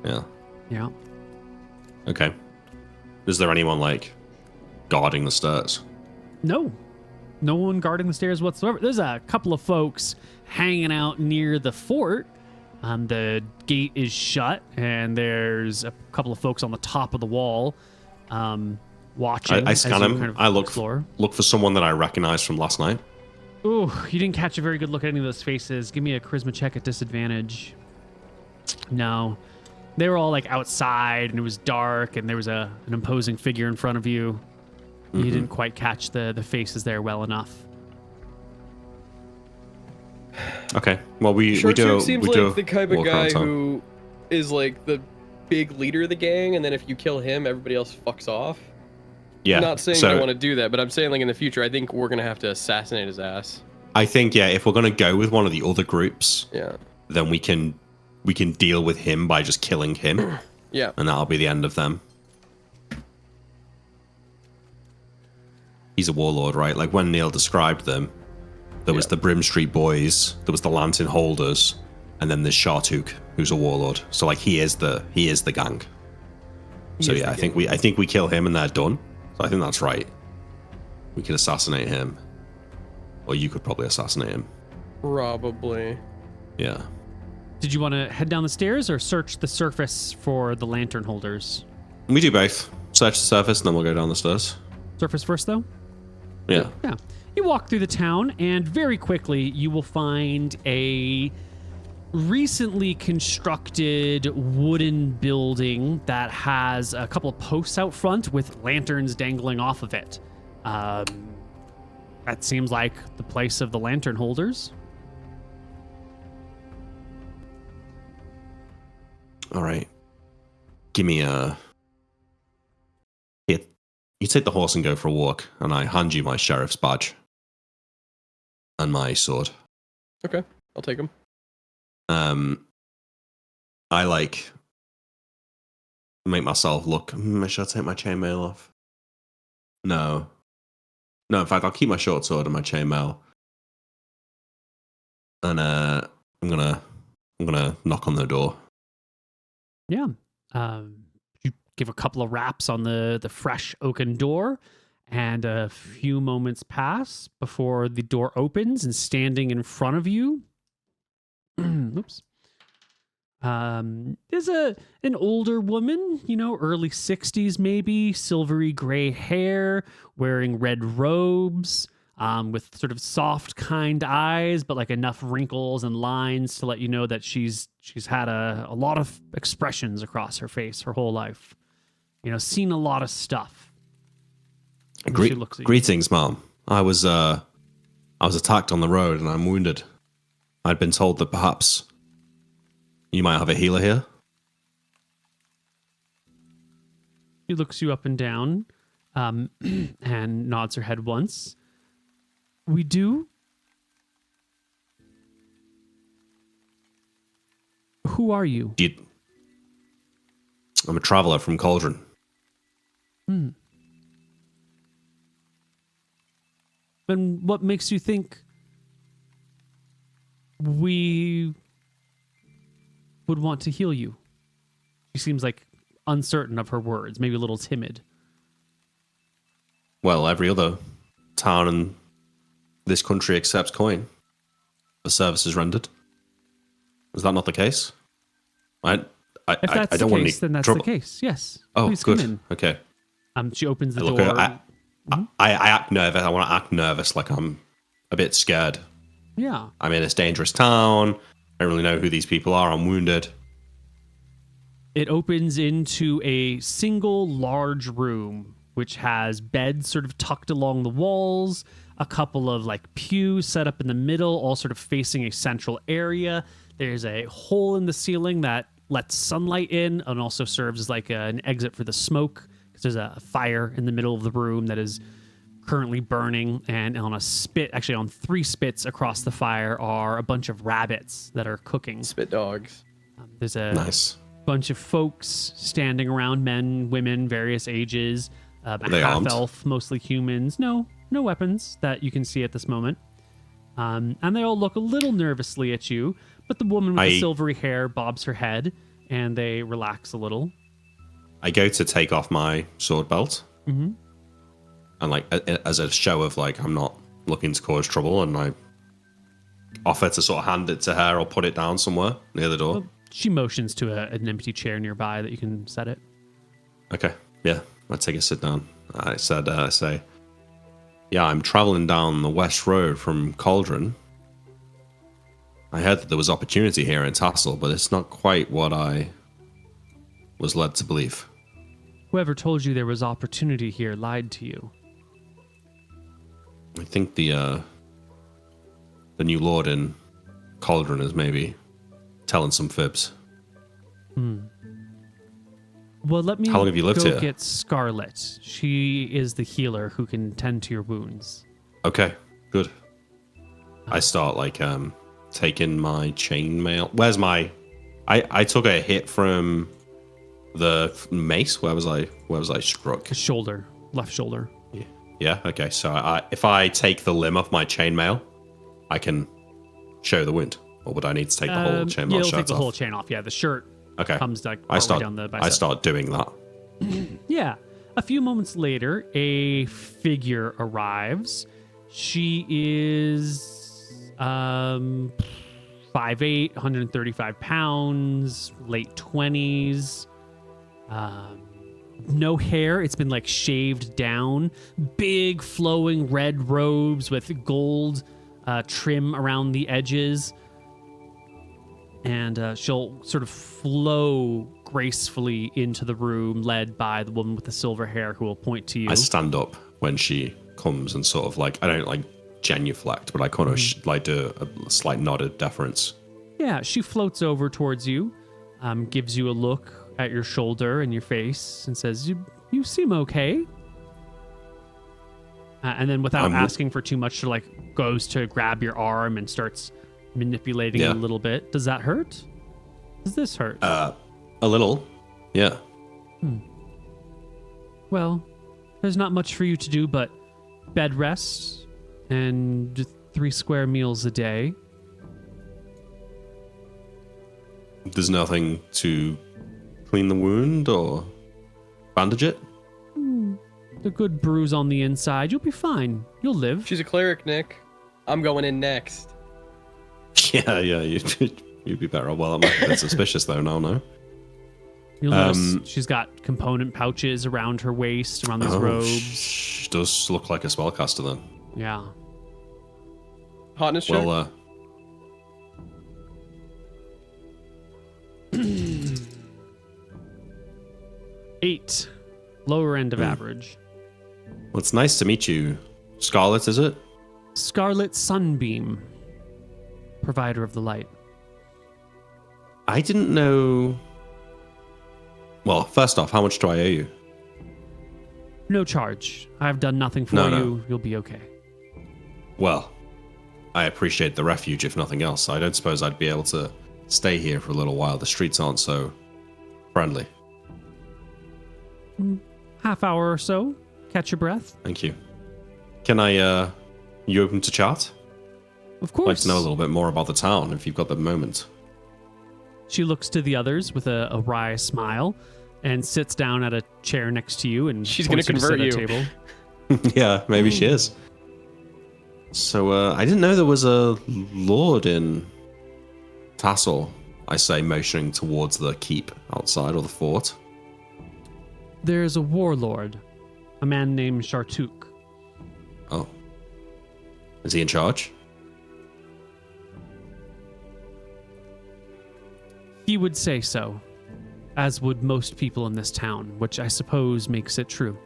Yeah. Yeah. Okay. Is there anyone, like, guarding the stairs? No one guarding the stairs whatsoever. There's a couple of folks hanging out near the fort. The gate is shut, and there's a couple of folks on the top of the wall watching. I scan him. Kind of I look for someone that I recognize from last night. Ooh, you didn't catch a very good look at any of those faces. Give me a charisma check at disadvantage. No. They were all like outside, and it was dark, and there was an imposing figure in front of you. You didn't quite catch the faces there well enough. Okay. Well, we do. Seems like the type of guy who is like the big leader of the gang, and then if you kill him, everybody else fucks off. Yeah. I'm not saying I want to do that, but I'm saying like in the future, I think we're gonna have to assassinate his ass. I think if we're gonna go with one of the other groups, then we can deal with him by just killing him. Yeah. And that'll be the end of them. He's a warlord, right? Like when Neil described them, there was the Brim Street Boys, there was the Lantern Holders, and then there's Shartuk, who's a warlord. So like he is the gang. So yeah, I think we kill him and they're done. So I think that's right. We could assassinate him. Or you could probably assassinate him. Probably. Yeah. Did you want to head down the stairs or search the surface for the Lantern Holders? We do both. Search the surface and then we'll go down the stairs. Surface first, though? Yeah. Yeah. You walk through the town, and very quickly you will find a recently constructed wooden building that has a couple of posts out front with lanterns dangling off of it. That seems like the place of the Lantern Holders. All right. Give me a... Here, you take the horse and go for a walk, and I hand you my sheriff's badge. And my sword. Okay, I'll take them. I make myself look. Should I take my chainmail off? No. No, in fact, I'll keep my short sword and my chainmail. And I'm gonna knock on the door. Yeah. You give a couple of raps on the fresh oaken door, and a few moments pass before the door opens, and standing in front of you, oops, is an older woman, early 60s maybe, silvery gray hair, wearing red robes, with sort of soft, kind eyes, but like enough wrinkles and lines to let you know that she's had a lot of expressions across her face her whole life. Seen a lot of stuff. Greetings, Mom. I was attacked on the road and I'm wounded. I'd been told that perhaps you might have a healer here. She looks you up and down, and nods her head once. We do. Who are you? I'm a traveler from Cauldron. And what makes you think we would want to heal you? She seems like uncertain of her words, maybe a little timid. Well, every other town in this country accepts coin for services rendered. Is that not the case? If that's the case, then that's the case. Yes. Oh, please good. Come in. Okay. She opens the door. I act nervous. I want to act nervous, like I'm a bit scared. Yeah. I'm in this dangerous town. I don't really know who these people are. I'm wounded. It opens into a single large room, which has beds sort of tucked along the walls, a couple of like pews set up in the middle, all sort of facing a central area. There's a hole in the ceiling that lets sunlight in and also serves as like an exit for the smoke, because there's a fire in the middle of the room that is currently burning, and on a spit, actually on 3 spits across the fire, are a bunch of rabbits that are cooking. Spit dogs. There's a nice bunch of folks standing around, men, women, various ages, a they armed? half-elf, mostly humans. No weapons that you can see at this moment. And they all look a little nervously at you, but the woman with the silvery hair bobs her head, and they relax a little. I go to take off my sword belt. Mm-hmm. And like as a show of like I'm not looking to cause trouble, and I offer to sort of hand it to her or put it down somewhere near the door. Well, she motions to an empty chair nearby that you can set it. Okay, yeah, I take a sit down. I say, yeah, I'm traveling down the west road from Cauldron. I heard that there was opportunity here in Tassel, but it's not quite what I was led to believe. Whoever told you there was opportunity here lied to you. I think the new lord in Cauldron is maybe telling some fibs. Well, let me How long have you lived here? get Scarlet. She is the healer who can tend to your wounds. Okay, good. I start like taking my chainmail. Where's my? I took a hit from the mace. Where was I struck? Shoulder, left shoulder. Yeah. Okay. So if I take the limb off my chainmail, I can show the wound. Or would I need to take the whole chainmail? Yeah, you'll take the whole chain off. Yeah, the shirt comes like partway down the bicep. I start doing that. Yeah. A few moments later, a figure arrives. She is 5'8", 135 pounds, late 20s. No hair. It's been like shaved down. Big flowing red robes with gold trim around the edges. And she'll sort of flow gracefully into the room, led by the woman with the silver hair who will point to you. I stand up when she comes and sort of like, I don't like genuflect, but I kind of like do a slight nod of deference. Yeah, she floats over towards you, gives you a look at your shoulder and your face, and says, "You seem okay." And then, without asking for too much, she like goes to grab your arm and starts manipulating it a little bit. Does that hurt? Does this hurt? A little, yeah. Well, there's not much for you to do but bed rest and 3 square meals a day. There's nothing to clean the wound or bandage it? The good bruise on the inside. You'll be fine. You'll live. She's a cleric, Nick. I'm going in next. Yeah, you'd be better. Well, I'm a bit suspicious though now, no? You'll notice she's got component pouches around her waist, around these robes. She does look like a spellcaster then. Yeah. Hotness check? Well, 8. Lower end of average. well, it's nice to meet you. Scarlet, is it? Scarlet Sunbeam. Provider of the light. I didn't know... Well, first off, how much do I owe you? No charge. I've done nothing for you. You'll be okay. Well, I appreciate the refuge, if nothing else. I don't suppose I'd be able to stay here for a little while. The streets aren't so friendly. Half hour or so. Catch your breath. Thank you. Can I, you open to chat? Of I'd course. like to know a little bit more about the town, if you've got the moment. She looks to the others with a wry smile and sits down at a chair next to you and she's going to convert you. At a table. Yeah, maybe she is. So, I didn't know there was a lord in Tassel, I say, motioning towards the keep outside, or the fort. There's a warlord, a man named Shartuk. Oh. Is he in charge? He would say so, as would most people in this town, which I suppose makes it true.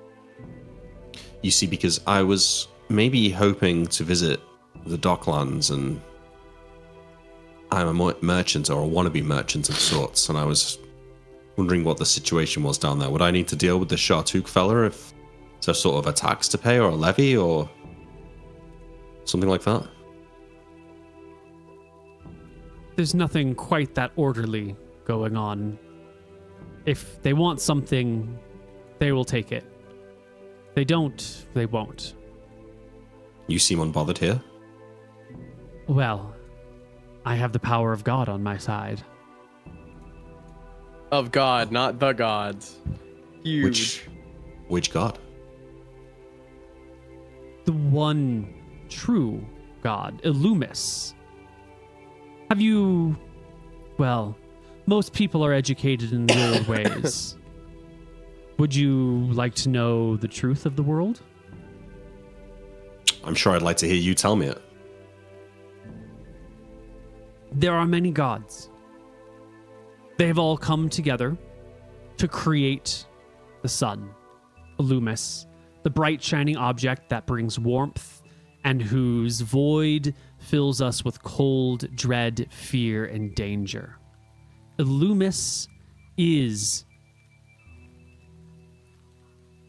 You see, because I was maybe hoping to visit the docklands, and I'm a merchant, or a wannabe merchant of sorts, and I was wondering what the situation was down there. Would I need to deal with the Shartuk fella if there's sort of a tax to pay, or a levy, or something like that? There's nothing quite that orderly going on. If they want something, they will take it. They don't, they won't. You seem unbothered here. Well, I have the power of God on my side. Of God, not the gods. Huge. Which god? The one true God, Illumis. Have you... Well, most people are educated in the old ways. Would you like to know the truth of the world? I'm sure I'd like to hear you tell me it. There are many gods. They have all come together to create the sun, Illumis, the bright shining object that brings warmth and whose void fills us with cold, dread, fear, and danger. Illumis is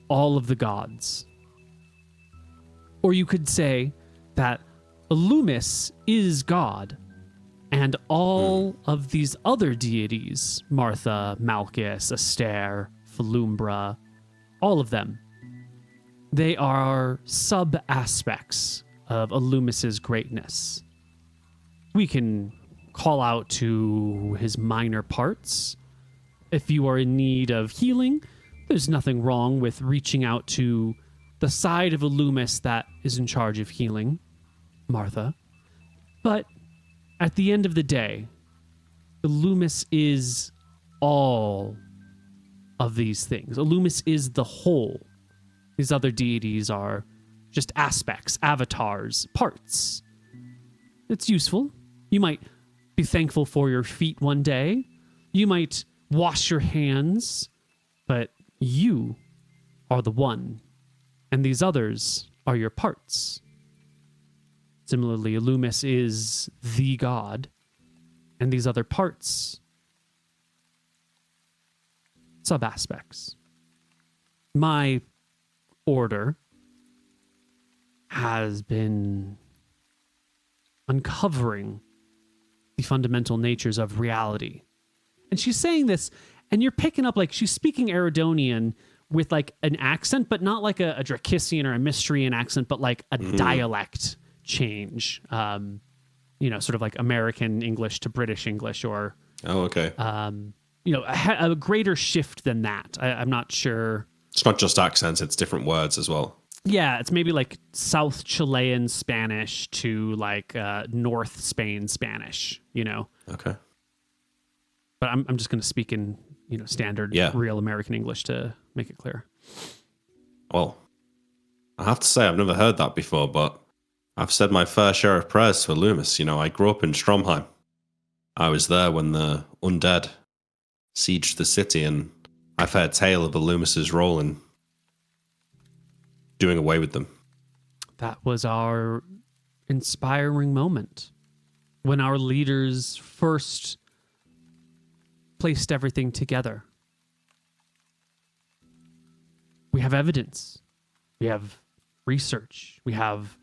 all of the gods. Or you could say that Illumis is God, and all of these other deities, Martha, Malchus, Aster, Falumbra, all of them, they are sub-aspects of Illumis's greatness. We can call out to his minor parts. If you are in need of healing, there's nothing wrong with reaching out to the side of Illumis that is in charge of healing, Martha. But at the end of the day, Illumis is all of these things. Illumis is the whole. These other deities are just aspects, avatars, parts. It's useful. You might be thankful for your feet one day. You might wash your hands, but you are the one, and these others are your parts. Similarly, Illumis is the god, and these other parts, sub-aspects. My order has been uncovering the fundamental natures of reality. And she's saying this And you're picking up, like, she's speaking Eridonian with, like, an accent, but not like a Dracissian or a Mystrian accent, but like a dialect change. Sort of like American English to British English, or... Oh, okay. A greater shift than that. I'm not sure. It's not just accents, it's different words as well. Yeah, it's maybe like South Chilean Spanish to like North Spain Spanish, Okay. But I'm just going to speak in, standard real American English to make it clear. Well, I have to say I've never heard that before, but I've said my fair share of prayers for Loomis. I grew up in Stromheim. I was there when the undead sieged the city, and I've heard tale of the Loomis's role in doing away with them. That was our inspiring moment when our leaders first placed everything together. We have evidence. We have research. We have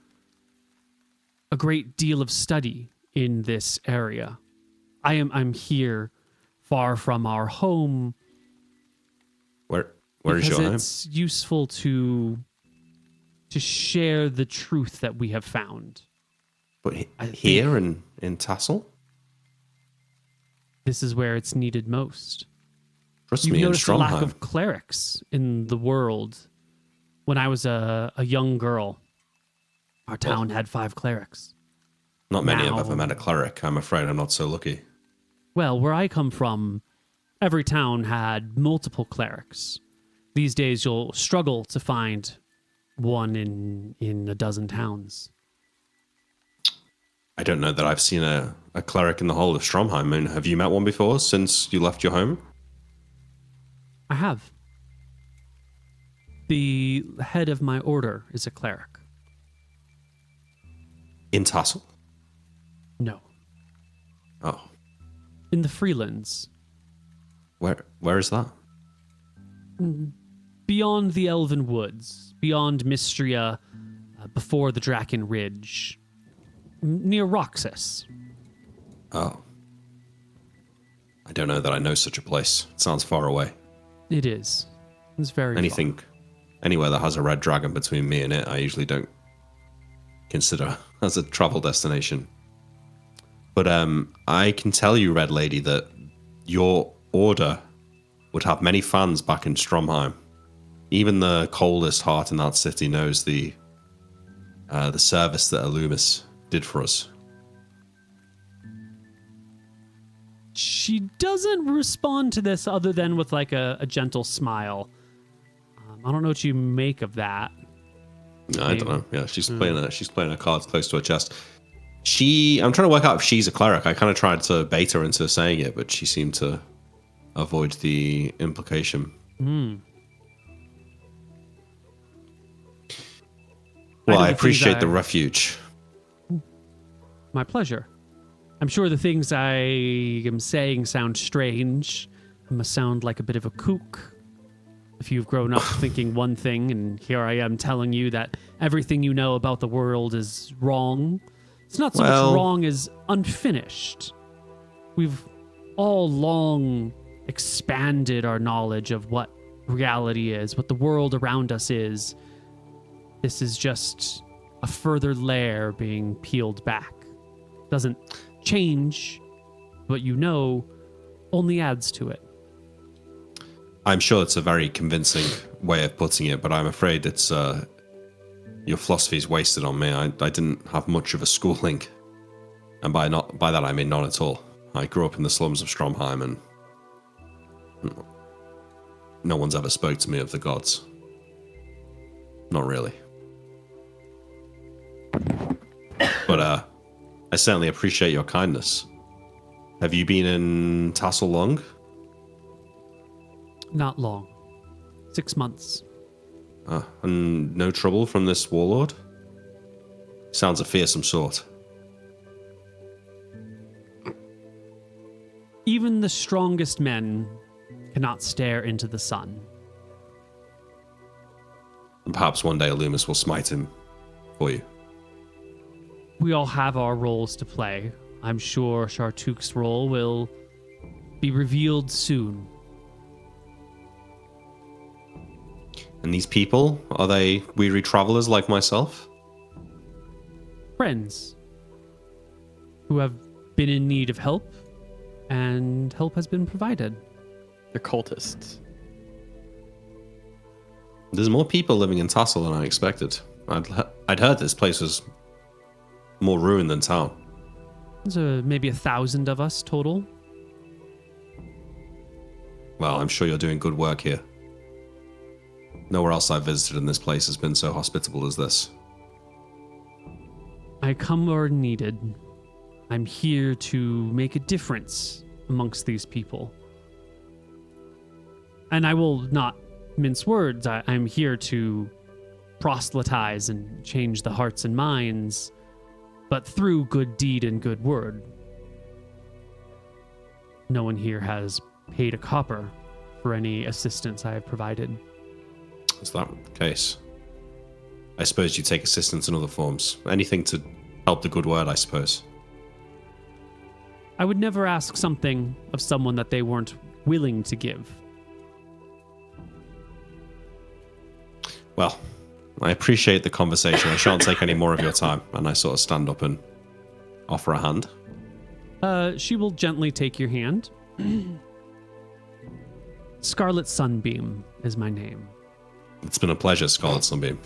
a great deal of study in this area. I'm here far from our home. Where is your home? It's useful to share the truth that we have found. But here in Tassel? This is where it's needed most. Trust You've me, in noticed a lack Stromheim. of clerics in the world. When I was a young girl, our town had 5 clerics. Not many Now- have ever met a cleric. I'm afraid I'm not so lucky. Well, where I come from, every town had multiple clerics. These days, you'll struggle to find one in a dozen towns. I don't know that I've seen a cleric in the whole of Stromheim. I mean, have you met one before since you left your home? I have. The head of my order is a cleric. In Tassel? No. Oh. In the Freelands. Where is that? Beyond the Elven Woods. Beyond Mystria. Before the Draken Ridge. Near Roxas. Oh. I don't know that I know such a place. It sounds far away. It is. It's very far. Anywhere that has a red dragon between me and it, I usually don't consider as a travel destination. But I can tell you, Red Lady, that your order would have many fans back in Stromheim. Even the coldest heart in that city knows the service that Loomis did for us. She doesn't respond to this other than with like a gentle smile. I don't know what you make of that. No, I don't know. Yeah, she's playing her cards close to her chest. I'm trying to work out if she's a cleric. I kind of tried to bait her into saying it, but she seemed to avoid the implication. Well, I appreciate the refuge. My pleasure. I'm sure the things I am saying sound strange. I must sound like a bit of a kook. If you've grown up thinking one thing, and here I am telling you that everything you know about the world is wrong. It's not so much wrong as unfinished. We've all long expanded our knowledge of what reality is, what the world around us is. This is just a further layer being peeled back. Doesn't change what you know, only adds to it. I'm sure it's a very convincing way of putting it, but I'm afraid it's your philosophy's wasted on me. I didn't have much of a schooling, and by that I mean none at all. I grew up in the slums of Stromheim, and no one's ever spoke to me of the gods. Not really. But I certainly appreciate your kindness. Have you been in Tassel long? Not long. 6 months. And no trouble from this warlord? Sounds a fearsome sort. Even the strongest men cannot stare into the sun. And perhaps one day Loomis will smite him for you. We all have our roles to play. I'm sure Shartuk's role will be revealed soon. And these people, are they weary travelers like myself? Friends who have been in need of help, and help has been provided. They're cultists. There's more people living in Tassel than I expected. I'd heard this place was more ruined than town. There's maybe 1,000 of us total. Well, I'm sure you're doing good work here. Nowhere else I've visited in this place has been so hospitable as this. I come where needed. I'm here to make a difference amongst these people. And I will not mince words. I'm here to proselytize and change the hearts and minds, but through good deed and good word. No one here has paid a copper for any assistance I have provided. Is that the case? I suppose you take assistance in other forms. Anything to help the good word, I suppose. I would never ask something of someone that they weren't willing to give. Well, I appreciate the conversation. I shan't take any more of your time. And I sort of stand up and offer a hand. She will gently take your hand. Scarlet Sunbeam is my name. It's been a pleasure, Scarlet Sunbeam.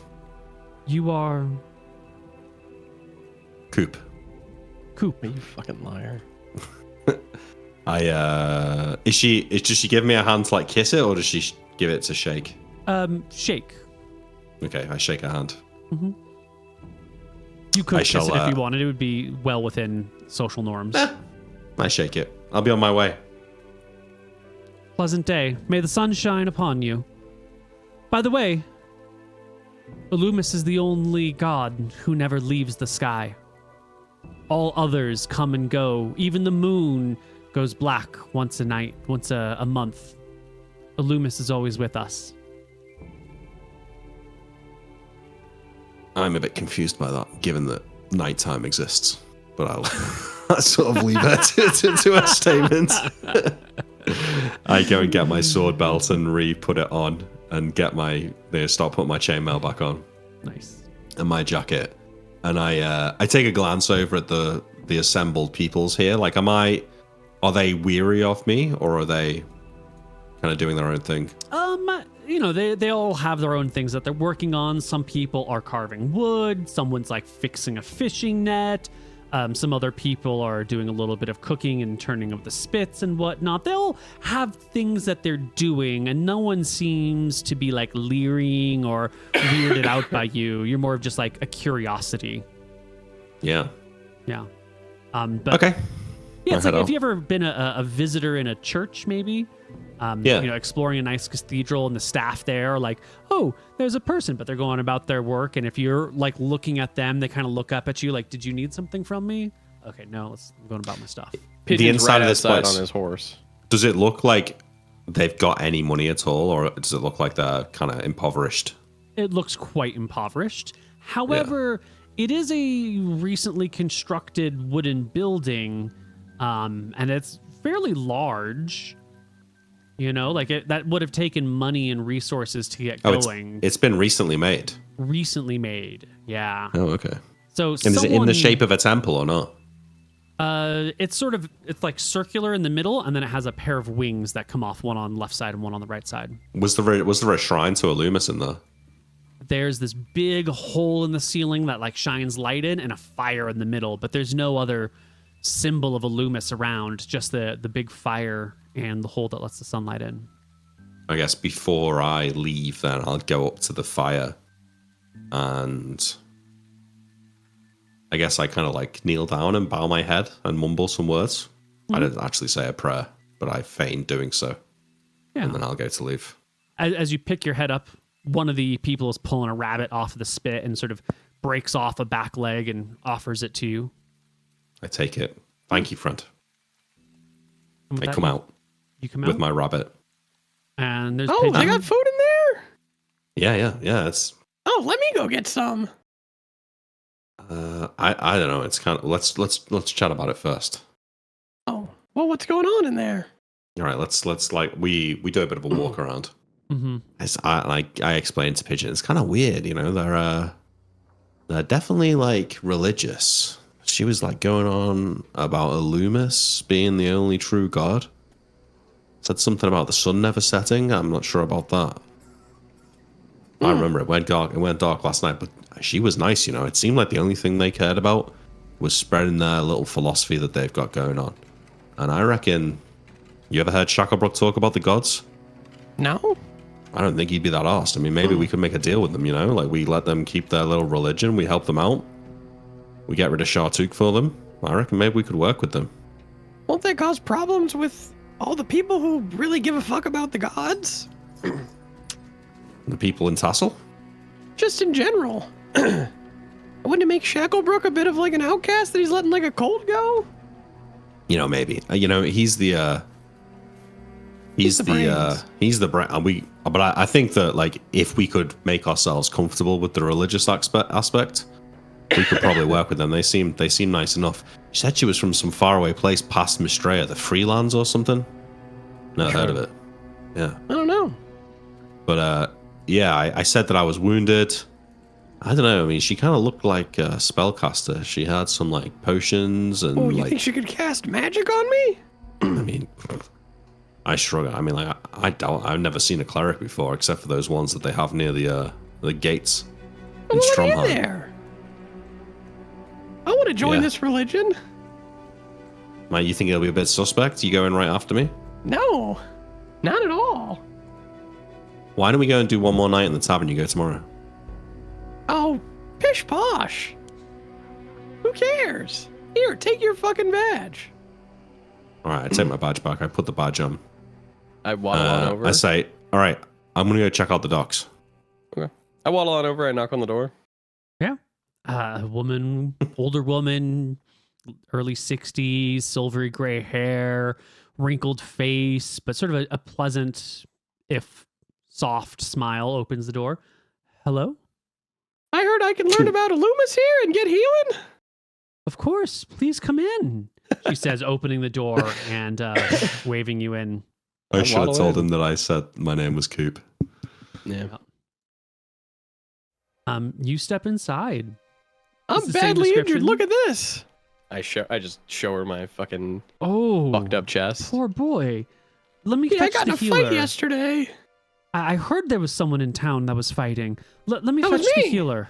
You are... Coop. Coop. You fucking liar. Does she give me a hand to like kiss it, or does she give it to shake? Shake. Okay, I shake her hand. Mm-hmm. You could kiss it if you wanted. It would be well within social norms. I shake it. I'll be on my way. Pleasant day. May the sun shine upon you. By the way, Illumis is the only god who never leaves the sky. All others come and go. Even the moon goes black once a month. Illumis is always with us. I'm a bit confused by that, given that nighttime exists. But I'll sort of leave it to a statement. I go and get my sword belt and re-put it on, and start putting my chainmail back on. Nice. And my jacket. And I take a glance over at the assembled peoples here. Like, are they weary of me, or are they kind of doing their own thing? They all have their own things that they're working on. Some people are carving wood. Someone's like fixing a fishing net. Some other people are doing a little bit of cooking and turning of the spits and whatnot. They'll have things that they're doing, and no one seems to be like leering or weirded out by you. You're more of just like a curiosity. Yeah. Yeah. But okay. Yeah, it's like if you ever been a visitor in a church, maybe. Exploring a nice cathedral, and the staff there are like, oh, there's a person, but they're going about their work. And if you're like looking at them, they kind of look up at you like, did you need something from me? Okay, no, I'm going about my stuff. Pigeon's the inside of this place on his horse. Does it look like they've got any money at all, or does it look like they're kind of impoverished? It looks quite impoverished. However, It is a recently constructed wooden building, and it's fairly large. You know, like that would have taken money and resources to get going. It's been recently made. Recently made, yeah. Oh, okay. So, and is it in the shape of a temple or not? It's like circular in the middle, and then it has a pair of wings that come off, one on the left side and one on the right side. Was there a shrine to Illumis in there? There's this big hole in the ceiling that like shines light in, and a fire in the middle, but there's no other symbol of Illumis around, just the big fire and the hole that lets the sunlight in. I guess before I leave, then I'll go up to the fire, and I guess I kind of like kneel down and bow my head and mumble some words. Mm-hmm. I didn't actually say a prayer, but I feigned doing so. Yeah. And then I'll go to leave. As you pick your head up, one of the people is pulling a rabbit off of the spit and sort of breaks off a back leg and offers it to you. I take it. Thank you, friend. I come out. You come out? With my rabbit. And there's pigeon. They got food in there? Yeah. It's. Oh, let me go get some. I don't know. It's kind of let's chat about it first. Oh, well, what's going on in there? All right, let's like we do a bit of a walk around. Mm-hmm. I explained to Pigeon, it's kind of weird, you know. They're definitely like religious. She was like going on about Illumis being the only true god. Said something about the sun never setting. I'm not sure about that. I remember it went dark. It went dark last night, but she was nice, you know. It seemed like the only thing they cared about was spreading their little philosophy that they've got going on. And I reckon, you ever heard Shacklebrook talk about the gods? No. I don't think he'd be that arsed. I mean, maybe we could make a deal with them, you know? Like, we let them keep their little religion, we help them out, we get rid of Shartuk for them. I reckon maybe we could work with them. Won't that cause problems with all the people who really give a fuck about the gods? The people in Tassel? Just in general. Wouldn't it make Shacklebrook a bit of like an outcast that he's letting like a cold go? You know, maybe. You know, he's the brain. But I think that, like, if we could make ourselves comfortable with the religious aspect, we could probably work with them. They seem nice enough. She said she was from some faraway place past Mistrea, the Freelands or something. Never heard of it. Yeah. I don't know. But yeah, I said that I was wounded. I don't know. I mean, she kind of looked like a spellcaster. She had some like potions and. Oh, you like, think she could cast magic on me? I mean, I struggle. I mean, like I've never seen a cleric before, except for those ones that they have near the gates in Stromheim. There. I want to join this religion. Mate, you think it'll be a bit suspect? You going right after me? No, not at all. Why don't we go and do one more night in the tavern? You go tomorrow. Oh, pish posh. Who cares? Here, take your fucking badge. All right, I take my badge back. I put the badge on. I waddle on over. I say, all right, I'm going to go check out the docks. Okay. I waddle on over. I knock on the door. Yeah. A woman, older woman, early 60s, silvery gray hair, wrinkled face, but sort of a pleasant, if soft smile opens the door. Hello? I heard I can learn about Illumis here and get healing. Of course. Please come in, she says, opening the door and waving you in. I should have told him that I said my name was Coop. Yeah. You step inside. I'm badly injured. Look at this. I just show her my fucking fucked up chest. Poor boy. Let me fetch I got the in a healer. fight yesterday. I heard there was someone in town that was fighting. Let me fetch the healer.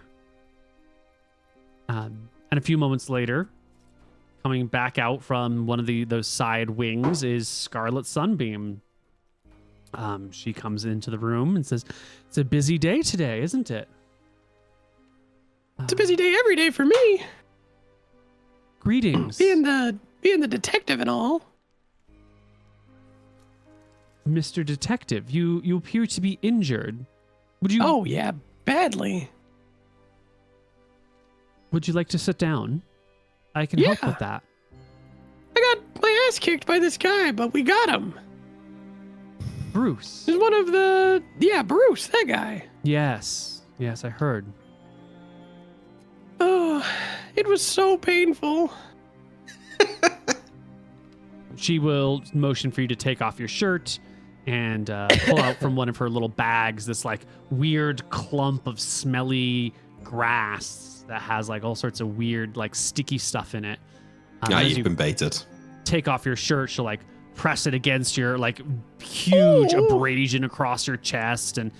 And a few moments later, coming back out from one of those side wings is Scarlet Sunbeam. She comes into the room and says, "It's a busy day today, isn't it?" It's a busy day every day for me. Greetings. Being the detective and all. Mr. Detective, you appear to be injured. Would you? Oh yeah, badly. Would you like to sit down? I can help with that. I got my ass kicked by this guy, but we got him. Bruce. He's one of the Bruce, that guy. Yes, I heard. Oh, it was so painful. She will motion for you to take off your shirt and pull out from one of her little bags this like weird clump of smelly grass that has like all sorts of weird like sticky stuff in it. You've been baited. Take off your shirt, she'll like press it against your like huge abrasion across your chest and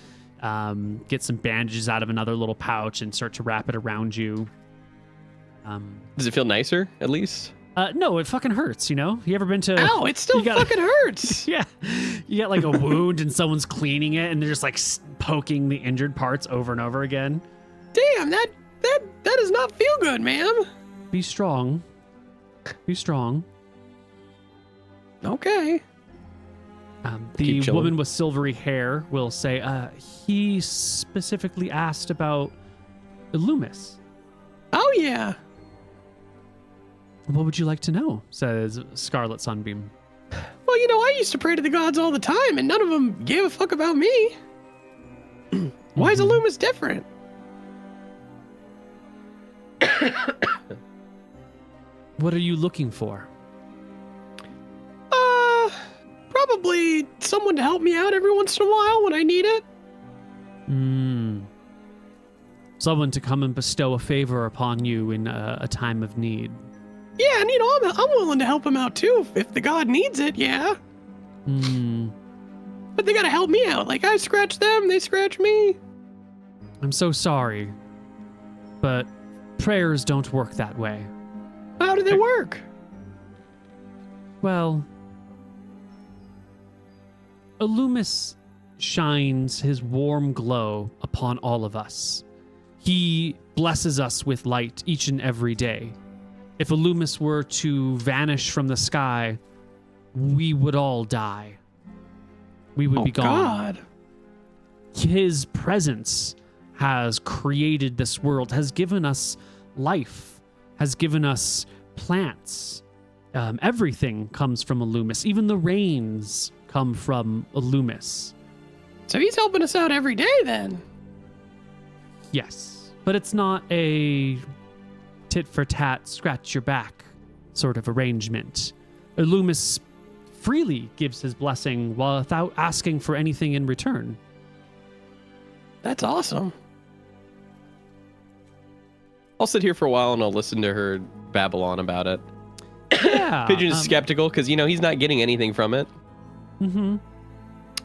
get some bandages out of another little pouch and start to wrap it around you. Does it feel nicer at least? No, it fucking hurts, you know? You ever been to... Ow, it still fucking hurts. Yeah. You got like a wound and someone's cleaning it and they're just like poking the injured parts over and over again. Damn, that does not feel good, ma'am. Be strong. Be strong. Okay. The woman with silvery hair will say, he specifically asked about Illumis. Oh, yeah. What would you like to know? Says Scarlet Sunbeam. Well, you know, I used to pray to the gods all the time, and none of them gave a fuck about me. Why is Illumis different? What are you looking for? Probably someone to help me out every once in a while when I need it. Someone to come and bestow a favor upon you in a time of need. Yeah, and I'm willing to help him out too if the god needs it. Yeah. But they gotta help me out. Like I scratch them, they scratch me. I'm so sorry, but prayers don't work that way. How do they work? Well, Illumis shines his warm glow upon all of us. He blesses us with light each and every day. If Illumis were to vanish from the sky, we would all die. We would be gone. God. His presence has created this world, has given us life, has given us plants. Everything comes from Illumis. Even the rains come from Illumis. So he's helping us out every day then? Yes, but it's not a tit for tat, scratch your back sort of arrangement. Illumis freely gives his blessing without asking for anything in return. That's awesome. I'll sit here for a while and I'll listen to her babble on about it. Yeah. Pigeon is skeptical because, he's not getting anything from it.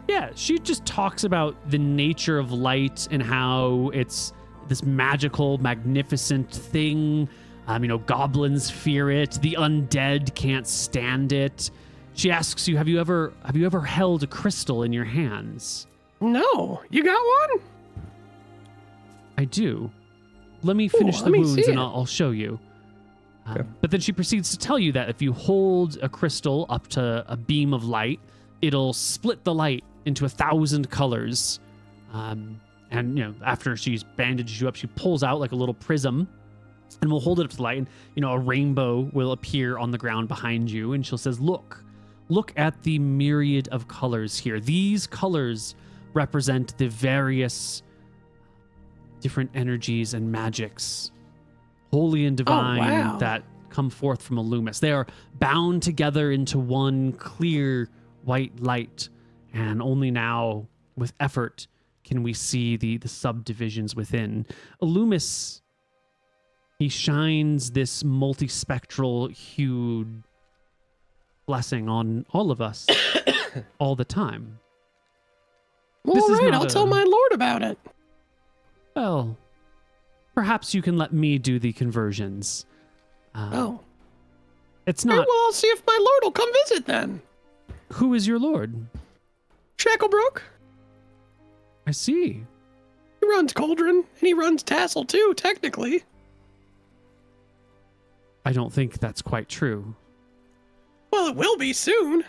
Yeah, she just talks about the nature of light and how it's this magical, magnificent thing. Goblins fear it. The undead can't stand it. She asks you, have you ever held a crystal in your hands? No. You got one? I do. Let me finish the wounds and I'll show you. Okay. But then she proceeds to tell you that if you hold a crystal up to a beam of light, it'll split the light into 1,000 colors. And after she's bandaged you up, she pulls out like a little prism and we'll hold it up to the light, and a rainbow will appear on the ground behind you, and she'll says, look at the myriad of colors here. These colors represent the various different energies and magics, holy and divine, that come forth from Illumis. They are bound together into one clear white light, and only now with effort can we see the subdivisions within. Illumis, he shines this multispectral hued blessing on all of us all the time. Well, all right, I'll tell my lord about it. Well, perhaps you can let me do the conversions. It's not... Well, I'll see if my lord will come visit then. Who is your lord? Shacklebrook. I see. He runs Cauldron, and he runs Tassel too, technically. I don't think that's quite true. Well, it will be soon.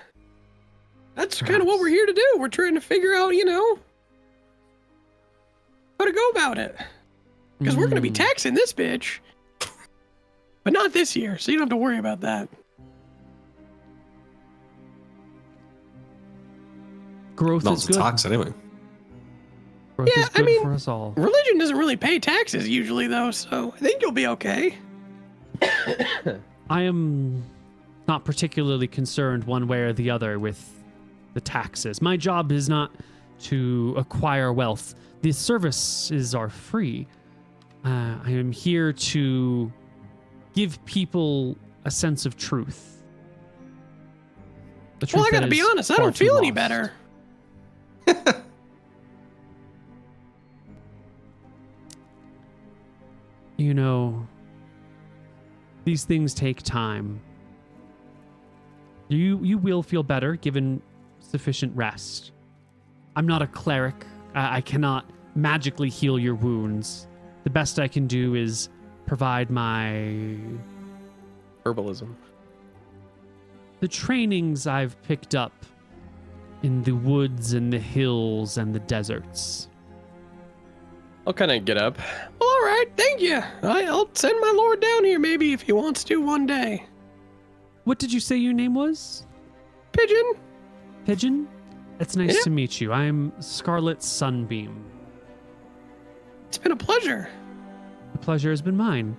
That's kind of what we're here to do. We're trying to figure out, how to go about it. Because we're going to be taxing this bitch. But not this year, so you don't have to worry about that. Growth is good. Tax anyway. Growth is good for us all. Religion doesn't really pay taxes usually, though, so I think you'll be okay. I am not particularly concerned one way or the other with the taxes. My job is not to acquire wealth. The services are free. I am here to give people a sense of truth. Well, I gotta be honest, I don't feel any better. These things take time. You will feel better given sufficient rest. I'm not a cleric. I cannot magically heal your wounds. The best I can do is provide my... herbalism. The trainings I've picked up in the woods and the hills and the deserts. I'll kind of get up. Well, all right, thank you. I'll send my lord down here maybe if he wants to one day. What did you say your name was? Pigeon. Pigeon? It's nice to meet you. I'm Scarlet Sunbeam. It's been a pleasure. The pleasure has been mine.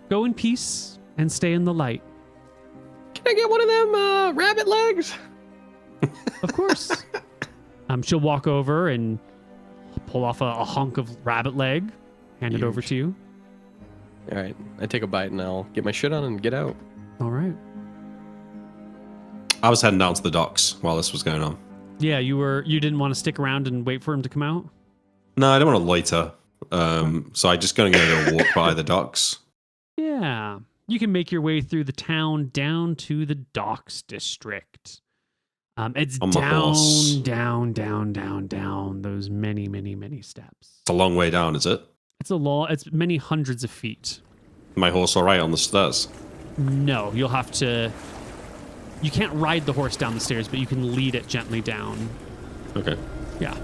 Go in peace and stay in the light. Can I get one of them rabbit legs? Of course. She'll walk over and pull off a hunk of rabbit leg, hand it over to you. All right. I take a bite and I'll get my shit on and get out. All right. I was heading down to the docks while this was going on. Yeah, you didn't want to stick around and wait for him to come out? No, I don't want to loiter. So I just going to go walk by the docks. Yeah. You can make your way through the town down to the docks district. It's down those many, many, many steps. It's a long way down, is it? It's many hundreds of feet. My horse all right on the stairs? No, you'll have to... You can't ride the horse down the stairs, but you can lead it gently down. Okay. Yeah.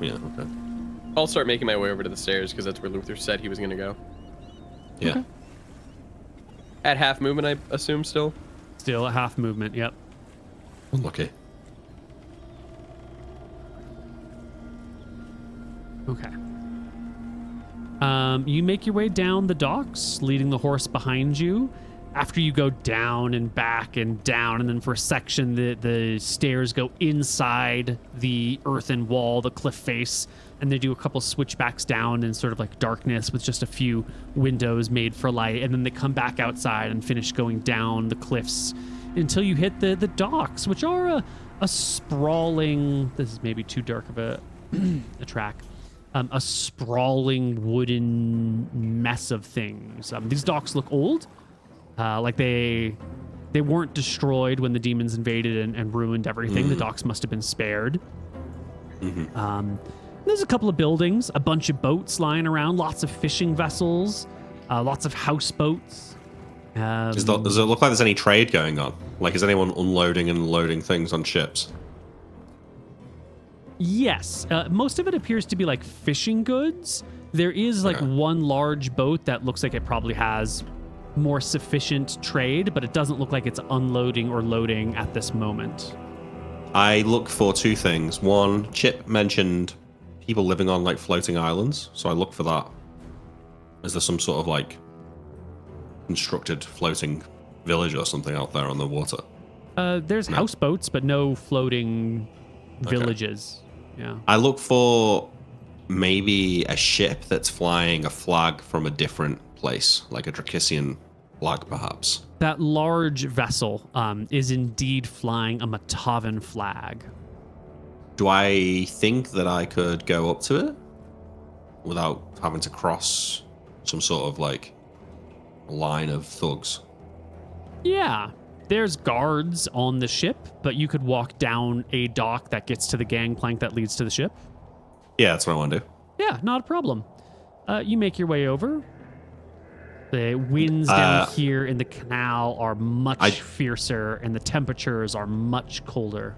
Yeah, okay. I'll start making my way over to the stairs because that's where Luther said he was going to go. Yeah. Okay. At half movement, I assume still? Still at half movement, yep. Unlucky. Okay. You make your way down the docks, leading the horse behind you. After you go down and back and down, and then for a section, the stairs go inside the earthen wall, the cliff face, and they do a couple switchbacks down in sort of like darkness with just a few windows made for light, and then they come back outside and finish going down the cliffs until you hit the docks, which are a sprawling... This is maybe too dark of a track. A sprawling wooden mess of things. These docks look old. Like they weren't destroyed when the demons invaded and ruined everything. The docks must have been spared. There's a couple of buildings, a bunch of boats lying around, lots of fishing vessels, lots of houseboats. Does it look like there's any trade going on? Like, is anyone unloading and loading things on ships? Yes. Most of it appears to be like fishing goods. There is like one large boat that looks like it probably has more sufficient trade, but it doesn't look like it's unloading or loading at this moment. I look for two things. One, Chip mentioned people living on like floating islands, so I look for that. Is there some sort of like constructed floating village or something out there on the water? There's houseboats, but no floating villages. Yeah. I look for maybe a ship that's flying a flag from a different place, like a Dracissian flag, perhaps. That large vessel is indeed flying a Matavan flag. Do I think that I could go up to it without having to cross some sort of like line of thugs? Yeah. There's guards on the ship, but you could walk down a dock that gets to the gangplank that leads to the ship. Yeah, that's what I want to do. Yeah, not a problem. You make your way over. The winds down here in the canal are much fiercer, and the temperatures are much colder.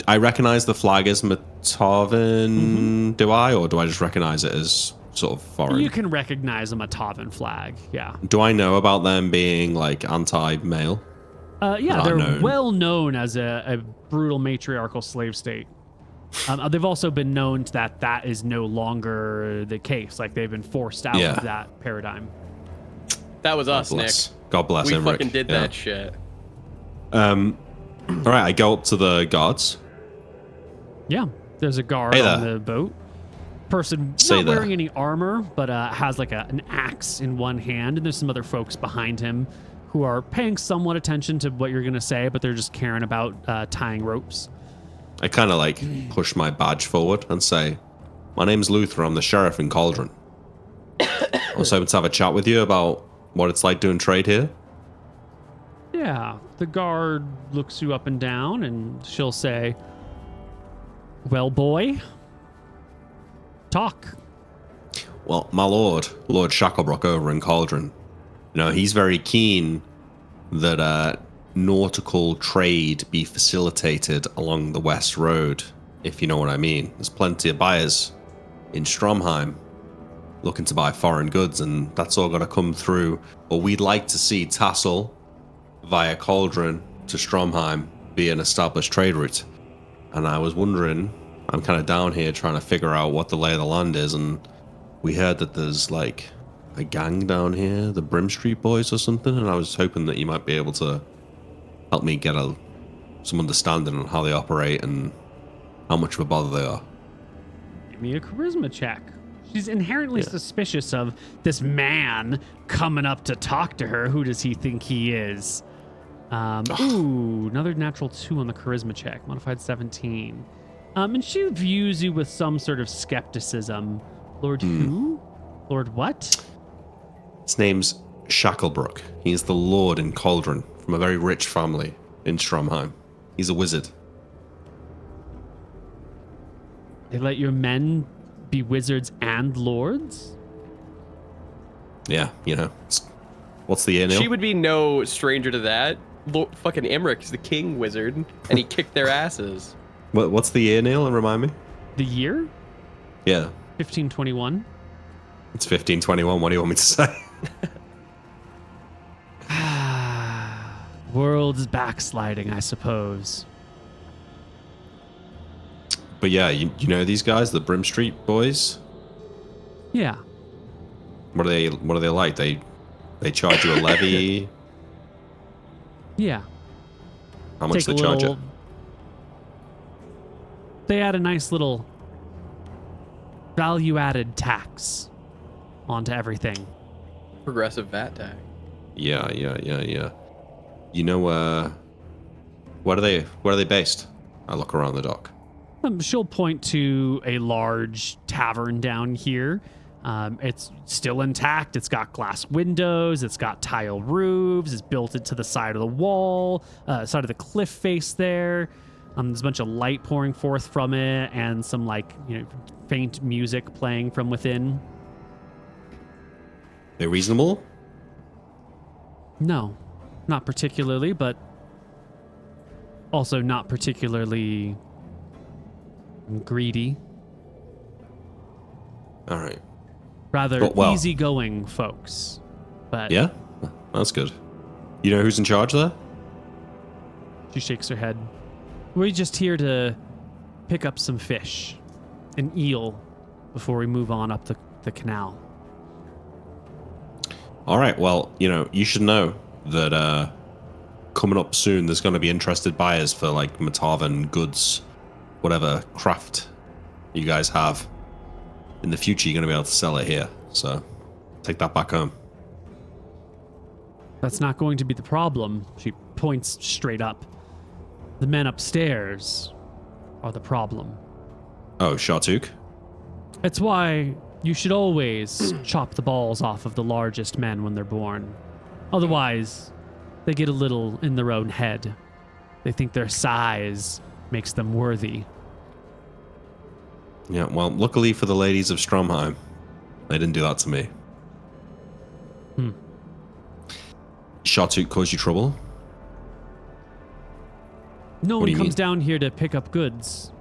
I recognize the flag as Matavan, do I? Or do I just recognize it as sort of foreign? You can recognize a Matavan flag, yeah. Do I know about them being like anti-male? Yeah, they're well known as a brutal matriarchal slave state. They've also been known that is no longer the case. Like they've been forced out of that paradigm. That was us, Nick. God bless him. We fucking did that shit. All right, I go up to the guards. Yeah, there's a guard on the boat. Person not wearing any armor, but has like an axe in one hand, and there's some other folks behind him who are paying somewhat attention to what you're gonna say, but they're just caring about tying ropes. I kind of like push my badge forward and say, "My name's Luther. I'm the sheriff in Cauldron. I was hoping to have a chat with you about what it's like doing trade here." Yeah, the guard looks you up and down, and she'll say, "Well, boy, talk." Well, my lord, Lord Shacklebrook over in Cauldron, he's very keen that nautical trade be facilitated along the West Road, if you know what I mean. There's plenty of buyers in Stromheim looking to buy foreign goods, and that's all got to come through. But we'd like to see Tassel via Cauldron to Stromheim be an established trade route. And I was wondering, I'm kind of down here trying to figure out what the lay of the land is, and we heard that there's like a gang down here, the Brim Street Boys or something, and I was hoping that you might be able to help me get a some understanding on how they operate and how much of a bother they are. Give me a charisma check. She's inherently suspicious of this man coming up to talk to her. Who does he think he is? Ooh, another natural 2 on the charisma check, modified 17. And she views you with some sort of skepticism. Lord who? Lord what? His name's Shacklebrook. He is the Lord in Cauldron from a very rich family in Stromheim. He's a wizard. They let your men be wizards and lords? Yeah, you know. What's the year, Neil? She would be no stranger to that. Fucking Emmerich is the king wizard, and he kicked their asses. What's the year, Neil? And remind me. The year? Yeah. 1521. It's 1521. What do you want me to say? World's backsliding, I suppose. But yeah, you know these guys, the Brim Street boys? Yeah. What are they like? They charge you a levy? Yeah. How much they charge you? They add a nice little value-added tax onto everything. Progressive VAT tax. Yeah. You know, where are they based? I look around the dock. She'll point to a large tavern down here. It's still intact. It's got glass windows. It's got tile roofs. It's built into the side of the wall, side of the cliff face there. There's a bunch of light pouring forth from it and some faint music playing from within. They're reasonable? No, not particularly, but also not particularly greedy. All right. Rather easygoing folks. But yeah, that's good. You know who's in charge there? She shakes her head. We're just here to pick up some fish, an eel, before we move on up the canal. All right. Well, you should know that coming up soon, there's going to be interested buyers for like Matavan goods, whatever craft you guys have. In the future, you're going to be able to sell it here. So take that back home. That's not going to be the problem. She points straight up. The men upstairs are the problem. Oh, Shartuk? It's why you should always chop the balls off of the largest men when they're born. Otherwise, they get a little in their own head. They think their size makes them worthy. Yeah, well, luckily for the ladies of Stromheim, they didn't do that to me. Shartuk caused you trouble? No one comes down here to pick up goods,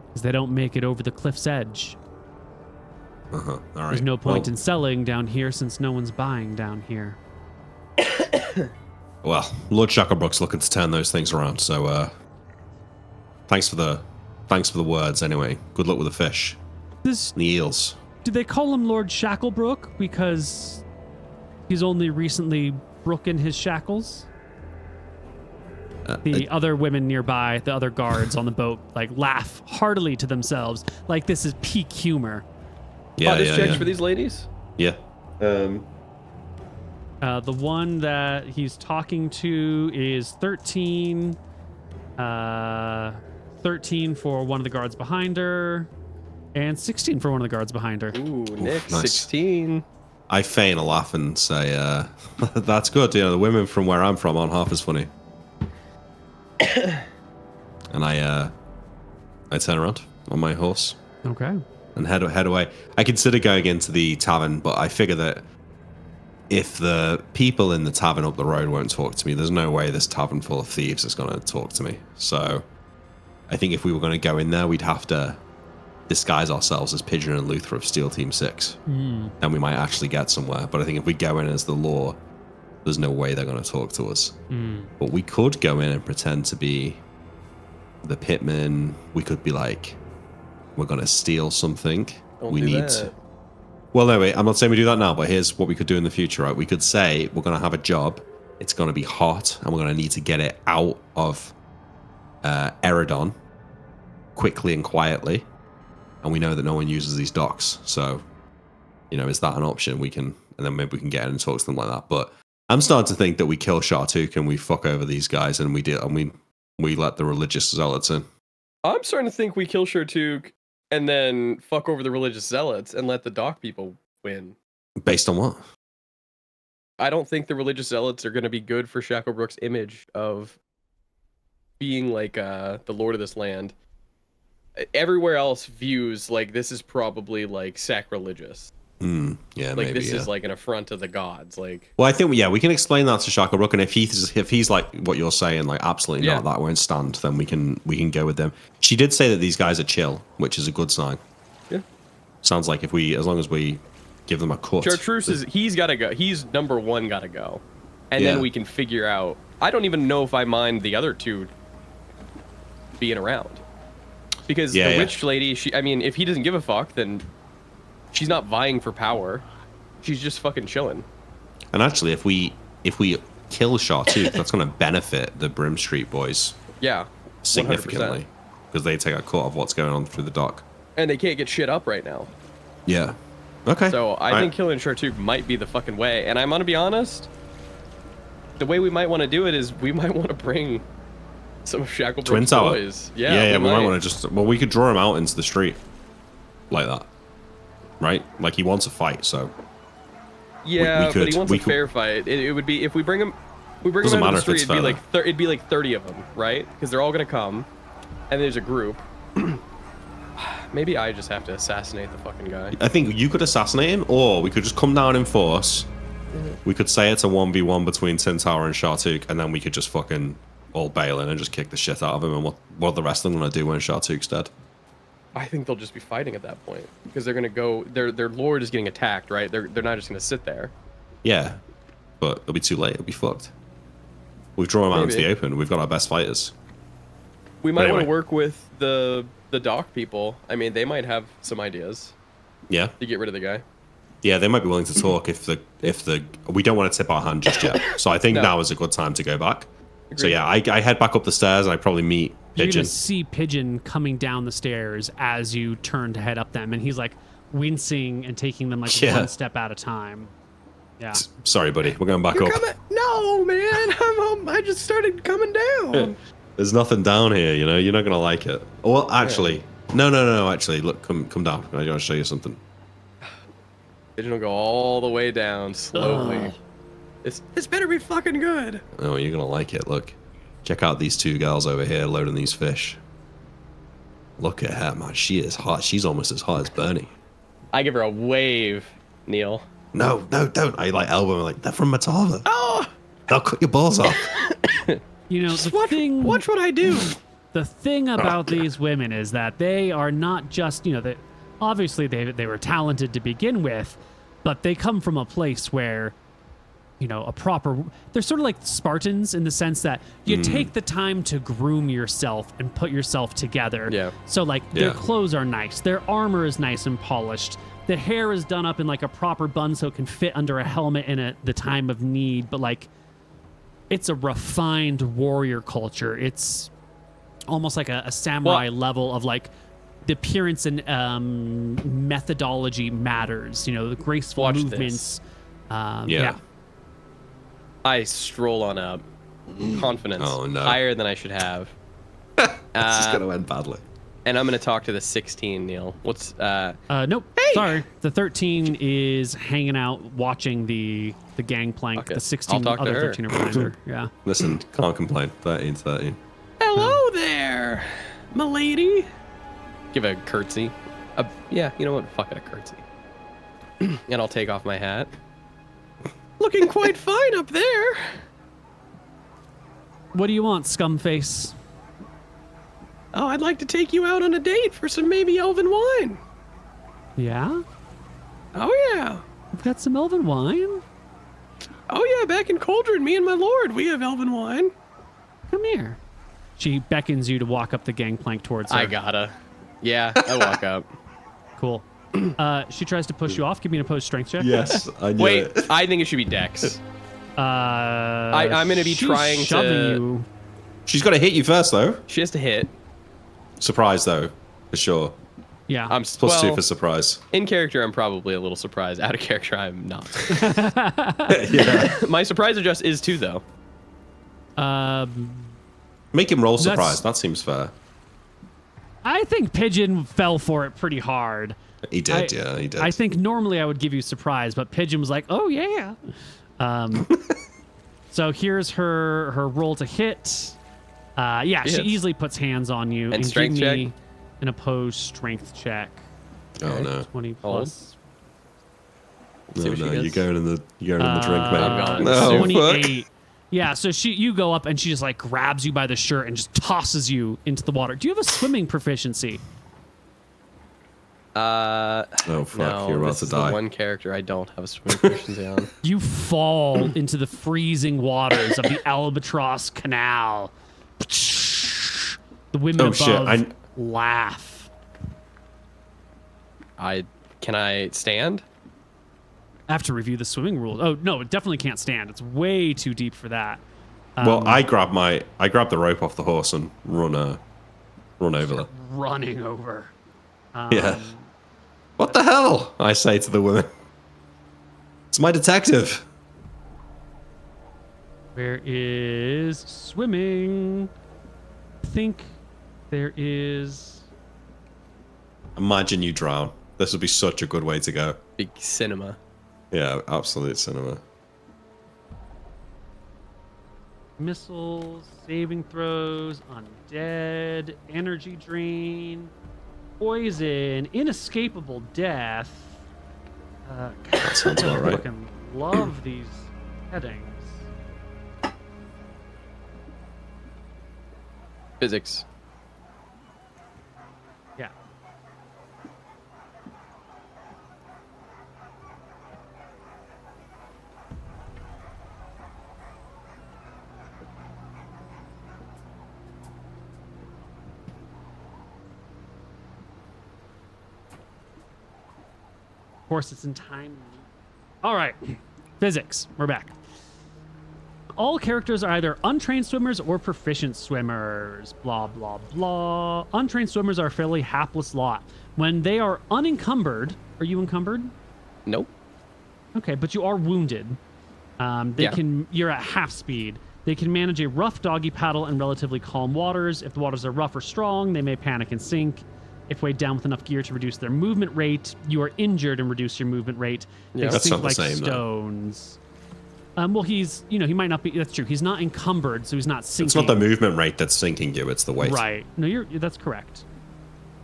because they don't make it over the cliff's edge. All right. There's no point in selling down here since no one's buying down here. Well, Lord Shacklebrook's looking to turn those things around, so thanks for the words anyway. Good luck with the fish. And the eels. Do they call him Lord Shacklebrook because he's only recently broken his shackles? The other women nearby, the other guards on the boat, laugh heartily to themselves, like this is peak humor. Yeah, checks for these ladies? Yeah. The one that he's talking to is 13. 13 for one of the guards behind her, and 16 for one of the guards behind her. Ooh, Nick, nice. 16. I feign a laugh and say, that's good. The women from where I'm from aren't half as funny. And I turn around on my horse. Okay. And head away. I consider going into the tavern, but I figure that if the people in the tavern up the road won't talk to me, there's no way this tavern full of thieves is going to talk to me. So I think if we were going to go in there, we'd have to disguise ourselves as Pigeon and Luther of Steel Team 6. Then we might actually get somewhere. But I think if we go in as the law, there's no way they're going to talk to us. But we could go in and pretend to be the pitmen. We could be like, we're going to steal something. Don't do that. Well, no, wait, I'm not saying we do that now, but here's what we could do in the future, right? We could say we're going to have a job. It's going to be hot, and we're going to need to get it out of Eridon quickly and quietly, and we know that no one uses these docks. So, is that an option? We can, and then maybe we can get in and talk to them like that. But I'm starting to think that we kill Shartuk and we fuck over these guys, and we let the religious zealots in. I'm starting to think we kill Shartuk and then fuck over the religious zealots and let the dock people win. Based on what? I don't think the religious zealots are going to be good for Shacklebrook's image of being like the lord of this land. Everywhere else views like this is probably like sacrilegious. Yeah, like maybe, this is like an affront to the gods. Like, well, I think we can explain that to Shacklebrook, and if he's like what you're saying, like absolutely not, that won't stand, then we can go with them. She did say that these guys are chill, which is a good sign. Yeah, sounds like as long as we give them a cut. Chartreuse he's got to go. He's number one, got to go, and then we can figure out. I don't even know if I mind the other two being around, because the witch lady. If he doesn't give a fuck, then. She's not vying for power. She's just fucking chilling. And actually, if we kill Shartuk, that's going to benefit the Brim Street boys. Yeah, 100%. Significantly, because they take a cut of what's going on through the dock. And they can't get shit up right now. Yeah. Okay. So I think killing Shartuk might be the fucking way. And I'm gonna be honest. The way we might want to do it is we might want to bring some of Shacklebrook's boys. Yeah. We might want to we could draw him out into the street like that. Right? Like he wants a fight, so. Yeah, but he wants a fair fight. It would be if we bring him. We bring him out to the street. It'd be like 30 of them, right? Because they're all gonna come, and there's a group. Maybe I just have to assassinate the fucking guy. I think you could assassinate him, or we could just come down in force. We could say it's a 1v1 between Tin Tower and Shartuk, and then we could just fucking all bail in and just kick the shit out of him. And what are the rest of them gonna do when Shartuk's dead? I think they'll just be fighting at that point because they're gonna go. Their lord is getting attacked, right? They're not just gonna sit there. Yeah, but it'll be too late. It'll be fucked. We've drawn them out into the open. We've got our best fighters. We might want to work with the dock people. I mean, they might have some ideas. Yeah. To get rid of the guy. Yeah, they might be willing to talk if we don't want to tip our hand just yet. So I think now is a good time to go back. Agreed. So yeah, I head back up the stairs and I probably meet Pigeon. You're gonna see Pigeon coming down the stairs as you turn to head up them, and he's like wincing and taking them like one step at a time. Yeah. Sorry, buddy. We're going back up. No, man. I just started coming down. There's nothing down here, You're not gonna like it. Well, actually, no. Actually, look, come down. I gotta show you something. Pigeon will go all the way down slowly. This better be fucking good. Oh, you're gonna like it. Look. Check out these two girls over here loading these fish. Look at her, man. She is hot. She's almost as hot as Bernie. I give her a wave, Neil. No, don't. I like elbow them like, they're from Matava. Oh! They'll cut your balls off. Watch what I do. The thing about these women is that they are not just, obviously they were talented to begin with, but they come from a place where they're sort of like Spartans in the sense that you take the time to groom yourself and put yourself together. Yeah. So their clothes are nice. Their armor is nice and polished. The hair is done up in like a proper bun so it can fit under a helmet in the time of need. But it's a refined warrior culture. It's almost like a samurai level of the appearance and methodology matters. The graceful movements. Yeah. I stroll on a confidence higher than I should have. This is going to end badly. And I'm going to talk to the 16, Neil. What's... Nope. Hey! Sorry. The 13 is hanging out watching the gangplank. The 16 other 13 are behind her. Yeah. Listen, can't complain. 13. Hello there, m'lady. Give a curtsy. Yeah, you know what? Fuck it, a curtsy. And I'll take off my hat. Looking quite fine up there. What do you want, scumface? Oh, I'd like to take you out on a date for some maybe elven wine. Yeah? Oh, yeah. We've got some elven wine? Oh, yeah, back in Cauldron, me and my lord, we have elven wine. Come here. She beckons you to walk up the gangplank towards her. I gotta. Yeah, I walk up. Cool. She tries to push you off. Give me an opposed strength check. Yes, I knew Wait, it. I think it should be Dex. I'm going to be trying shoving to... you. She's got to hit you first, though. She has to hit. Surprise, though, for sure. Yeah. I'm +2 for surprise. In character, I'm probably a little surprised. Out of character, I'm not. Yeah. My surprise adjust is 2, though. Make him roll surprise. That seems fair. I think Pigeon fell for it pretty hard. He did, yeah, he did. I think normally I would give you surprise, but Pigeon was like, "Oh yeah." So here's her roll to hit. Yeah, she easily puts hands on you and strength give me check? an opposed strength check. Oh no. 20 plus. No, See what she no, gets. you're going in the drink, man. I'm gone. No, 28. Yeah, so you go up and she just like grabs you by the shirt and just tosses you into the water. Do you have a swimming proficiency? Oh fuck, no, you're about this to is die. the one character I don't have a swimming proficiency on. You fall into the freezing waters of the Albatross Canal. The women above laugh. Can I stand? I have to review the swimming rules. Oh no, it definitely can't stand. It's way too deep for that. Well, I grab the rope off the horse and run over there. Running over. Yeah. What the hell? I say to the woman. It's my detective. Where is swimming? I think there is. Imagine you drown. This would be such a good way to go. Big cinema. Yeah, absolute cinema. Missiles, saving throws, undead, energy drain, poison, inescapable death. That sounds about I right. fucking love these headings. Physics. Yeah. Of course, it's in time. All right. Physics. We're back. All characters are either untrained swimmers or proficient swimmers. Blah, blah, blah. Untrained swimmers are a fairly hapless lot. When they are unencumbered, are you encumbered? Nope. Okay, but you are wounded. You're at half speed. They can manage a rough doggy paddle in relatively calm waters. If the waters are rough or strong, they may panic and sink. If weighed down with enough gear to reduce their movement rate, you are injured and reduce your movement rate. They That's sink not the like same, though. stones. Well, he's, he might not be. That's true. He's not encumbered, so he's not sinking. It's not the movement rate that's sinking you, it's the weight. Right. No, that's correct.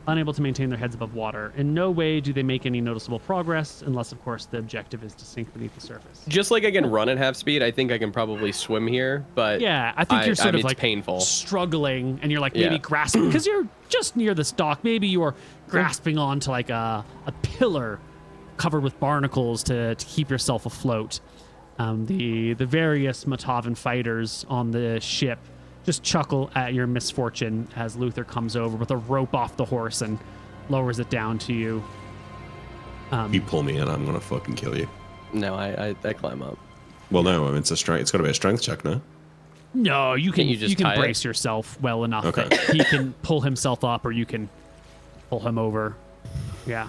Unable to maintain their heads above water. In no way do they make any noticeable progress, unless, of course, the objective is to sink beneath the surface. Just like I can run at half speed, I think I can probably swim here, but Yeah, I think you're sort of it's like painful. struggling, and you're like maybe grasping, because you're just near the dock. Maybe you're grasping onto like a pillar covered with barnacles to keep yourself afloat. The various Matavan fighters on the ship just chuckle at your misfortune as Luther comes over with a rope off the horse and lowers it down to you. You pull me in, I'm gonna fucking kill you. No, I climb up. Well, no, I mean, it's got to be a strength check, no? No, you can Can't you just tie it? brace yourself well enough Okay. that he can pull himself up, or you can pull him over. Yeah.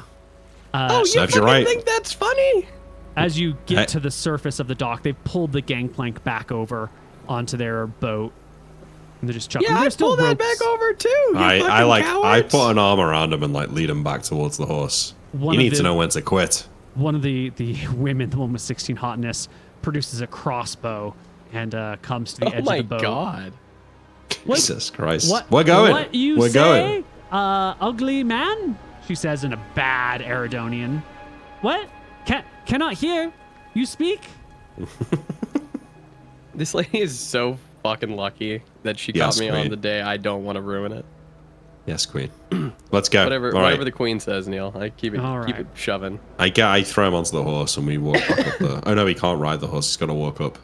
Oh, you Serves you fucking right. think that's funny? As you get Hey. to the surface of the dock, they've pulled the gangplank back over onto their boat. And they're just chuckling. Yeah, I There's still pull that ropes. back over too. You I fucking I cowards. put an arm around him and like lead him back towards the horse. One You of need the- to know when to quit. One of the women, the one with 16 hotness, produces a crossbow and comes to the edge Oh my of the boat. god. What- Jesus Christ. What? We're going. What you We're say? going. Ugly man? She says in a bad Aerodonian. What? Cannot hear. You speak? This lady is so fucking lucky that she Yes, caught me on queen. the day I don't want to ruin it. Yes, Queen. Let's go. Whatever All right. the queen says, Neil. I keep it All keep right. it shoving. I throw him onto the horse and we walk back up the. Oh no, he can't ride the horse. He's got to walk up.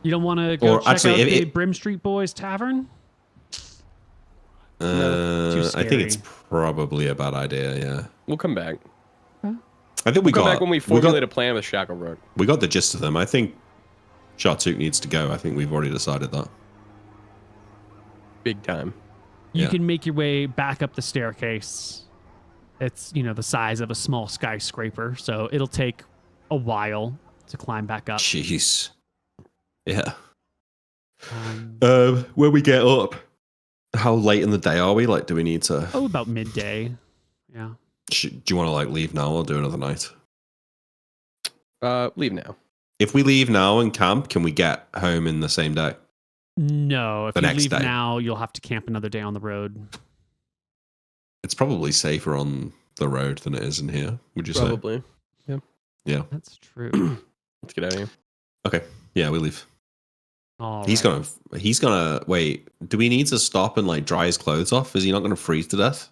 You don't want to go Or check actually, out if the it- Brim Street Boys Tavern? Too I think it's scary. probably a bad idea. Yeah. We'll come back. I think we Come got. back when we formulate a plan with Shacklerook. We got the gist of them. I think Shartuk needs to go. I think we've already decided that. Big time. You can make your way back up the staircase. It's, the size of a small skyscraper, so it'll take a while to climb back up. Jeez. Yeah. When we get up, how late in the day are we? Like, do we need to... Oh, about midday. Yeah. Do you want to, leave now or do another night? Leave now. If we leave now and camp, can we get home in the same day? No. If The you next leave day. now, you'll have to camp another day on the road. It's probably safer on the road than it is in here, would you say? Probably. Yeah. That's true. Let's get out of here. Okay. Yeah, we leave. All He's gonna wait. Do we need to stop and dry his clothes off? Is he not gonna freeze to death?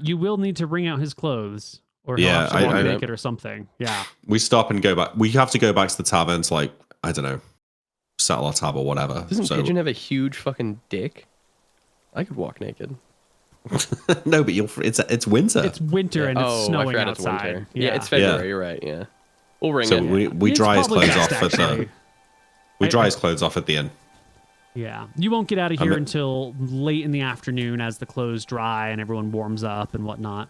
You will need to wring out his clothes, or he'll have to walk naked or something. Yeah. We stop and go back. We have to go back to the tavern to I don't know, settle our tab or whatever. Doesn't Pigeon have a huge fucking dick? I could walk naked. No, but it's winter. It's winter and it's snowing outside. Yeah, it's February. You're right. Yeah, we'll ring so it. we dry his probably clothes best, off actually. We dry his clothes off at the inn. Yeah. You won't get out of here until late in the afternoon as the clothes dry and everyone warms up and whatnot.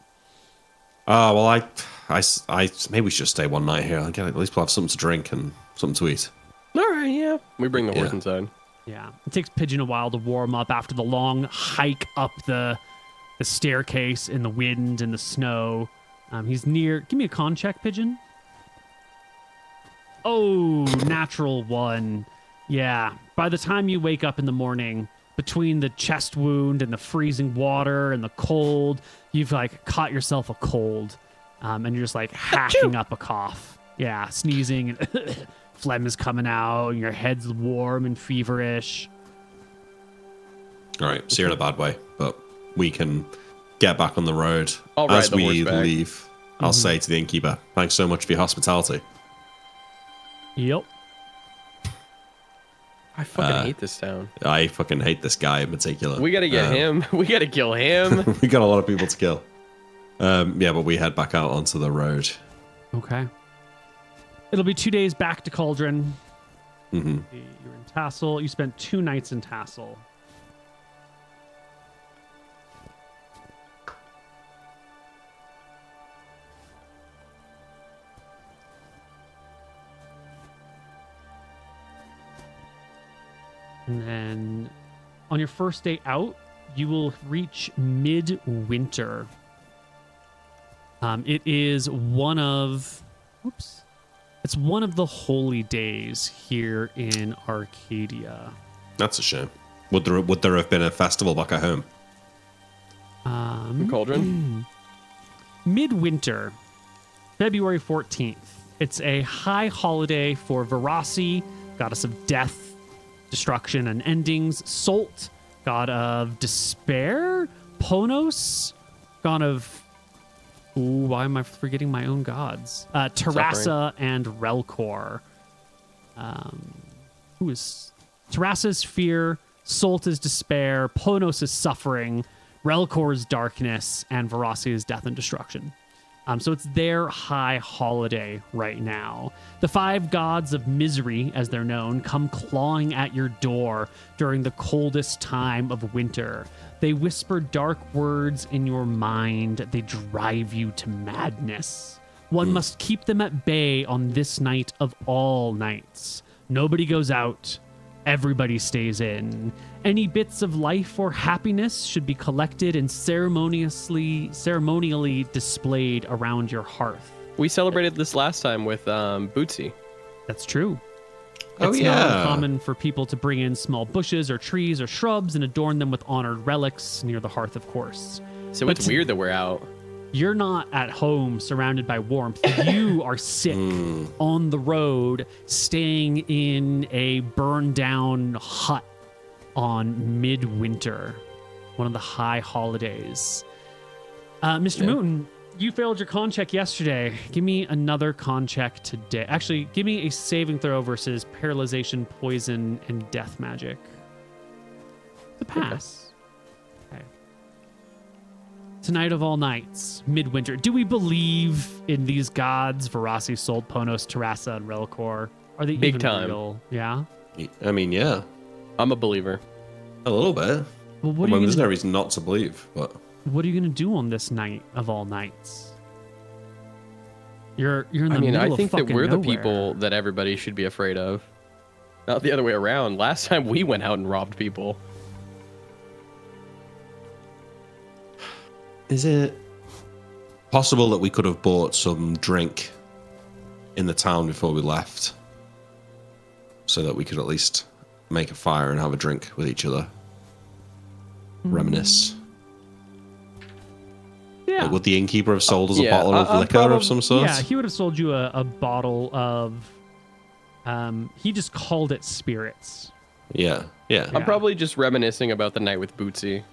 Oh, well, I maybe we should stay one night here. At least we'll have something to drink and something to eat. All right, yeah. We bring the horse inside. Yeah. It takes Pigeon a while to warm up after the long hike up the staircase in the wind and the snow. He's near... Give me a con check, Pigeon. Oh, natural 1. Yeah. By the time you wake up in the morning, between the chest wound and the freezing water and the cold, you've caught yourself a cold. And you're just hacking up a cough. Yeah, sneezing and phlegm is coming out and your head's warm and feverish. All right, so you're in a bad way, but we can get back on the road. As we leave, I'll say to the innkeeper, thanks so much for your hospitality. Yep. I fucking hate this town. I fucking hate this guy in particular. We gotta get him. We gotta kill him. We got a lot of people to kill. Yeah, but we head back out onto the road. Okay. It'll be 2 days back to Cauldron. Mm-hmm. You're in Tassel. You spent 2 nights in Tassel. And then on your first day out, you will reach midwinter. It is one of the holy days here in Arcadia. That's a shame. Would there have been a festival back at home? Cauldron? Midwinter, February 14th. It's a high holiday for Verasi, goddess of death, destruction and endings. Salt, god of despair. Ponos, god of... Ooh, why am I forgetting my own gods? Terrassa and Relkor. Who is... Terrassa is fear. Salt is despair. Ponos is suffering. Relkor is darkness. And Verasi is death and destruction. So it's their high holiday right now. The 5 gods of misery, as they're known, come clawing at your door during the coldest time of winter. They whisper dark words in your mind. They drive you to madness. One must keep them at bay on this night of all nights. Nobody goes out. Everybody stays in. Any bits of life or happiness should be collected and ceremonially displayed around your hearth. We celebrated this last time with Bootsy. That's true. Oh, it's yeah. not uncommon for people to bring in small bushes or trees or shrubs and adorn them with honored relics near the hearth, of course. So it's weird that we're out. You're not at home surrounded by warmth. You are sick on the road, staying in a burned down hut on midwinter, one of the high holidays. Mr. Mooton, you failed your con check yesterday. Give me another con check today. Actually, give me a saving throw versus paralyzation, poison, and death magic. The pass. Okay. Tonight of all nights, midwinter. Do we believe in these gods? Verasi, Salt, Ponos, Terrassa, and Relkor? Are they big even time? Real? Yeah. I mean, yeah. I'm a believer. A little bit. Well, there's no reason not to believe, but... What are you going to do on this night of all nights? You're in the middle of fucking nowhere. I think that we're the people that everybody should be afraid of. Not the other way around. Last time we went out and robbed people. Is it possible that we could have bought some drink in the town before we left? So that we could at least make a fire and have a drink with each other. Reminisce. Yeah. Like, would the innkeeper have sold us a bottle of liquor of some sort? Yeah, he would have sold you a bottle of... he just called it spirits. Yeah. I'm probably just reminiscing about the night with Bootsy.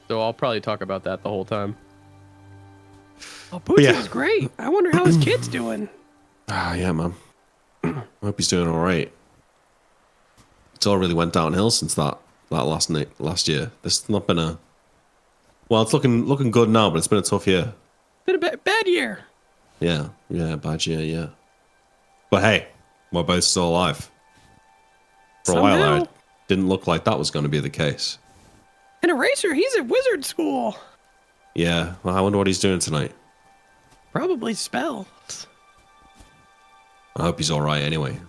So I'll probably talk about that the whole time. Oh, Bootsy was great. I wonder how his kid's doing. Yeah, man. I hope he's doing all right. It's all really went downhill since that last year. There's not been a... Well, it's looking good now, but it's been a tough year. Been a bad year. Yeah, bad year, yeah. But hey, we're both still alive. For a while there, it didn't look like that was going to be the case. And Eraser, he's at wizard school. Yeah, well, I wonder what he's doing tonight. Probably spells. I hope he's all right anyway.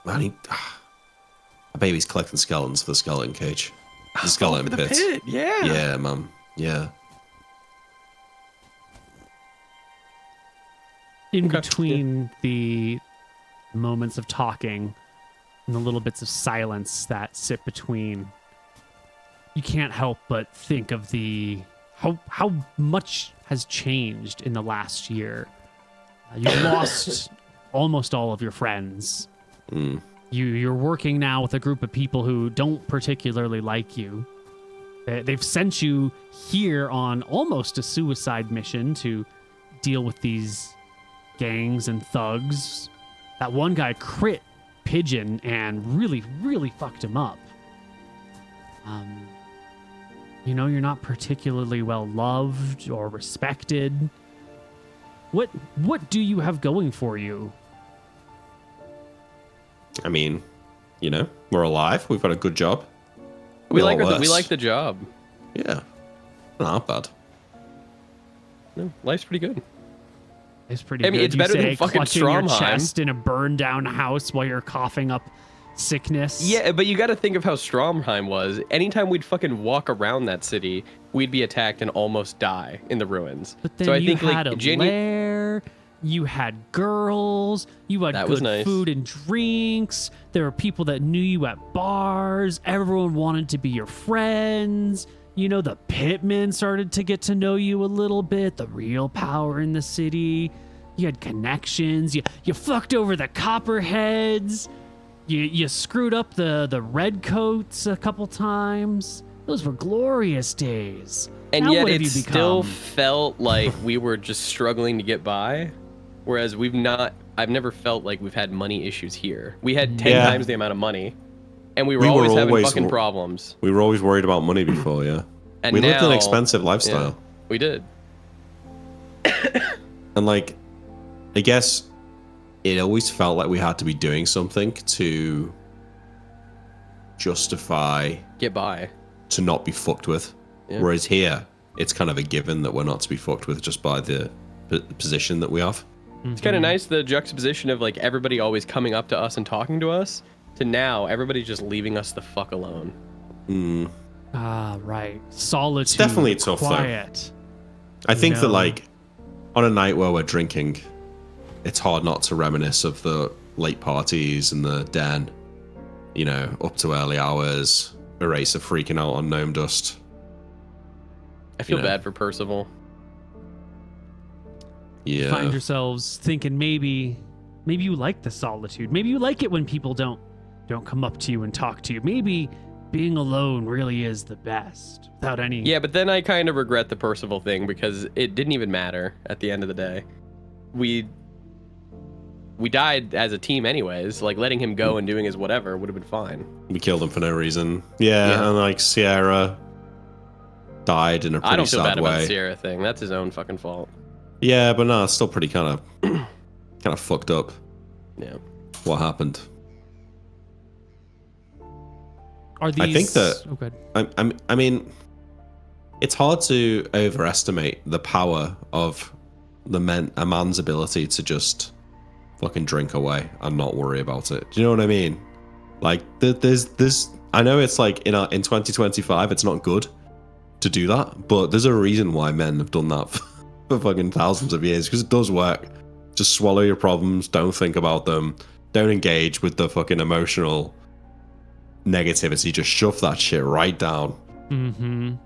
Man, I bet he's collecting skeletons for the skeleton cage. The skeleton pit. Yeah. Yeah, man. Yeah. In between the moments of talking and the little bits of silence that sit between, you can't help but think of how much has changed in the last year. You've lost almost all of your friends. You're working now with a group of people who don't particularly like you. They've sent you here on almost a suicide mission to deal with these gangs and thugs. That one guy crit Pigeon and really, really fucked him up. You're not particularly well loved or respected. What do you have going for you? I mean, we're alive. We've got a good job. We like the job. Yeah. Not bad. No, life's pretty good. It's pretty good. It's better than fucking clutching your Stromheim. chest in a burned down house while you're coughing up sickness. Yeah, but you got to think of how Stromheim was. Anytime we'd fucking walk around that city, we'd be attacked and almost die in the ruins. But then so you had a lair, you had girls, you had good food and drinks. There were people that knew you at bars. Everyone wanted to be your friends. The pitmen started to get to know you a little bit. The real power in the city. You had connections. You fucked over the copperheads. You screwed up the redcoats a couple times. Those were glorious days. And now yet what it have you still become? felt like we were just struggling to get by. Whereas I've never felt like we've had money issues here. We had 10 times the amount of money. And we were always having fucking problems. We were always worried about money before, yeah. And we lived now, an expensive lifestyle. Yeah, we did. And I guess it always felt like we had to be doing something to justify... Get by. To not be fucked with. Yeah. Whereas here, it's kind of a given that we're not to be fucked with just by the position that we have. It's kind of nice, the juxtaposition of everybody always coming up to us and talking to us, to now everybody's just leaving us the fuck alone. Right. Solitude. It's definitely tough, quiet. Though. I think that on a night where we're drinking, it's hard not to reminisce of the late parties and the den, up to early hours, Eraser freaking out on gnome dust. I feel bad for Percival. Yeah. Find yourselves thinking maybe you like the solitude. Maybe you like it when people don't come up to you and talk to you. Maybe being alone really is the best without any... Yeah, but then I kind of regret the Percival thing because it didn't even matter at the end of the day. We died as a team anyways. Letting him go and doing his whatever would have been fine. We killed him for no reason. Yeah. And Sierra died in a pretty sad way. I don't feel bad about the Sierra thing. That's his own fucking fault. Yeah, but no, it's still pretty kind of fucked up. Yeah. What happened? Are these? I think that. Oh, good. I mean, it's hard to overestimate the power of a man's ability to just fucking drink away and not worry about it. Do you know what I mean? Like, there's. I know it's like in 2025, it's not good to do that, but there's a reason why men have done that for fucking thousands of years, because it does work. Just swallow your problems, don't think about them, don't engage with the fucking emotional negativity, just shove that shit right down.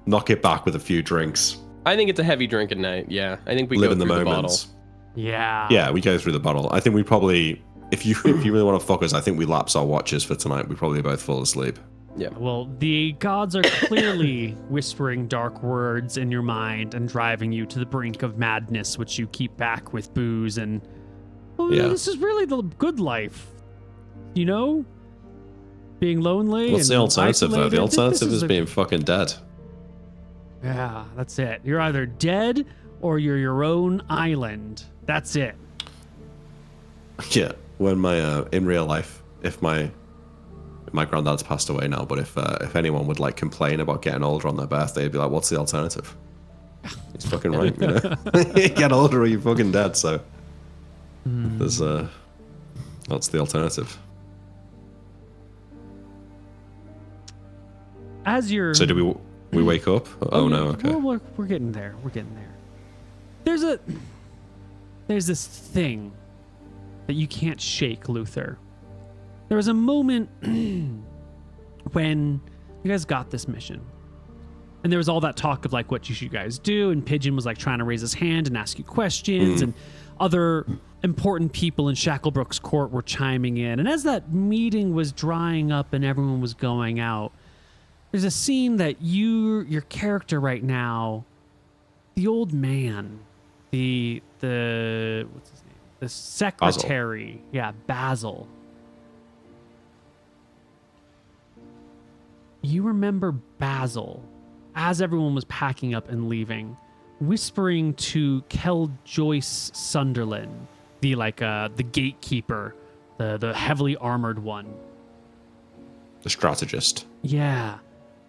Knock it back with a few drinks. I think it's a heavy drink at night. Yeah, I think we live go in the through moments. The Yeah, we go through the bottle. I think we probably, if you really want to fuck us, I think we lapse our watches for tonight. We probably both fall asleep. Yeah. Well, the gods are clearly whispering dark words in your mind and driving you to the brink of madness, which you keep back with booze and. Well, Yeah. This is really the good life, you know. Being lonely. What's the and alternative though? The isolated. alternative is a- being fucking dead. Yeah, that's it. You're either dead or you're your own island. That's it. Yeah. When my in real life, if my granddad's passed away now, but if anyone would like complain about getting older on their birthday, it'd be like, what's the alternative? He's fucking right, you know. You get older or you're fucking dead. So there's that's the alternative. As you're. So do we wake up? Oh no, okay. Well, we're getting there. We're getting there. There's this thing that you can't shake, Luther. There was a moment when you guys got this mission. And there was all that talk of like what you should guys do, and Pigeon was like trying to raise his hand and ask you questions, and other important people in Shacklebrook's court were chiming in. And as that meeting was drying up and everyone was going out, there's a scene that your character right now, the old man, the what's his name? The secretary. Basil. Yeah, Basil. You remember Basil, as everyone was packing up and leaving, whispering to Kel Joyce Sunderland, the gatekeeper, the heavily armored one. The strategist. Yeah.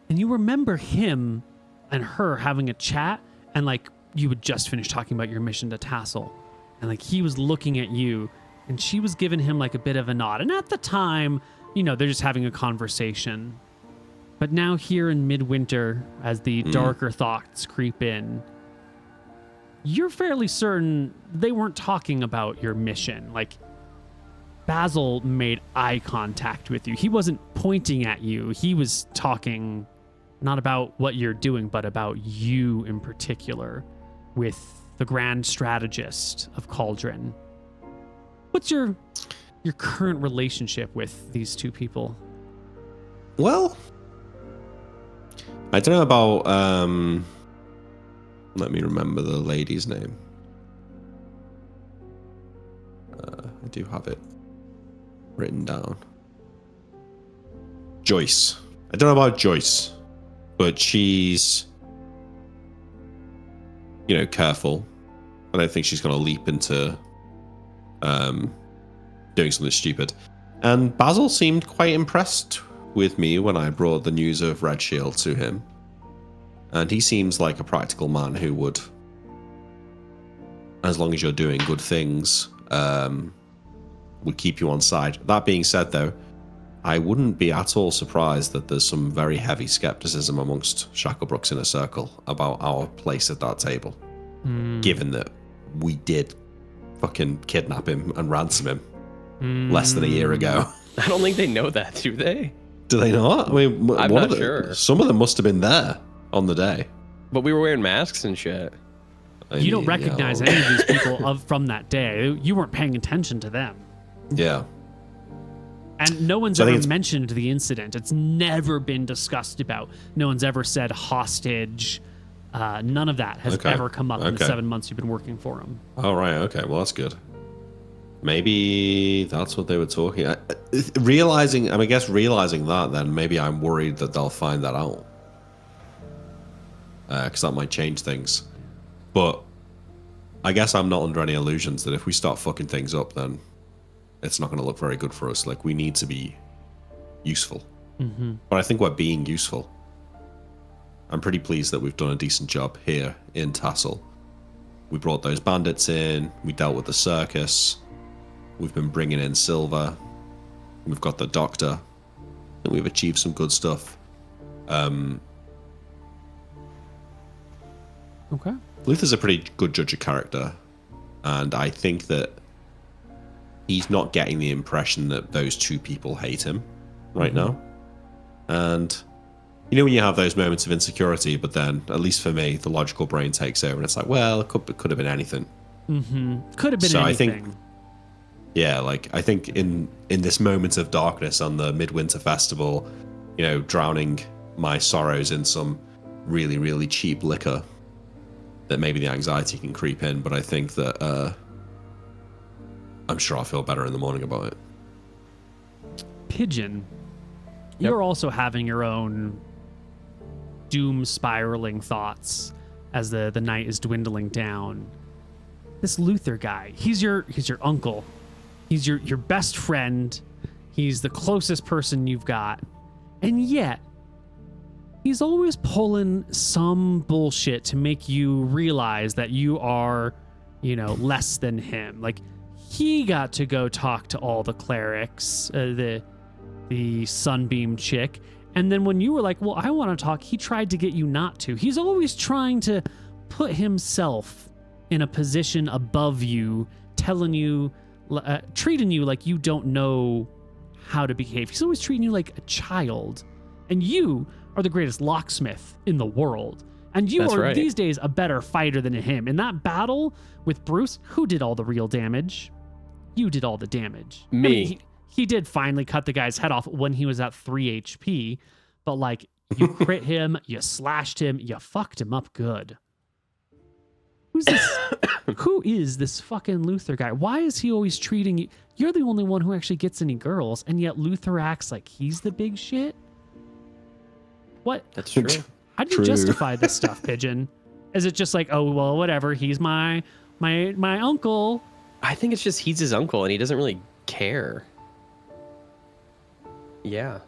And you remember him and her having a chat, and like you would just finish talking about your mission to Tassel. And like he was looking at you and she was giving him like a bit of a nod. And at the time, they're just having a conversation. But now here in midwinter, as the darker thoughts creep in, you're fairly certain they weren't talking about your mission. Like, Basil made eye contact with you. He wasn't pointing at you. He was talking not about what you're doing, but about you in particular with the grand strategist of Cauldron. What's your current relationship with these two people? Well, I don't know about let me remember the lady's name. I do have it written down. Joyce. I don't know about Joyce, but she's, careful. I don't think she's going to leap into doing something stupid. And Basil seemed quite impressed with me when I brought the news of Red Shield to him. And he seems like a practical man who would, as long as you're doing good things, would keep you on side. That being said, though, I wouldn't be at all surprised that there's some very heavy skepticism amongst Shacklebrook's inner circle about our place at that table, given that we did fucking kidnap him and ransom him less than a year ago. I don't think they know that, do they? Do they not? I mean, I'm not sure. Some of them must have been there on the day. But we were wearing masks and shit. You don't recognize any of these people from that day. You weren't paying attention to them. Yeah. And no one's ever mentioned the incident. It's never been discussed about. No one's ever said hostage. None of that has ever come up in the 7 months you've been working for him. Oh, right. Okay. Well, that's good. Maybe that's what they were talking. Realizing that, then maybe I'm worried that they'll find that out. Because that might change things. But I guess I'm not under any illusions that if we start fucking things up, then it's not going to look very good for us. Like, we need to be useful. But I think we're being useful. I'm pretty pleased that we've done a decent job here in Tassel. We brought those bandits in, we dealt with the circus, we've been bringing in silver, we've got the doctor, and we've achieved some good stuff. Okay. Luther's a pretty good judge of character, and I think that he's not getting the impression that those two people hate him right now. And you know when you have those moments of insecurity, but then, at least for me, the logical brain takes over, and it's like, well, it could have been anything. Could have been anything. I think, yeah, like, I think in this moment of darkness on the Midwinter Festival, you know, drowning my sorrows in some really, really cheap liquor, that maybe the anxiety can creep in, but I think that I'm sure I'll feel better in the morning about it. Pigeon, you're also having your own doom spiraling thoughts as the night is dwindling down. This Luther guy, he's your uncle. He's your best friend. He's the closest person you've got. And yet, he's always pulling some bullshit to make you realize that you are, you know, less than him. Like, he got to go talk to all the clerics, the Sunbeam chick. And then when you were like, well, I want to talk, he tried to get you not to. He's always trying to put himself in a position above you, telling you, treating you like you don't know how to behave. He's always treating you like a child. And you are the greatest locksmith in the world. And you are these days a better fighter than him. In that battle with Bruce, who did all the real damage? You did all the damage. Me. I mean, he did finally cut the guy's head off when he was at 3 HP, but like, you crit him, you slashed him, you fucked him up good. Who's this? Who is this fucking Luther guy? Why is he always treating you? You're the only one who actually gets any girls, and yet Luther acts like he's the big shit? What? That's true. How do you justify this stuff, Pigeon? Is it just like, oh, well, whatever, he's my uncle? I think it's just he's his uncle, and he doesn't really care. Yeah.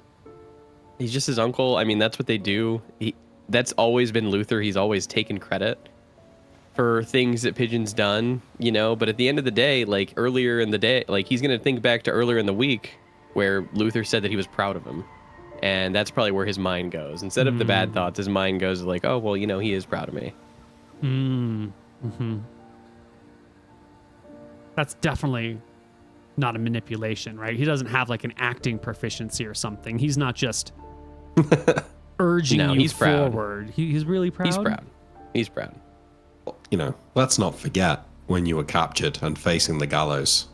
He's just his uncle. I mean, that's what they do. That's always been Luther. He's always taken credit for things that Pigeon's done, you know, but at the end of the day, like earlier in the day, like he's going to think back to earlier in the week where Luther said that he was proud of him. And that's probably where his mind goes. Instead of the bad thoughts, his mind goes like, oh, well, you know, he is proud of me. That's definitely not a manipulation, right? He doesn't have like an acting proficiency or something. He's not just urging you forward. He's really proud. He's proud. You know, let's not forget when you were captured and facing the gallows.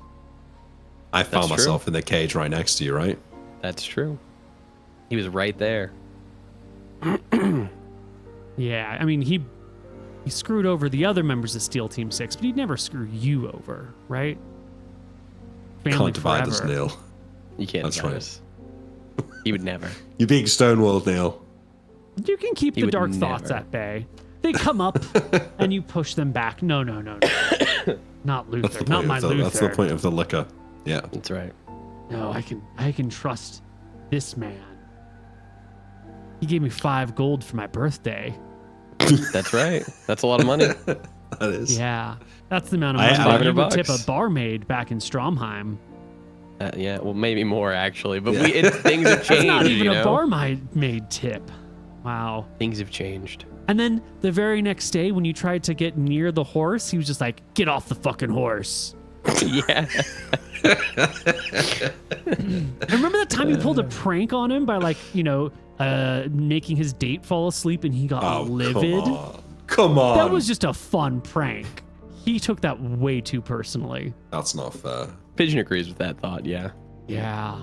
I found myself in the cage right next to you, right? That's true. He was right there. Yeah, I mean, he screwed over the other members of Steel Team 6, but he'd never screw you over, right? Family Can't divide us, forever. Neil. You can't divide us. He would never. You're being stonewalled, Neil. You can keep the dark thoughts at bay. They come up and you push them back. No. Not Luther. Not my Luther. That's the point of the liquor. Yeah. That's right. No, I can trust this man. He gave me 5 gold for my birthday. That's right. That's a lot of money. That is. Yeah. That's the amount of money you would tip a barmaid back in Stromheim. Yeah, well, maybe more actually, but things have changed. That's not even a barmaid tip. Wow. Things have changed. And then the very next day, when you tried to get near the horse, he was just like, "Get off the fucking horse." Yeah. Remember that time you pulled a prank on him by, like, you know, making his date fall asleep and he got livid? Come on. That was just a fun prank. He took that way too personally. That's not fair. Pigeon agrees with that thought, yeah. Yeah.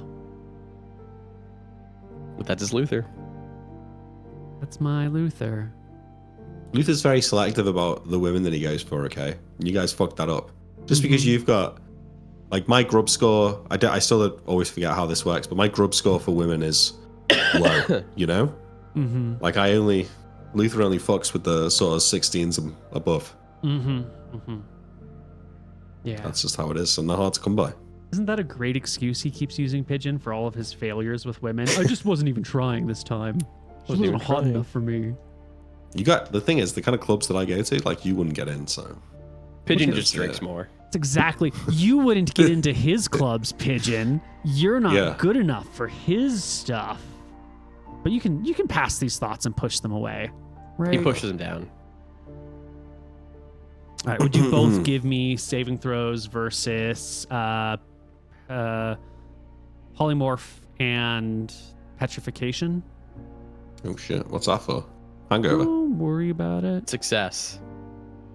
But that's his Luther. That's my Luther. Luther's very selective about the women that he goes for, okay? You guys fucked that up. Just because you've got, like, my grub score, I still always forget how this works, but my grub score for women is low, you know? Like, Luther only fucks with the sort of 16s and above. Yeah. That's just how it is, and they're hard to come by. Isn't that a great excuse he keeps using, Pigeon, for all of his failures with women? I just wasn't even trying this time. It wasn't even hot enough for me. The thing is, the kind of clubs that I go to, like, you wouldn't get in, so. Pigeon just drinks more. That's exactly. You wouldn't get into his clubs, Pigeon. You're not good enough for his stuff. But you can pass these thoughts and push them away. Right? He pushes them down. All right, would you both give me saving throws versus polymorph and petrification? Oh shit, what's that for? Hangover. Don't worry about it. Success.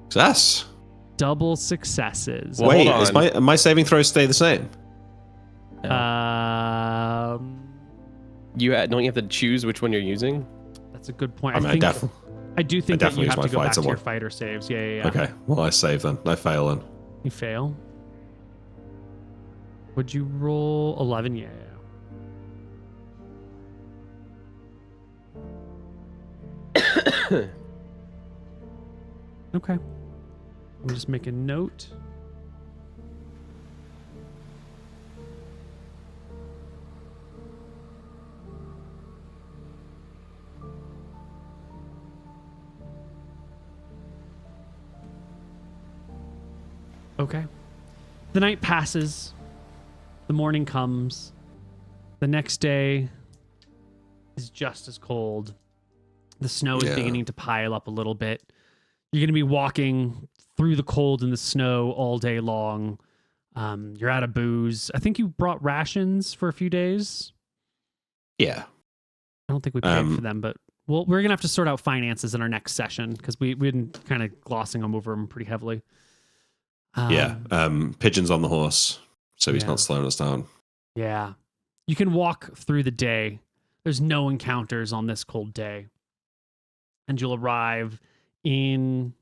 Success. Double successes. Well, Wait, is my saving throws stay the same? No. Um, Don't you have to choose which one you're using? That's a good point. I do think that you have to go back to your fighter saves. Yeah. Okay, well, I save then. I fail then. You fail. Would you roll 11? Yeah. Okay. Let me just make a note. Okay. The night passes. The morning comes. The next day is just as cold. The snow is beginning to pile up a little bit. You're going to be walking through the cold and the snow all day long. You're out of booze. I think you brought rations for a few days. Yeah. I don't think we paid for them, but we're going to have to sort out finances in our next session because we've been kind of glossing over them pretty heavily. Pigeon's on the horse, so he's not slowing us down. Yeah. You can walk through the day. There's no encounters on this cold day. And you'll arrive in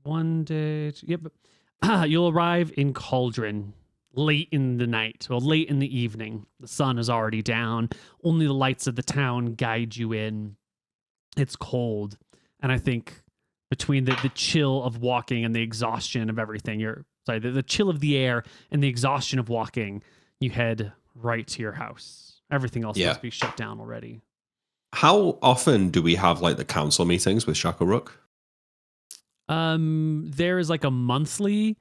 one day. You'll arrive in Cauldron late in the night, or late in the evening. The sun is already down. Only the lights of the town guide you in. It's cold. And I think between the chill of walking and the exhaustion of everything, the chill of the air and the exhaustion of walking, you head right to your house. Everything else must be shut down already. How often do we have like the council meetings with Shacklerook? There is like a monthly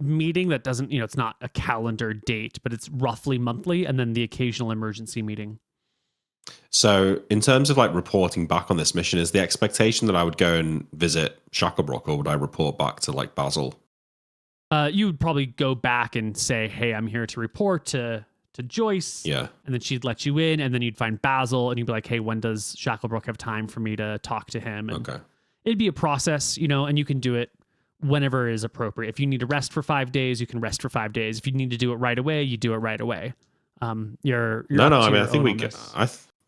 meeting that doesn't, it's not a calendar date, but it's roughly monthly, and then the occasional emergency meeting. So in terms of like reporting back on this mission, is the expectation that I would go and visit Shacklebrook, or would I report back to like Basil? You would probably go back and say, hey, I'm here to report to Joyce. Yeah. And then she'd let you in, and then you'd find Basil, and you'd be like, hey, when does Shacklebrook have time for me to talk to him? And okay. It'd be a process, and you can do it whenever is appropriate. If you need to rest for 5 days, you can rest for 5 days. If you need to do it right away, you do it right away. I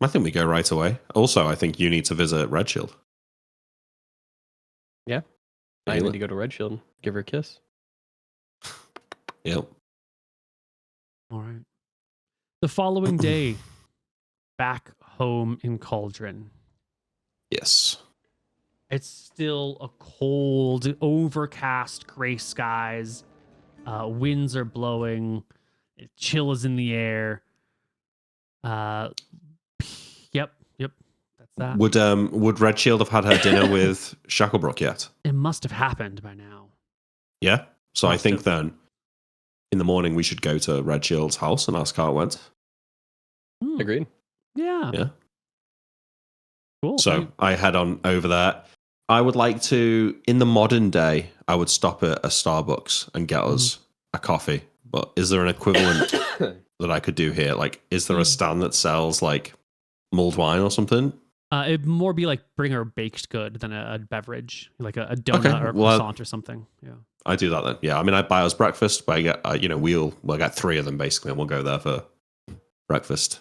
think we go right away. Also, I think you need to visit Red Shield. Yeah. I need to go to Red Shield and give her a kiss. Yep. All right. The following day, back home in Cauldron. Yes. It's still a cold, overcast, gray skies. Winds are blowing. Chill is in the air. Yep. That's that. Would Red Shield have had her dinner with Shacklebrook yet? It must have happened by now. Yeah. So I think then in the morning we should go to Red Shield's house and ask how it went. Agreed. Yeah. Yeah. Cool. So I head on over there. I would like to, in the modern day, I would stop at a Starbucks and get us a coffee. But is there an equivalent that I could do here? Like, is there a stand that sells like mulled wine or something? It'd more be like bring her a baked good than a beverage, like a donut or a croissant or something. Yeah. I do that then. Yeah. I mean, I buy us breakfast, but I get, we'll get 3 of them basically, and we'll go there for breakfast.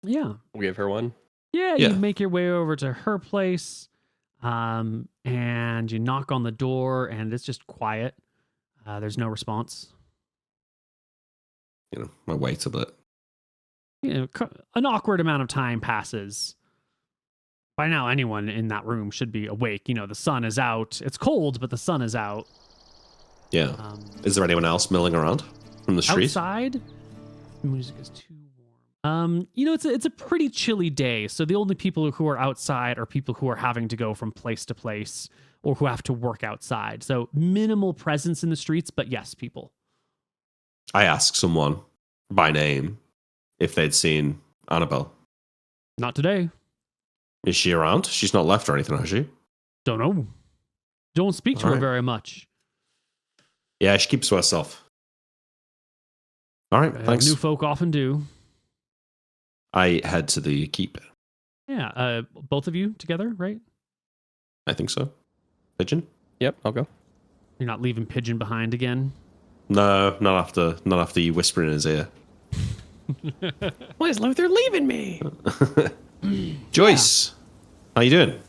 Yeah. We'll give her one. Yeah. You make your way over to her place. And you knock on the door, and it's just quiet. There's no response. I wait a bit. An awkward amount of time passes. By now, anyone in that room should be awake. You know, the sun is out. It's cold, but the sun is out. Yeah. Is there anyone else milling around from the street? Outside, the music is too warm. You know, it's a pretty chilly day, so the only people who are outside are people who are having to go from place to place or who have to work outside. So minimal presence in the streets, but yes, people. I asked someone by name if they'd seen Annabelle. Not today. Is she around? She's not left or anything, has she? Don't know. Don't speak to her very much. Yeah, she keeps to herself. All right, thanks. New folk often do. I head to the keep. Yeah, both of you together, right? I think so. Pigeon? Yep, I'll go. You're not leaving Pigeon behind again? No, not after you whisper in his ear. Why is Luther leaving me? Joyce, how you doing?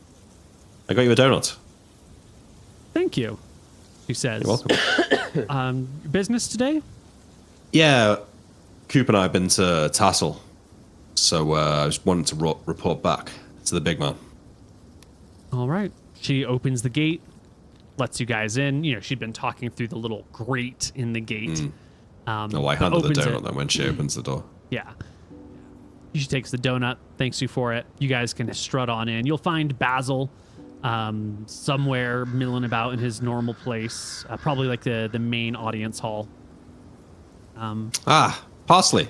I got you a donut. Thank you, she says. You're welcome. Business today? Yeah, Coop and I have been to Tassel, so I just wanted to report back to the big man. All right. She opens the gate, lets you guys in. You know, she'd been talking through the little grate in the gate. I handed the donut then when she opens the door. Yeah. She takes the donut, thanks you for it. You guys can strut on in. You'll find Basil somewhere milling about in his normal place, probably like the main audience hall. Parsley.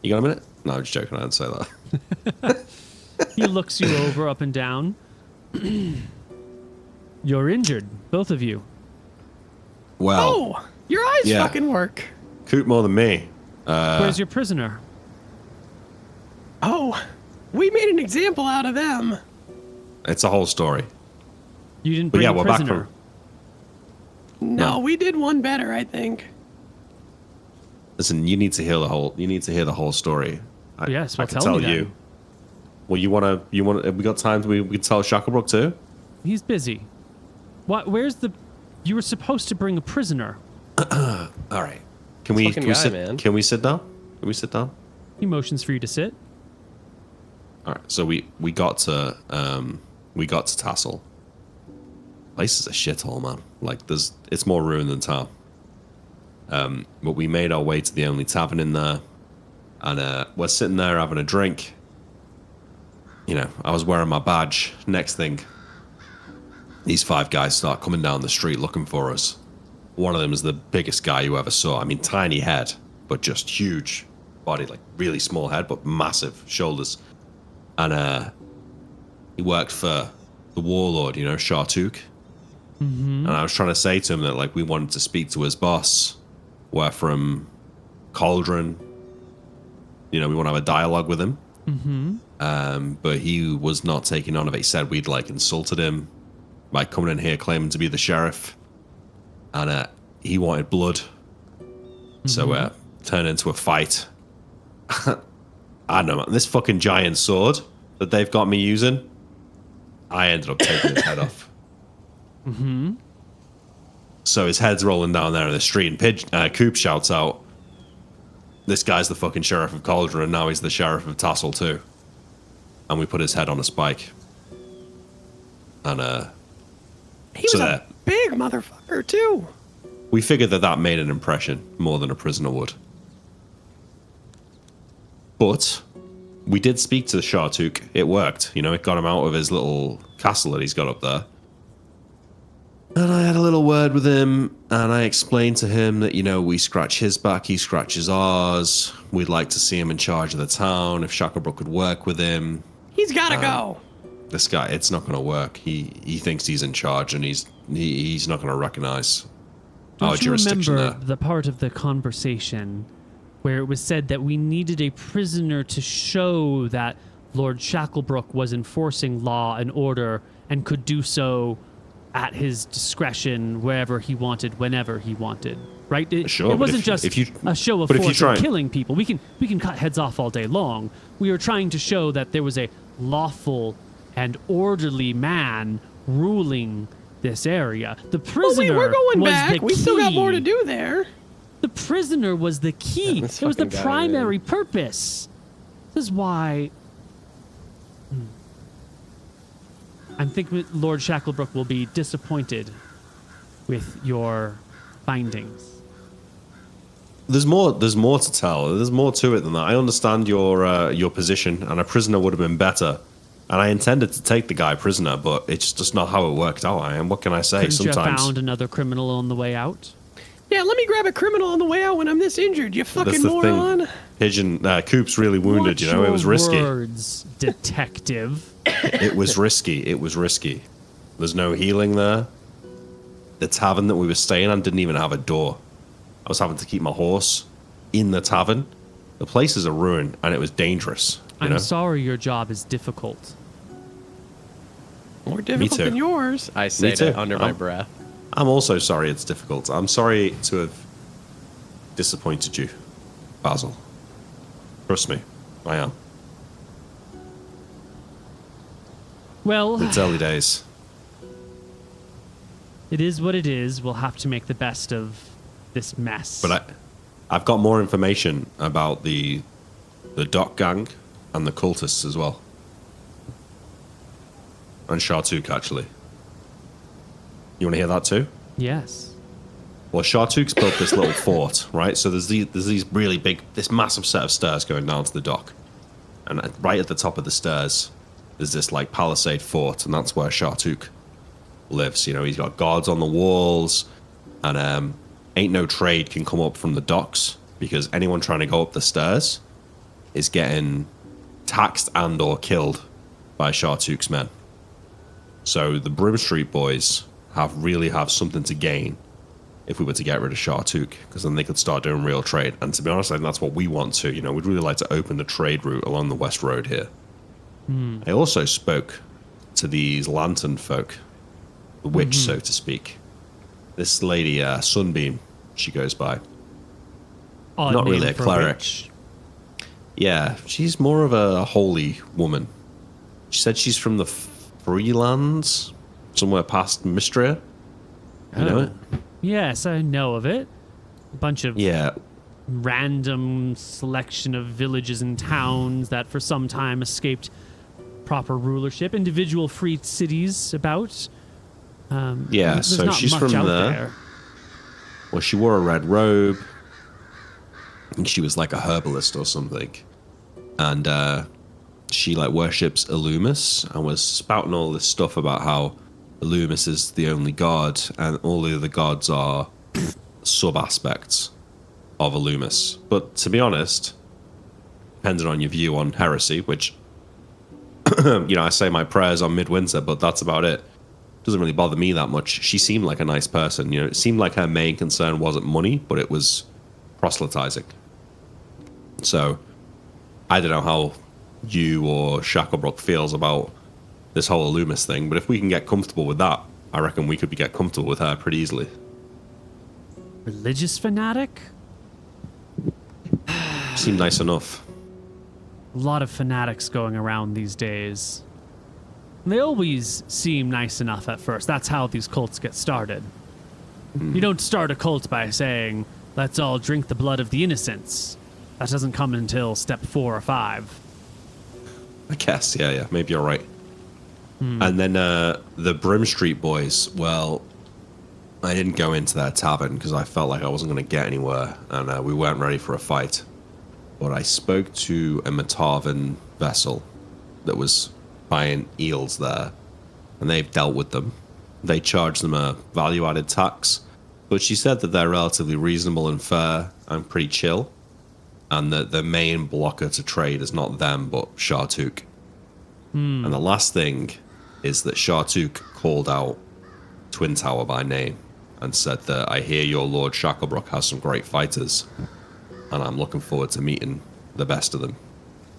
You got a minute? No, I'm just joking. I didn't say that. He looks you over, up and down. You're injured, both of you. Well. Oh, your eyes fucking work. Coop more than me. Where's your prisoner? Oh, we made an example out of them. It's a whole story. You didn't bring a prisoner. Back from... No, we did one better, I think. Listen, you need to hear the whole story. Yes, I can tell you. Well, you wanna? We got time? We can tell Shacklebrook too. He's busy. What? Where's the? You were supposed to bring a prisoner. All right. Can we sit down? Can we sit down? He motions for you to sit. All right. So we got to Tassel. Place is a shithole, man. Like it's more ruined than town. But we made our way to the only tavern in there, and we're sitting there having a drink. You know, I was wearing my badge. Next thing, these 5 guys start coming down the street looking for us. One of them is the biggest guy you ever saw. I mean, tiny head, but just huge body, like really small head, but massive shoulders. And he worked for the warlord, you know, Shartuk. Mm-hmm. And I was trying to say to him that, like, we wanted to speak to his boss. We're from Cauldron. You know, we want to have a dialogue with him. Mm-hmm. But he was not taking on of it. He said we'd, like, insulted him by coming in here claiming to be the sheriff. And he wanted blood. Mm-hmm. So turned into a fight. I don't know, man. This fucking giant sword that they've got me using, I ended up taking his head off. Mm-hmm. So his head's rolling down there in the street, and Coop shouts out, "This guy's the fucking sheriff of Cauldron, and now he's the sheriff of Tassel too." And we put his head on a spike. And he was a big motherfucker too. We figured that made an impression more than a prisoner would. But we did speak to the Shartuk. It worked. You know, it got him out of his little castle that he's got up there. And I had a little word with him, and I explained to him that, you know, we scratch his back, he scratches ours. We'd like to see him in charge of the town. If Shacklebrook could work with him. He's got to go. This guy, it's not going to work. He thinks he's in charge, and he's not going to recognize our jurisdiction there. Don't you remember the part of the conversation where it was said that we needed a prisoner to show that Lord Shacklebrook was enforcing law and order and could do so at his discretion wherever he wanted, whenever he wanted, right? Sure, it wasn't just a show of force and killing people. We can cut heads off all day long. We were trying to show that there was a lawful and orderly man ruling this area. The prisoner we're going was back. the key. We still got more to do there. The prisoner was the key. It was the primary purpose. This is why... I think Lord Shacklebrook will be disappointed with your findings. There's more to tell. There's more to it than that. I understand your position, and a prisoner would have been better. And I intended to take the guy prisoner, but it's just not how it worked out. And what can I say? Couldn't you have found another criminal on the way out? Yeah, let me grab a criminal on the way out when I'm this injured, you fucking moron. Thing. Pigeon, Coop's really wounded, Watch it was risky. Words, detective. It was risky. It was risky. There's no healing there. The tavern that we were staying at didn't even have a door. I was having to keep my horse in the tavern. The place is a ruin, and it was dangerous. I'm sorry your job is difficult. More difficult than yours. I say that under my breath. I'm also sorry it's difficult. I'm sorry to have disappointed you, Basil. Trust me, I am. Well, it's early days. It is what it is. We'll have to make the best of this mess. But I've got more information about the Dock Gang and the cultists as well. And Shartuk, actually. You want to hear that too? Yes. Well, Shartuk's built this little fort, right? So there's these really big, this massive set of stairs going down to the dock. And right at the top of the stairs, there's this like palisade fort, and that's where Shartuk lives. He's got guards on the walls, and ain't no trade can come up from the docks, because anyone trying to go up the stairs is getting taxed and or killed by Shartuk's men. So the Brim Street boys really have something to gain if we were to get rid of Shartuk, because then they could start doing real trade. And to be honest, I think that's what we want to. We'd really like to open the trade route along the West Road here. I also spoke to these lantern folk, the witch, so to speak. This lady, Sunbeam, she goes by. Not really a cleric. Witch. Yeah, she's more of a holy woman. She said she's from the Freelands, somewhere past Mystria. You know it? Yes, I know of it. A bunch of random selection of villages and towns that for some time escaped proper rulership. Individual free cities about. So she's from there. Well, she wore a red robe. I think she was like a herbalist or something. And she worships Illumis and was spouting all this stuff about how Illumis is the only god and all the other gods are sub-aspects of Illumis. But to be honest, depending on your view on heresy, which, I say my prayers on midwinter, but that's about it. Doesn't really bother me that much. She seemed like a nice person. It seemed like her main concern wasn't money, but it was proselytizing. So, I don't know how you or Shacklebrook feels about this whole Illumis thing, but if we can get comfortable with that, I reckon we could get comfortable with her pretty easily. Religious fanatic? Seemed nice enough. A lot of fanatics going around these days. They always seem nice enough at first. That's how these cults get started. You don't start a cult by saying, let's all drink the blood of the innocents. That doesn't come until step 4 or 5. I guess, yeah, maybe you're right. And then the Brim Street boys, well, I didn't go into their tavern because I felt like I wasn't going to get anywhere, and we weren't ready for a fight. But I spoke to a Matavan vessel that was buying eels there, and they've dealt with them. They charge them a value-added tax, but she said that they're relatively reasonable and fair and pretty chill, and that the main blocker to trade is not them, but Shartuk. And the last thing is that Shartuk called out Twin Tower by name and said that I hear your Lord Shacklebrook has some great fighters, and I'm looking forward to meeting the best of them.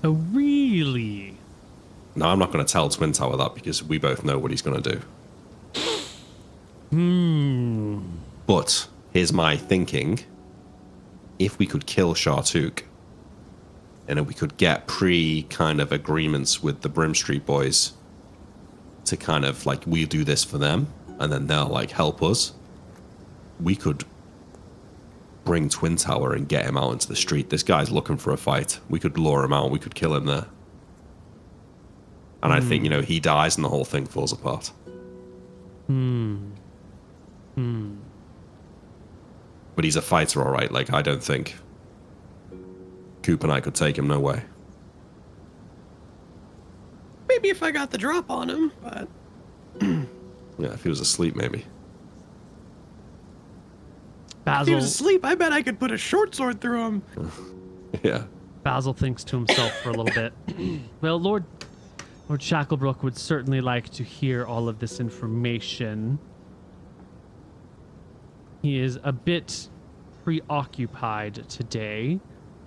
Oh, really? No, I'm not going to tell Twin Tower that because we both know what he's going to do. But here's my thinking. If we could kill Shartuk, and if we could get kind of agreements with the Brim Street boys to kind of we do this for them, and then they'll help us, we could bring Twin Tower and get him out into the street. This guy's looking for a fight. We could lure him out. We could kill him there. And I think, he dies and the whole thing falls apart. But he's a fighter, all right. Like, I don't think Coop and I could take him. No way. Maybe if I got the drop on him, but... Yeah, if he was asleep, maybe. If he was asleep, I bet I could put a short sword through him. Yeah. Basil thinks to himself for a little bit. Well, Lord Shacklebrook would certainly like to hear all of this information. He is a bit preoccupied today.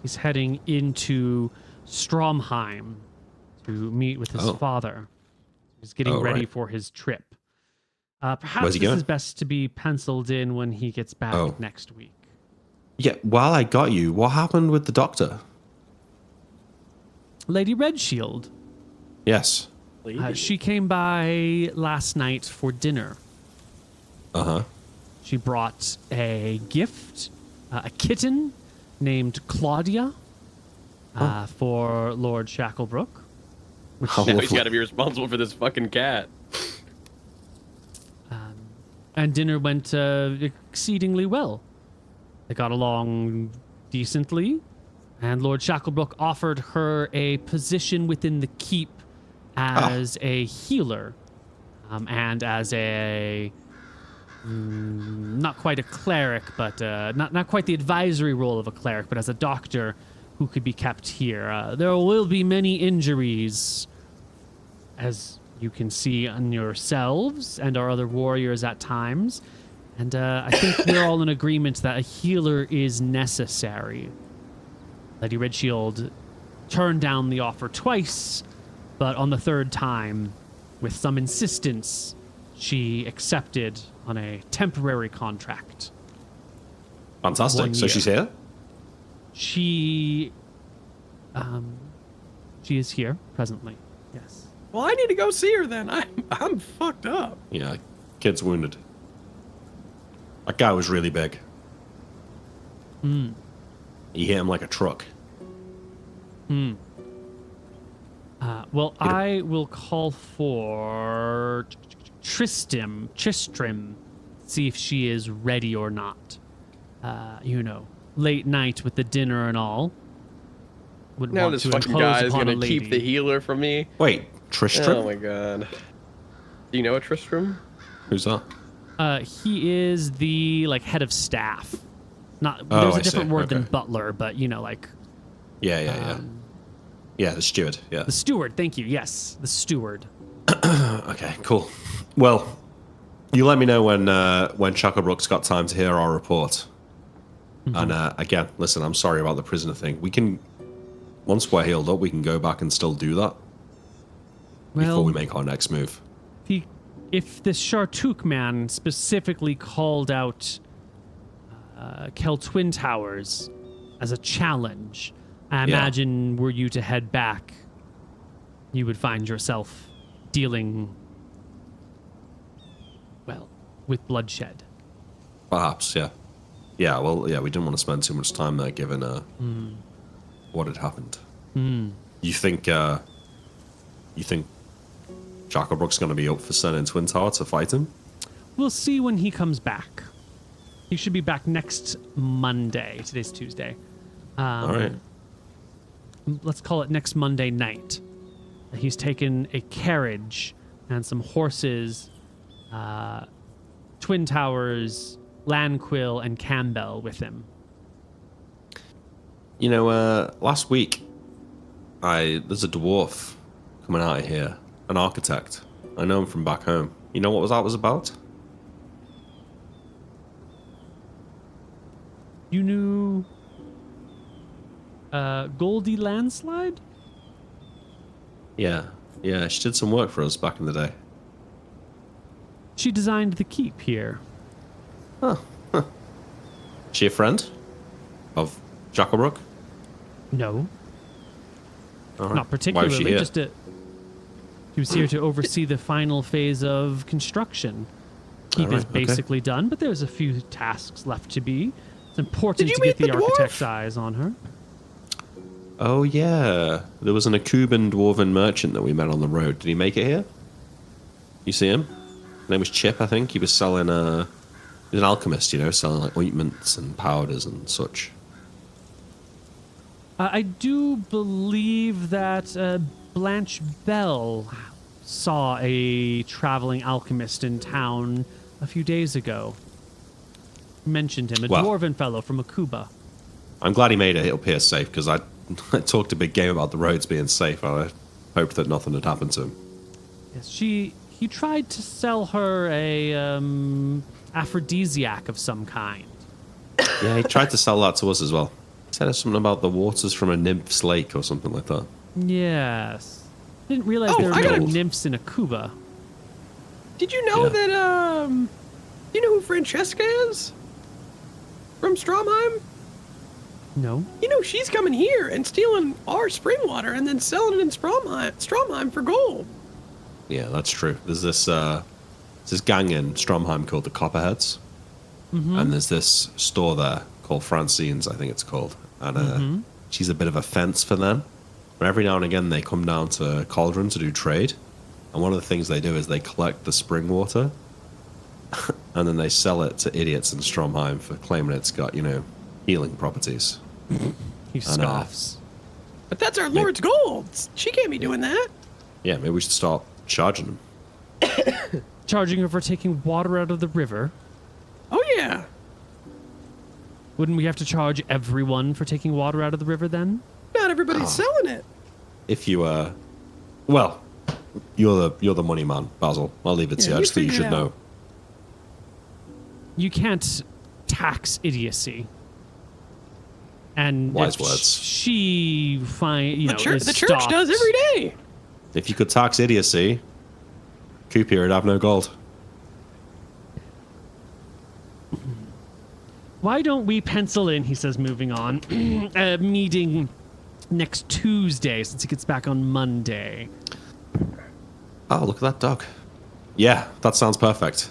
He's heading into Stromheim to meet with his father. He's getting ready for his trip. Perhaps this is best to be penciled in when he gets back next week. Yeah, while I got you, what happened with the doctor? Lady Redshield. Yes. She came by last night for dinner. Uh-huh. She brought a gift, a kitten named Claudia for Lord Shacklebrook. Now he's got to be responsible for this fucking cat. And dinner went exceedingly well. They got along decently, and Lord Shacklebrook offered her a position within the keep as a healer, and as a not quite a cleric, but not quite the advisory role of a cleric, but as a doctor who could be kept here. There will be many injuries, as you can see on yourselves and our other warriors at times. And I think we're all in agreement that a healer is necessary. Lady Redshield turned down the offer twice, but on the third time, with some insistence, she accepted on a temporary contract. Fantastic. So she's here? She is here presently, yes. Well, I need to go see her then. I'm fucked up. Yeah, kid's wounded. That guy was really big. He hit him like a truck. Well, I will call for Tristram, see if she is ready or not. Late night with the dinner and all. Wouldn't now want this to fucking impose guy is upon going a to keep lady. the healer from me. Wait, Tristram? Oh my god. Do you know a Tristram? Who's that? He is the head of staff. There's a different word than butler, but Yeah. Yeah, the steward. Yeah. The steward. Thank you. Yes, the steward. Okay, cool. Well, you let me know when Shacklebrook's got time to hear our report. And again, listen, I'm sorry about the prisoner thing. We can, once we're healed up, we can go back and still do that before we make our next move. If this Shartuk man specifically called out Kel Twin Towers as a challenge, I imagine were you to head back, you would find yourself dealing, with bloodshed. Perhaps, yeah. Yeah, well, we didn't want to spend too much time there given what had happened. You think Shacklebrook's going to be up for sending Twin Tower to fight him? We'll see when he comes back. He should be back next Monday. Today's Tuesday. All right. Let's call it next Monday night. He's taken a carriage and some horses, Twin Towers, Lanquill, and Campbell with him. Last week, there's a dwarf coming out of here, an architect. I know him from back home. You know what that was about? You knew Goldie Landslide? Yeah, she did some work for us back in the day. She designed the keep here. Huh. She a friend of Shacklebrook? No. Right. Not particularly. Why was she here? She was here to oversee the final phase of construction. Keep is basically done, but there's a few tasks left to be. It's important to get the architect's eyes on her. Oh, yeah. There was an Akuban dwarven merchant that we met on the road. Did he make it here? You see him? His name was Chip, I think. He was selling, he's an alchemist, you know, selling like ointments and powders and such. I do believe that Blanche Bell saw a traveling alchemist in town a few days ago. Mentioned him, a dwarven fellow from Akuba. I'm glad he made it up here safe, because I talked a big game about the roads being safe. I hoped that nothing had happened to him. Yes, he tried to sell her a aphrodisiac of some kind. Yeah, he tried to sell that to us as well. He said something about the waters from a nymph's lake or something like that. Yes. Didn't realize there were no nymphs in Akuba. Did you know that, you know who Francesca is? From Stromheim? No. You know, she's coming here and stealing our spring water and then selling it in Stromheim for gold. Yeah, that's true. There's this gang in Stromheim called the Copperheads. Mm-hmm. And there's this store there called Francine's, I think it's called. And she's a bit of a fence for them. But every now and again, they come down to Cauldron to do trade. And one of the things they do is they collect the spring water and then they sell it to idiots in Stromheim for claiming it's got, you know, healing properties. He scoffs. But that's our Lord's gold. She can't be doing that. Yeah, maybe we should start charging them. Charging her for taking water out of the river? Oh, yeah. Wouldn't we have to charge everyone for taking water out of the river then? Not everybody's selling it. If you, well, you're the money man, Basil. I'll leave it to you. I just think you should know. You can't tax idiocy. And wise words. She the church does every day. If you could tax idiocy, Coop here would have no gold. Why don't we pencil in, he says, moving on, a meeting next Tuesday since he gets back on Monday. Oh, look at that dog. Yeah, that sounds perfect.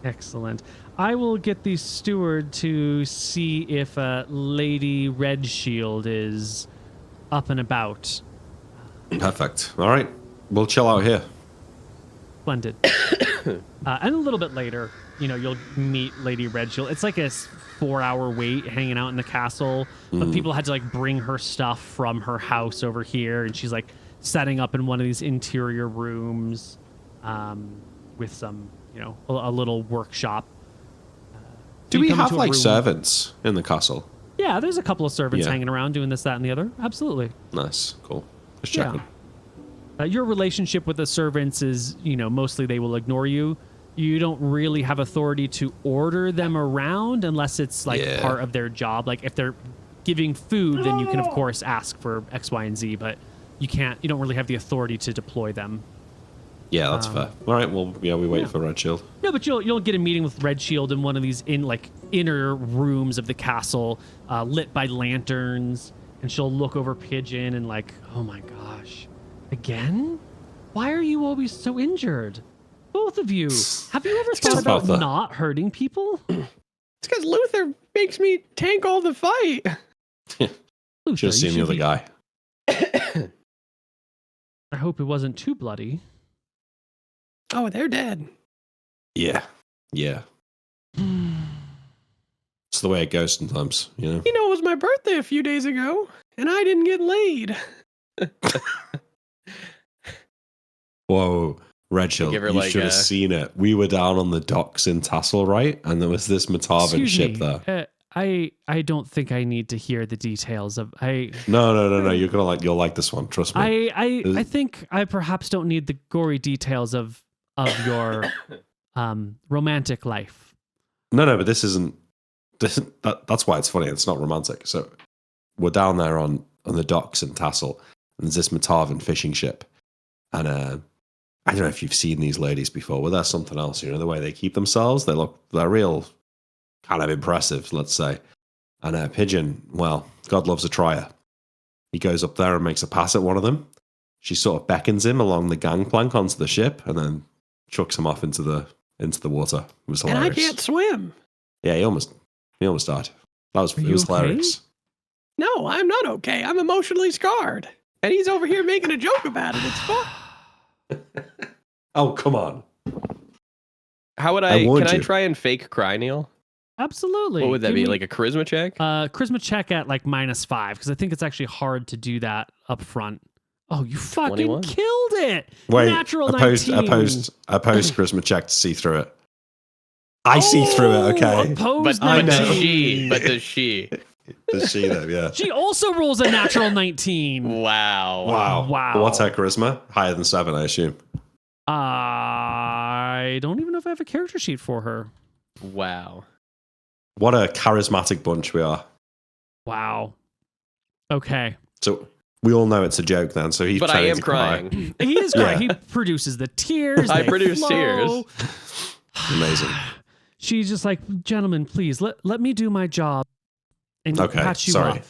Excellent. I will get the steward to see if Lady Redshield is up and about. Perfect. All right. We'll chill out here. Splendid. And a little bit later, you know, you'll meet Lady Redshield. It's like a 4-hour wait hanging out in the castle. But people had to, like, bring her stuff from her house over here. And she's, like, setting up in one of these interior rooms with some, you know, a little workshop. Do we have, like, servants in the castle? Yeah, there's a couple of servants hanging around doing this, that, and the other. Absolutely. Nice. Cool. Just checking. Yeah. Your relationship with the servants is, you know, mostly they will ignore you. You don't really have authority to order them around unless it's, like, part of their job. Like, if they're giving food, then you can, of course, ask for X, Y, and Z, but you don't really have the authority to deploy them. Yeah, that's fair. All right, well, we wait for Redshield. No, but you'll get a meeting with Redshield in one of these inner rooms of the castle, lit by lanterns, and she'll look over Pigeon and like, oh my gosh, again? Why are you always so injured? Both of you. Have you ever thought about not hurting people? It's because Luther makes me tank all the fight. Luther, should have seen the other guy. I hope it wasn't too bloody. Oh, they're dead. Yeah. Yeah. It's the way it goes sometimes, you know? You know, it was my birthday a few days ago, and I didn't get laid. Whoa, Redshield, you should have seen it. We were down on the docks in Tassel, right? And there was this Matavan ship there. I don't think I need to hear the details of. No. You'll like this one. Trust me. I think I perhaps don't need the gory details of your romantic life. No, but this isn't. That's why it's funny. It's not romantic. So we're down there on the docks in Tassel, and there's this Matavan fishing ship, and I don't know if you've seen these ladies before, but there's something else. You know, the way they keep themselves, they're real. Kind of impressive, let's say. And Pigeon, well, God loves a trier. He goes up there and makes a pass at one of them. She sort of beckons him along the gangplank onto the ship and then chucks him off into the water. It was hilarious. And I can't swim. Yeah, he almost died. It was hilarious. No, I'm not okay. I'm emotionally scarred. And he's over here making a joke about it. It's fun. Oh, come on. How would can I try and fake cry, Neil? Absolutely. What would that be? Like a charisma check? Charisma check at like -5, because I think it's actually hard to do that up front. Oh, you fucking 21? killed it! Wait, Natural opposed 19. charisma check to see through it. I see through it, okay. Opposed But 19. does she? Does she though, yeah. She also rolls a natural 19. Wow. Wow. What's her charisma? Higher than 7, I assume. I don't even know if I have a character sheet for her. Wow. What a charismatic bunch we are. Wow. Okay. So we all know it's a joke then. So he's But I pretending am to cry. crying. He is crying. He produces the tears. I they produce flow. tears. Amazing. She's just like, gentlemen, please let me do my job and Okay, patch you sorry. up.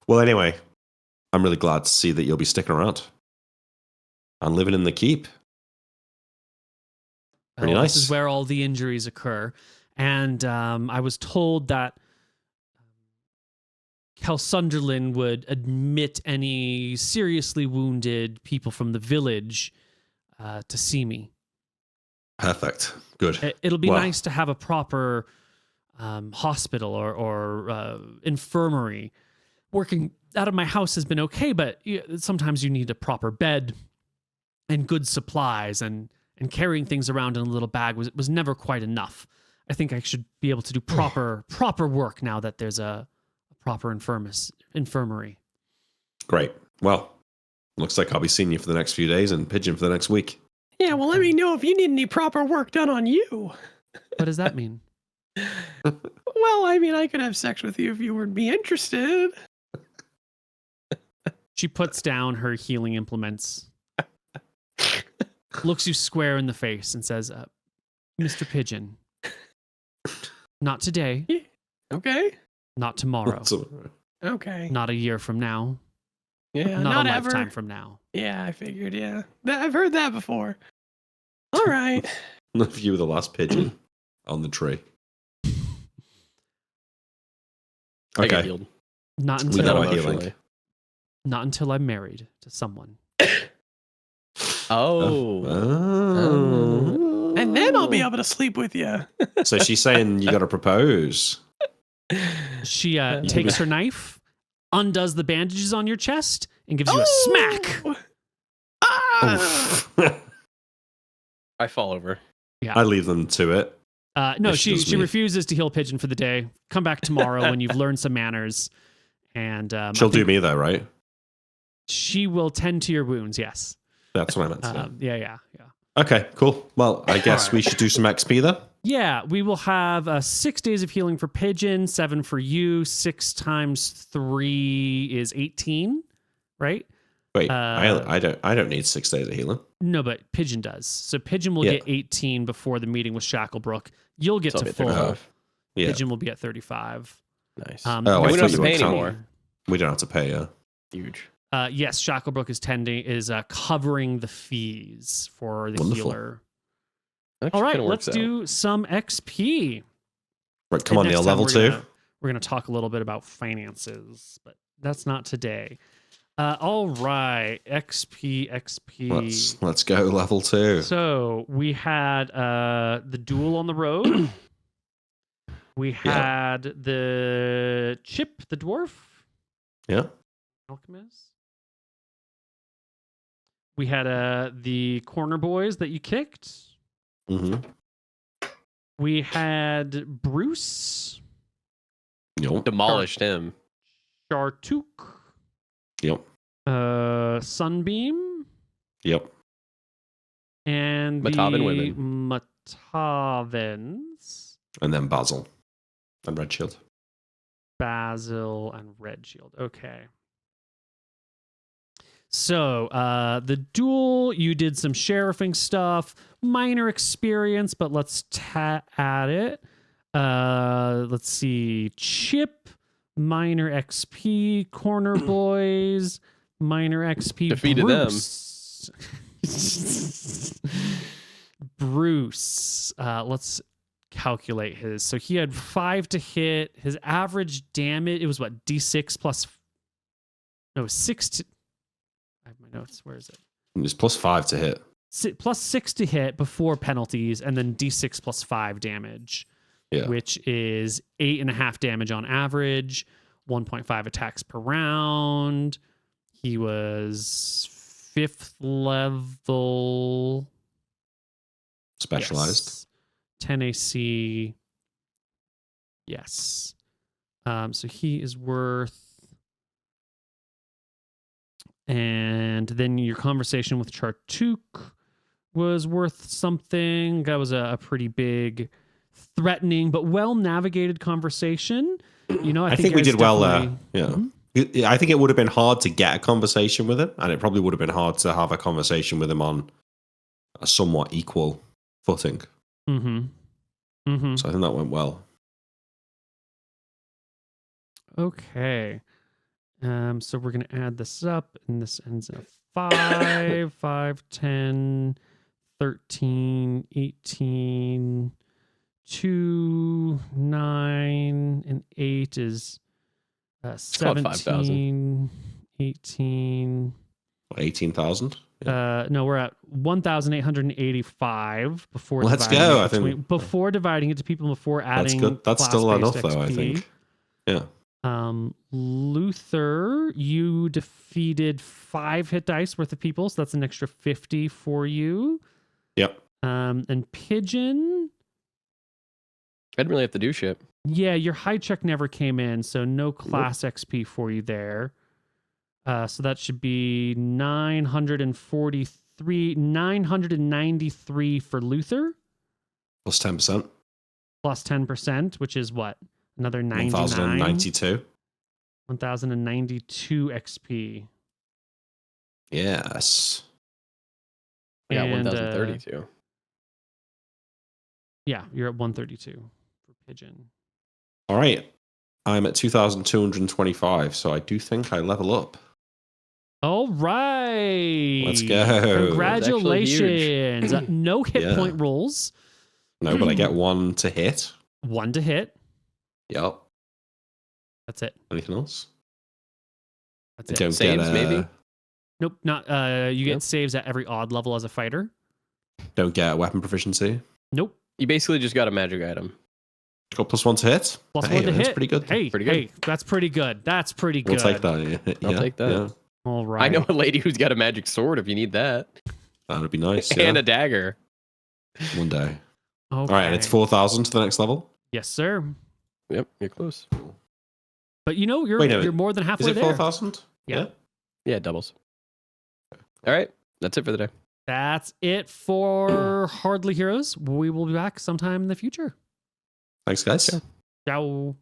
Well, anyway, I'm really glad to see that you'll be sticking around and living in the keep. Pretty nice. This is where all the injuries occur. And I was told that Cal Sunderland would admit any seriously wounded people from the village to see me. Perfect. Good. It'll be nice to have a proper hospital or infirmary. Working out of my house has been okay, but sometimes you need a proper bed and good supplies, and carrying things around in a little bag was never quite enough. I think I should be able to do proper work now that there's a proper infirmary. Great. Well, looks like I'll be seeing you for the next few days and Pigeon for the next week. Yeah, well, let me know if you need any proper work done on you. What does that mean? Well, I mean, I could have sex with you if you would be interested. She puts down her healing implements, looks you square in the face, and says, Mr. Pigeon, not today. Yeah. Okay. Not tomorrow. Okay. Not a year from now. Yeah, not a ever. lifetime from now. Yeah, I figured, yeah. I've heard that before. All right. You were the last pigeon on the tree. I get Okay. healed. Not We know until our healing. not until I'm married to someone. Oh. And then I'll be able to sleep with you. So she's saying you got to propose. She takes her knife, undoes the bandages on your chest, and gives you a smack. Ah! I fall over. Yeah. I leave them to it. No, If she does she me. refuses to heal Pigeon for the day. Come back tomorrow when you've learned some manners. And She'll I do think me though, right? She will tend to your wounds, yes. That's what I meant. Yeah. Okay, cool. Well, I guess we should do some XP then. Yeah, we will have 6 days of healing for Pigeon, 7 for you. 6 times 3 is 18, right? Wait, I don't need 6 days of healing. No, but Pigeon does. So Pigeon will get 18 before the meeting with Shacklebrook. You'll get So I'll to be full. 35. Yeah. Pigeon will be at 35. Nice. I we thought don't have you to were pay counting. anymore. We don't have to pay, yeah. Huge. Yes, Shacklebrook is covering the fees for the Wonderful. healer. Actually, All right, kinda let's works out. do some XP. Right, come on, And Neil, next time level 2. We're gonna talk a little bit about finances, but that's not today. All right, XP. Let's go level 2. So we had the duel on the road. We had the Chip, the dwarf. Yeah. Alchemist. We had the corner boys that you kicked. Mm-hmm. We had Bruce, Yep. Demolished him. Shartuk, Yep. Sunbeam, Yep. and Matavin the women. Matavans, And then Basil and Red Shield. Basil, and Red Shield. Okay. So, the duel, you did some sheriffing stuff, minor experience, but let's add it. Let's see. Chip, minor XP, corner boys, minor XP. Defeated Bruce. Bruce. Let's calculate his. So he had 5 to hit. His average damage, it was what, D6 plus... No, 6 to... I have my notes. Where is it? It's +5 to hit. Plus 6 to hit before penalties, and then D6 plus 5 damage, which is 8.5 damage on average, 1.5 attacks per round. He was 5th level. Specialized. Yes. 10 AC. Yes. So he is worth... And then your conversation with Chartuk was worth something. That was a pretty big, threatening, but well-navigated conversation. You know, I think we did well there. Yeah. Mm-hmm. I think it would have been hard to get a conversation with him, and it probably would have been hard to have a conversation with him on a somewhat equal footing. Mm-hmm. Mm-hmm. So I think that went well. Okay. So we're going to add this up, and this ends in a 5, 5, 10, 13, 18, 2, 9, and 8 is 17, 18. 18,000? Yeah. No, we're at 1,885 before. Let's go. I think before dividing it to people, before adding. That's good. That's still enough, XP. though. I think. Yeah. Luther, you defeated 5 hit dice worth of people, so that's an extra 50 for you. Yep. And Pigeon, I didn't really have to do shit. yeah, your high check never came in, so no class XP for you there. So that should be 993 for Luther. Plus 10%. Plus 10%, which is what? Another 99? 1,092. 1,092 XP. Yes. I got And, 1,032. Yeah, you're at 132 for Pigeon. All right. I'm at 2,225, so I do think I level up. All right. Let's go. Congratulations. No hit point rolls. No, but I get 1 to hit. 1 to hit. Yep. That's it. Anything else? That's it. Don't Saves, get, maybe? Nope, not. You get saves at every odd level as a fighter. Don't get weapon proficiency. Nope. You basically just got a magic item. Got +1 to hit. +1 to that's hit. pretty good. Hey, Pretty good. hey, that's pretty good. That's pretty good. We'll take that. Yeah. I'll take that. Yeah. All right. I know a lady who's got a magic sword if you need that. That would be nice. And a dagger. One day. Okay. All right, and it's 4,000 to the next level. Yes, sir. Yep, you're close. But you know, you're more than halfway Is it there. 4,000? Yeah. Yeah, doubles. All right, that's it for the day. That's it for Hardly Heroes. We will be back sometime in the future. Thanks, guys. Sure. Ciao.